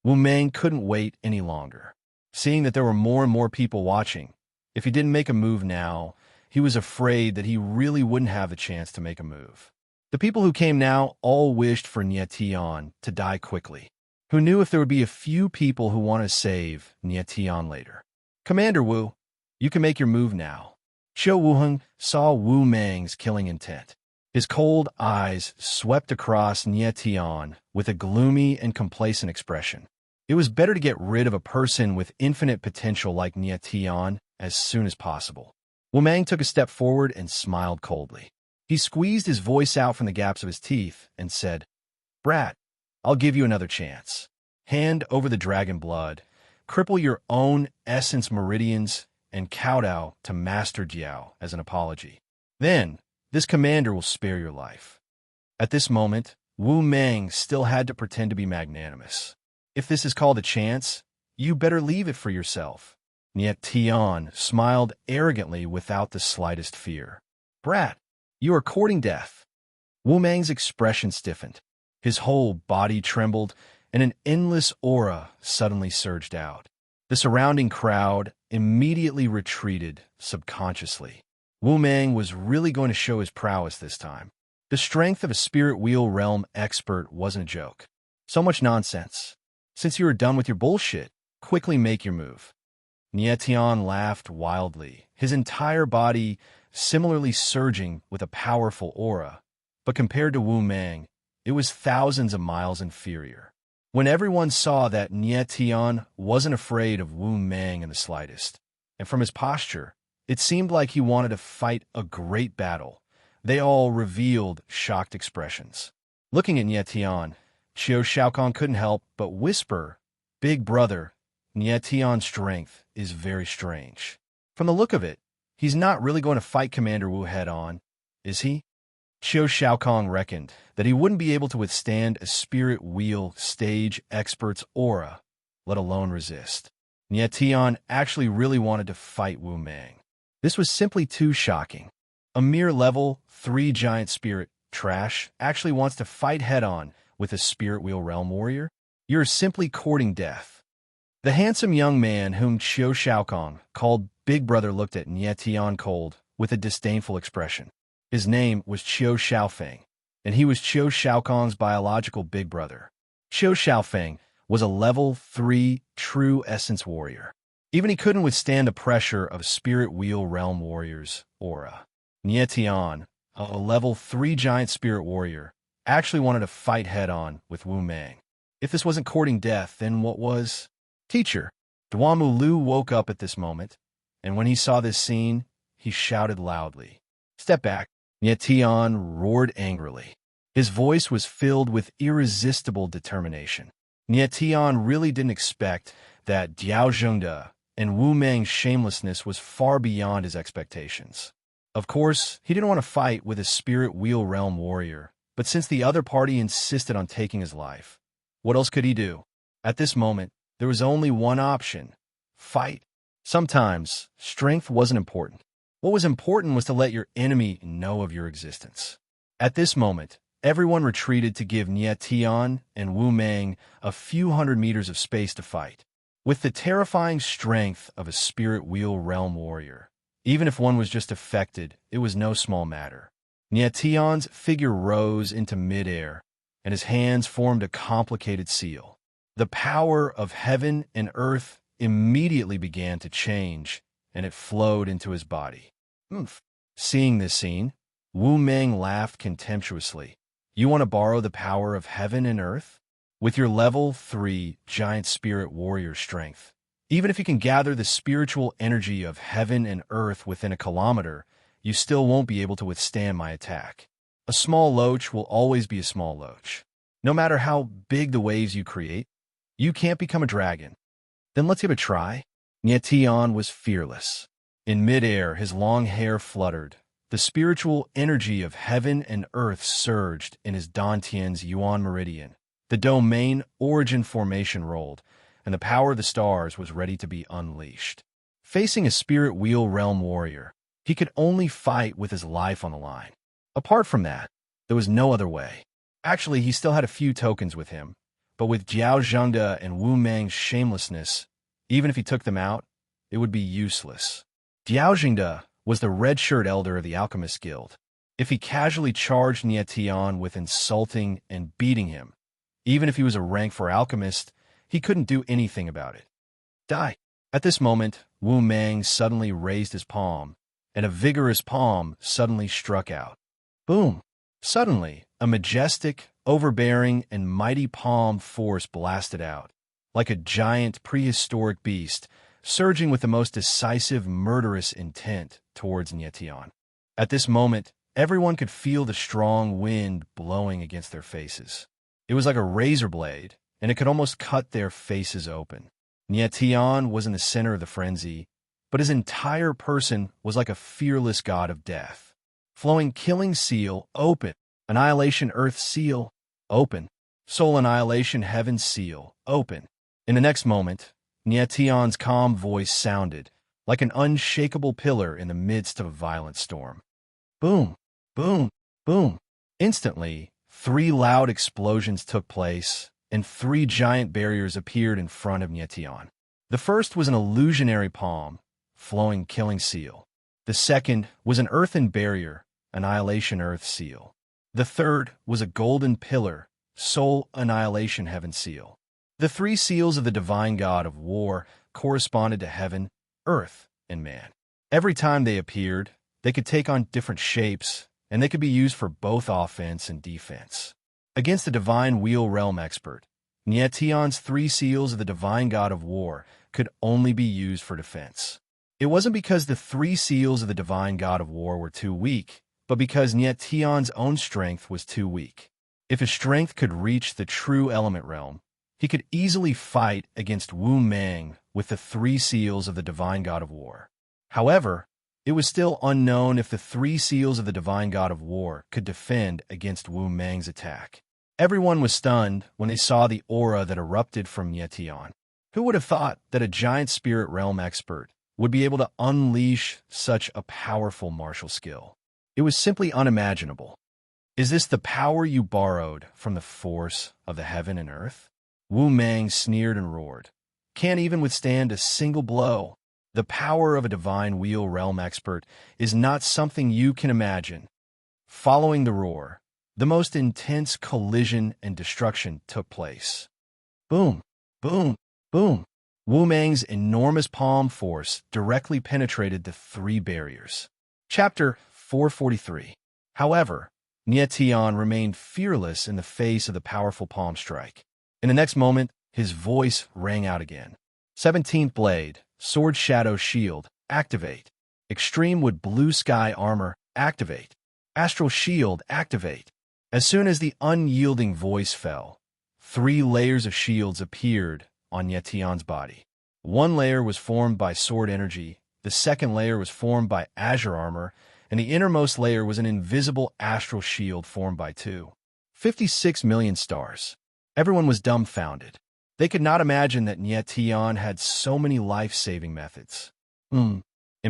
Speaker 1: Wu Mang couldn't wait any longer. Seeing that there were more and more people watching, if he didn't make a move now, he was afraid that he really wouldn't have the chance to make a move. The people who came now all wished for Nie Tian to die quickly. Who knew if there would be a few people who want to save Nie Tian later? Commander Wu, you can make your move now. Qiu Wuheng saw Wu Mang's killing intent. His cold eyes swept across Nie Tian with a gloomy and complacent expression. It was better to get rid of a person with infinite potential like Nie Tian as soon as possible. Wu Meng took a step forward and smiled coldly. He squeezed his voice out from the gaps of his teeth and said, "Brat, I'll give you another chance. Hand over the dragon blood, cripple your own essence meridians, and kowtow to Master Jiao as an apology. Then, this commander will spare your life." At this moment, Wu Meng still had to pretend to be magnanimous. "If this is called a chance, you better leave it for yourself." Nie Tian smiled arrogantly without the slightest fear. "Brat, you are courting death." Wu Meng's expression stiffened. His whole body trembled, and an endless aura suddenly surged out. The surrounding crowd immediately retreated subconsciously. Wu Meng was really going to show his prowess this time. The strength of a spirit wheel realm expert wasn't a joke. So much nonsense. Since you are done with your bullshit, quickly make your move. Nie Tian laughed wildly, his entire body similarly surging with a powerful aura. But compared to Wu Meng, it was thousands of miles inferior. When everyone saw that Nie Tian wasn't afraid of Wu Meng in the slightest, and from his posture, it seemed like he wanted to fight a great battle, they all revealed shocked expressions. Looking at Nie Tian, Qiu Shaokong couldn't help but whisper, "Big brother, Nie Tian's strength is very strange. From the look of it, he's not really going to fight Commander Wu head-on, is he?" Qiu Shaokong reckoned that he wouldn't be able to withstand a spirit wheel stage expert's aura, let alone resist. Nie Tian actually really wanted to fight Wu Meng. This was simply too shocking. A mere level 3 giant spirit trash actually wants to fight head-on with a spirit wheel realm warrior? You're simply courting death. The handsome young man whom Qiu Shaokong called Big Brother looked at Nie Tian cold with a disdainful expression. His name was Qiu Xiaofeng, and he was Qiu Shaokong's biological big brother. Qiu Xiaofeng was a level 3 true essence warrior. Even he couldn't withstand the pressure of Spirit Wheel Realm Warrior's aura. Nie Tian, a level 3 giant spirit warrior, actually wanted to fight head-on with Wu Meng. If this wasn't courting death, then what was? "Teacher." Duamu Lu woke up at this moment, and when he saw this scene, he shouted loudly, "Step back." Nie Tian roared angrily. His voice was filled with irresistible determination. Nie Tian really didn't expect that Diao Zhengde and Wu Meng's shamelessness was far beyond his expectations. Of course, he didn't want to fight with a spirit wheel realm warrior, but since the other party insisted on taking his life, what else could he do? At this moment, there was only one option: fight. Sometimes, strength wasn't important. What was important was to let your enemy know of your existence. At this moment, everyone retreated to give Nie Tian and Wu Meng a few hundred meters of space to fight. With the terrifying strength of a spirit wheel realm warrior, even if one was just affected, it was no small matter. Nie Tian's figure rose into midair, and his hands formed a complicated seal. The power of heaven and earth immediately began to change, and it flowed into his body. "Oomph." Seeing this scene, Wu Meng laughed contemptuously. "You want to borrow the power of heaven and earth? With your level 3 giant spirit warrior strength, even if you can gather the spiritual energy of heaven and earth within a kilometer, you still won't be able to withstand my attack. A small loach will always be a small loach. No matter how big the waves you create, you can't become a dragon. Then let's give it a try." Nie Tian was fearless. In midair, his long hair fluttered. The spiritual energy of heaven and earth surged in his Dantian's Yuan meridian. The domain origin formation rolled, and the power of the stars was ready to be unleashed. Facing a spirit wheel realm warrior, he could only fight with his life on the line. Apart from that, there was no other way. Actually, he still had a few tokens with him, but with Diao Zhengde and Wu Meng's shamelessness, even if he took them out, it would be useless. Diao Zhengde was the red-shirt elder of the Alchemist Guild. If he casually charged Nie Tian with insulting and beating him, even if he was a rank 4 alchemist, he couldn't do anything about it. Die. At this moment, Wu Meng suddenly raised his palm, and a vigorous palm suddenly struck out. Boom! Suddenly, a majestic, overbearing, and mighty palm force blasted out, like a giant prehistoric beast, surging with the most decisive, murderous intent towards Nyetian. At this moment, everyone could feel the strong wind blowing against their faces. It was like a razor blade, and it could almost cut their faces open. Nyetian was in the center of the frenzy, but his entire person was like a fearless god of death. Flowing killing seal, open. Annihilation earth seal, open. Soul annihilation heaven seal, open. In the next moment, Nyetian's calm voice sounded like an unshakable pillar in the midst of a violent storm. Boom, boom, boom. Instantly, 3 loud explosions took place, and 3 giant barriers appeared in front of Nyetian. The first was an illusionary palm, flowing killing seal. The second was an earthen barrier, annihilation earth seal. The third was a golden pillar, soul annihilation heaven seal. The 3 seals of the divine god of war corresponded to heaven, earth, and man. Every time they appeared, they could take on different shapes, and they could be used for both offense and defense. Against the divine wheel realm expert, Nyetian's 3 seals of the divine god of war could only be used for defense. It wasn't because the 3 seals of the divine god of war were too weak, but because Nyetian's own strength was too weak. If his strength could reach the true element realm, he could easily fight against Wu Meng with the 3 seals of the divine god of war. However, it was still unknown if the 3 seals of the divine god of war could defend against Wu Meng's attack. Everyone was stunned when they saw the aura that erupted from Nyetian. Who would have thought that a giant spirit realm expert would be able to unleash such a powerful martial skill? It was simply unimaginable. Is this the power you borrowed from the force of the heaven and earth? Wu Meng sneered and roared. Can't even withstand a single blow. The power of a divine wheel realm expert is not something you can imagine. Following the roar, the most intense collision and destruction took place. Boom, boom, boom. Wu Meng's enormous palm force directly penetrated the 3 barriers. Chapter 443. However, Nyetian remained fearless in the face of the powerful palm strike. In the next moment, his voice rang out again. 17th Blade, Sword Shadow Shield, activate. Extreme Wood Blue Sky Armor, activate. Astral Shield, activate. As soon as the unyielding voice fell, 3 layers of shields appeared on Nyetian's body. 1 layer was formed by sword energy, the second layer was formed by azure armor, and the innermost layer was an invisible astral shield formed by 56 million stars. Everyone was dumbfounded. They could not imagine that Nyetian had so many life-saving methods. In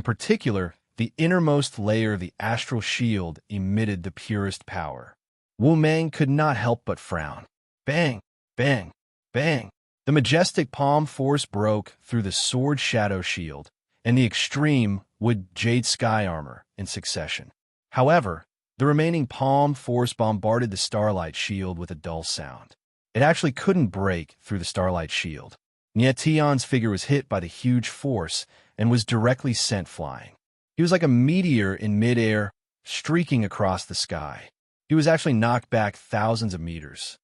Speaker 1: particular, the innermost layer of the astral shield emitted the purest power. Wu Meng could not help but frown. Bang, bang, bang. The majestic palm force broke through the sword shadow shield and the extreme wood jade sky armor in succession. However, the remaining palm force bombarded the starlight shield with a dull sound. It actually couldn't break through the starlight shield. Nyetian's figure was hit by the huge force and was directly sent flying. He was like a meteor in midair, streaking across the sky. He was actually knocked back thousands of meters.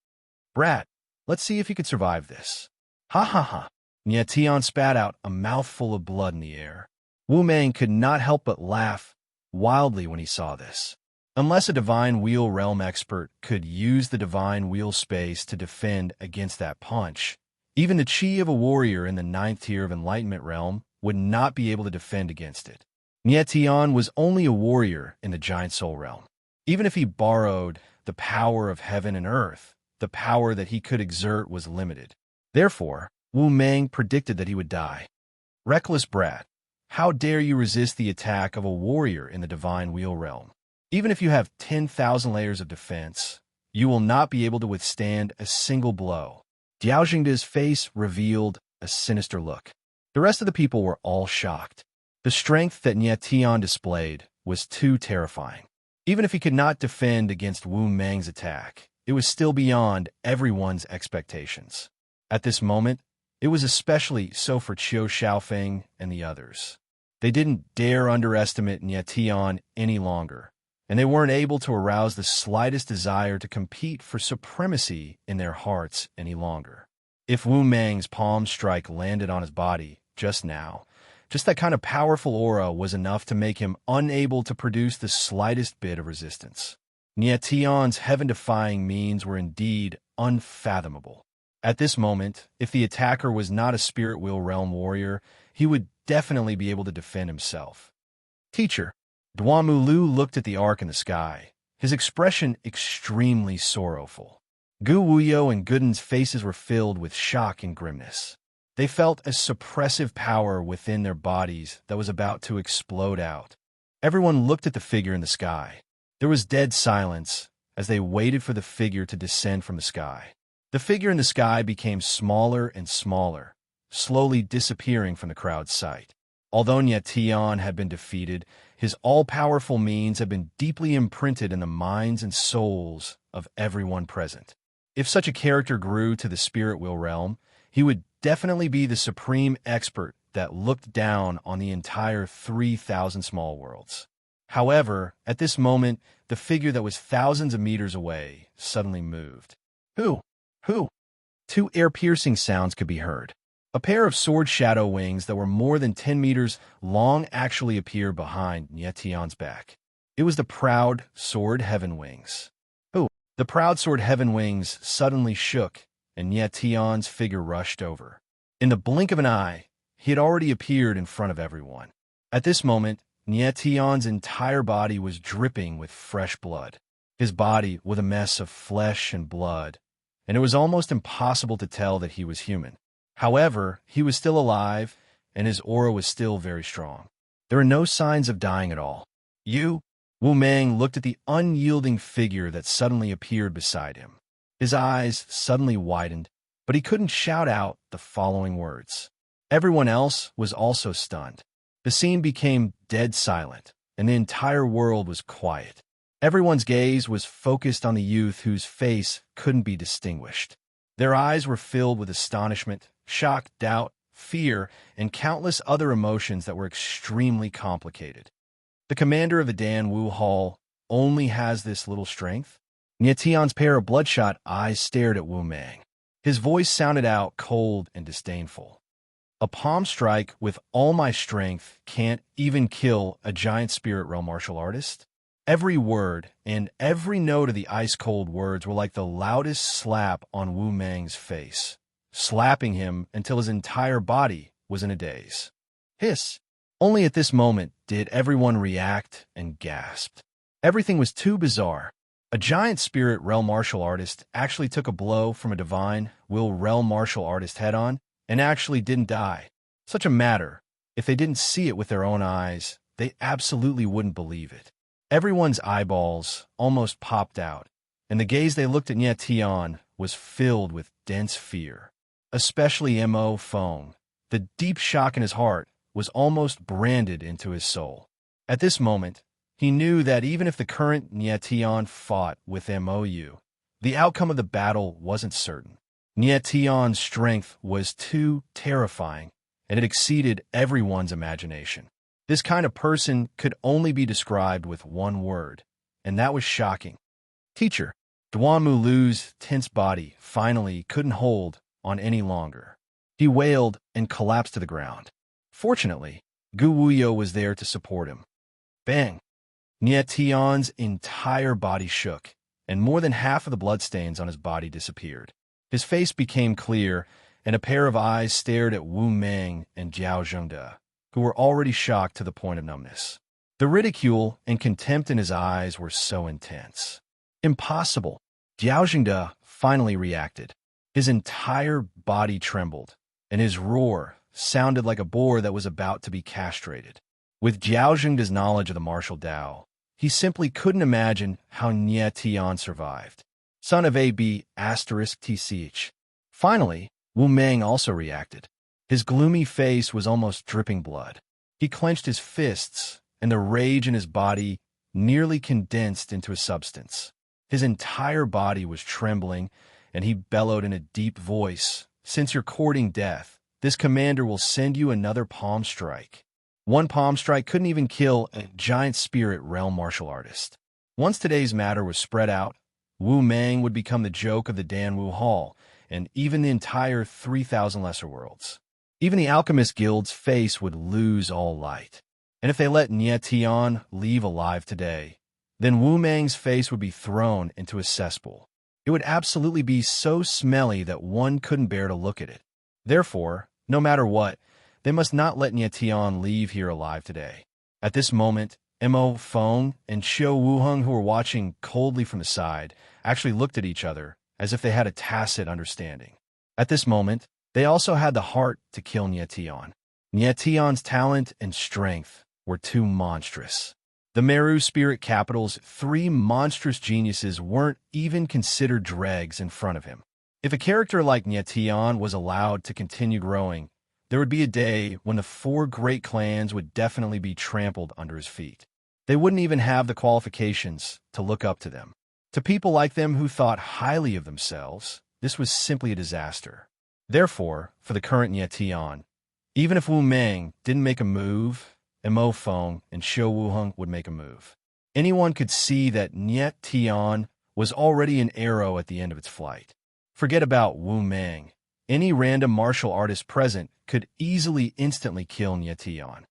Speaker 1: Brat, let's see if you could survive this. Ha ha ha. Nyetian spat out a mouthful of blood in the air. Wu Meng could not help but laugh wildly when he saw this. Unless a divine wheel realm expert could use the divine wheel space to defend against that punch, even the chi of a warrior in the 9th tier of enlightenment realm would not be able to defend against it. Nyetian was only a warrior in the giant soul realm. Even if he borrowed the power of heaven and earth, the power that he could exert was limited. Therefore, Wu Meng predicted that he would die. Reckless brat, how dare you resist the attack of a warrior in the divine wheel realm? Even if you have 10,000 layers of defense, you will not be able to withstand a single blow. Diao Jingda's face revealed a sinister look. The rest of the people were all shocked. The strength that Nyetian displayed was too terrifying. Even if he could not defend against Wu Meng's attack, it was still beyond everyone's expectations. At this moment, it was especially so for Qiu Shaofeng and the others. They didn't dare underestimate Nyetian any longer. and they weren't able to arouse the slightest desire to compete for supremacy in their hearts any longer. If Wu Mang's palm strike landed on his body just now, just that kind of powerful aura was enough to make him unable to produce the slightest bit of resistance. Nie Tian's heaven-defying means were indeed unfathomable. At this moment, if the attacker was not a spirit wheel realm warrior, he would definitely be able to defend himself. Teacher, Duamu Lu looked at the arc in the sky, his expression extremely sorrowful. Gu Wuyo and Gooden's faces were filled with shock and grimness. They felt a suppressive power within their bodies that was about to explode out. Everyone looked at the figure in the sky. There was dead silence as they waited for the figure to descend from the sky. The figure in the sky became smaller and smaller, slowly disappearing from the crowd's sight. Although Nie Tian had been defeated, his all-powerful means had been deeply imprinted in the minds and souls of everyone present. If such a character grew to the spirit wheel realm, he would definitely be the supreme expert that looked down on the entire 3,000 small worlds. However, at this moment, the figure that was thousands of meters away suddenly moved. Who? Two ear-piercing sounds could be heard. A pair of sword shadow wings that were more than 10 meters long actually appeared behind Nie Tian's back. It was the proud sword heaven wings. The proud sword heaven wings suddenly shook, and Nie Tian's figure rushed over. In the blink of an eye, he had already appeared in front of everyone. At this moment, Nie Tian's entire body was dripping with fresh blood. His body was a mess of flesh and blood, and it was almost impossible to tell that he was human. However, he was still alive, and his aura was still very strong. There were no signs of dying at all. Wu Mang looked at the unyielding figure that suddenly appeared beside him. His eyes suddenly widened, but he couldn't shout out the following words. Everyone else was also stunned. The scene became dead silent, and the entire world was quiet. Everyone's gaze was focused on the youth whose face couldn't be distinguished. Their eyes were filled with astonishment, shock, doubt, fear, and countless other emotions that were extremely complicated. The commander of the Dan Wu Hall only has this little strength? Nie Tian's pair of bloodshot eyes stared at Wu Mang. His voice sounded out cold and disdainful. A palm strike with all my strength can't even kill a giant spirit realm martial artist? Every word and every note of the ice-cold words were like the loudest slap on Wu Mang's face, slapping him until his entire body was in a daze. Hiss! Only at this moment did everyone react and gasped. Everything was too bizarre. A giant spirit realm martial artist actually took a blow from a divine will realm martial artist head-on and actually didn't die. Such a matter, if they didn't see it with their own eyes, they absolutely wouldn't believe it. Everyone's eyeballs almost popped out, and the gaze they looked at Nie Tian was filled with dense fear. Especially Mo Feng. The deep shock in his heart was almost branded into his soul. At this moment, he knew that even if the current Nie Tian fought with Mou, the outcome of the battle wasn't certain. Nie Tian's strength was too terrifying, and it exceeded everyone's imagination. This kind of person could only be described with one word, and that was shocking. Teacher, Duamu Lu's tense body finally couldn't hold on any longer. He wailed and collapsed to the ground. Fortunately, Gu Wuyo was there to support him. Bang! Nie Tian's entire body shook, and more than half of the bloodstains on his body disappeared. His face became clear, and a pair of eyes stared at Wu Mang and Jiao Zhengde, who were already shocked to the point of numbness. The ridicule and contempt in his eyes were so intense. Impossible! Jiao Zhengde finally reacted. His entire body trembled, and his roar sounded like a boar that was about to be castrated. With Jiao Zhengde's knowledge of the martial Tao, he simply couldn't imagine how Nie Tian survived. Son of AB *TCH. Finally, Wu Mang also reacted. His gloomy face was almost dripping blood. He clenched his fists, and the rage in his body nearly condensed into a substance. His entire body was trembling, and he bellowed in a deep voice, "Since you're courting death, this commander will send you another palm strike." One palm strike couldn't even kill a giant spirit realm martial artist. Once today's matter was spread out, Wu Meng would become the joke of the Danwu Hall, and even the entire 3,000 Lesser Worlds. Even the Alchemist Guild's face would lose all light. And if they let Nie Tian leave alive today, then Wu Meng's face would be thrown into a cesspool. It would absolutely be so smelly that one couldn't bear to look at it. Therefore, no matter what, they must not let Nie Tian leave here alive today. At this moment, Mo Feng and Xiao Wuheng, who were watching coldly from the side, actually looked at each other as if they had a tacit understanding. At this moment, they also had the heart to kill Nie Tian. Nie Tian's talent and strength were too monstrous. The Meru Spirit Capital's 3 monstrous geniuses weren't even considered dregs in front of him. If a character like Nie Tian was allowed to continue growing, there would be a day when the 4 great clans would definitely be trampled under his feet. They wouldn't even have the qualifications to look up to them. To people like them who thought highly of themselves, this was simply a disaster. Therefore, for the current Nie Tian, even if Wu Meng didn't make a move, Mo Feng and Xiao Wuheng would make a move. Anyone could see that Nie Tian was already an arrow at the end of its flight. Forget about Wu Meng. Any random martial artist present could easily instantly kill Nie Tian.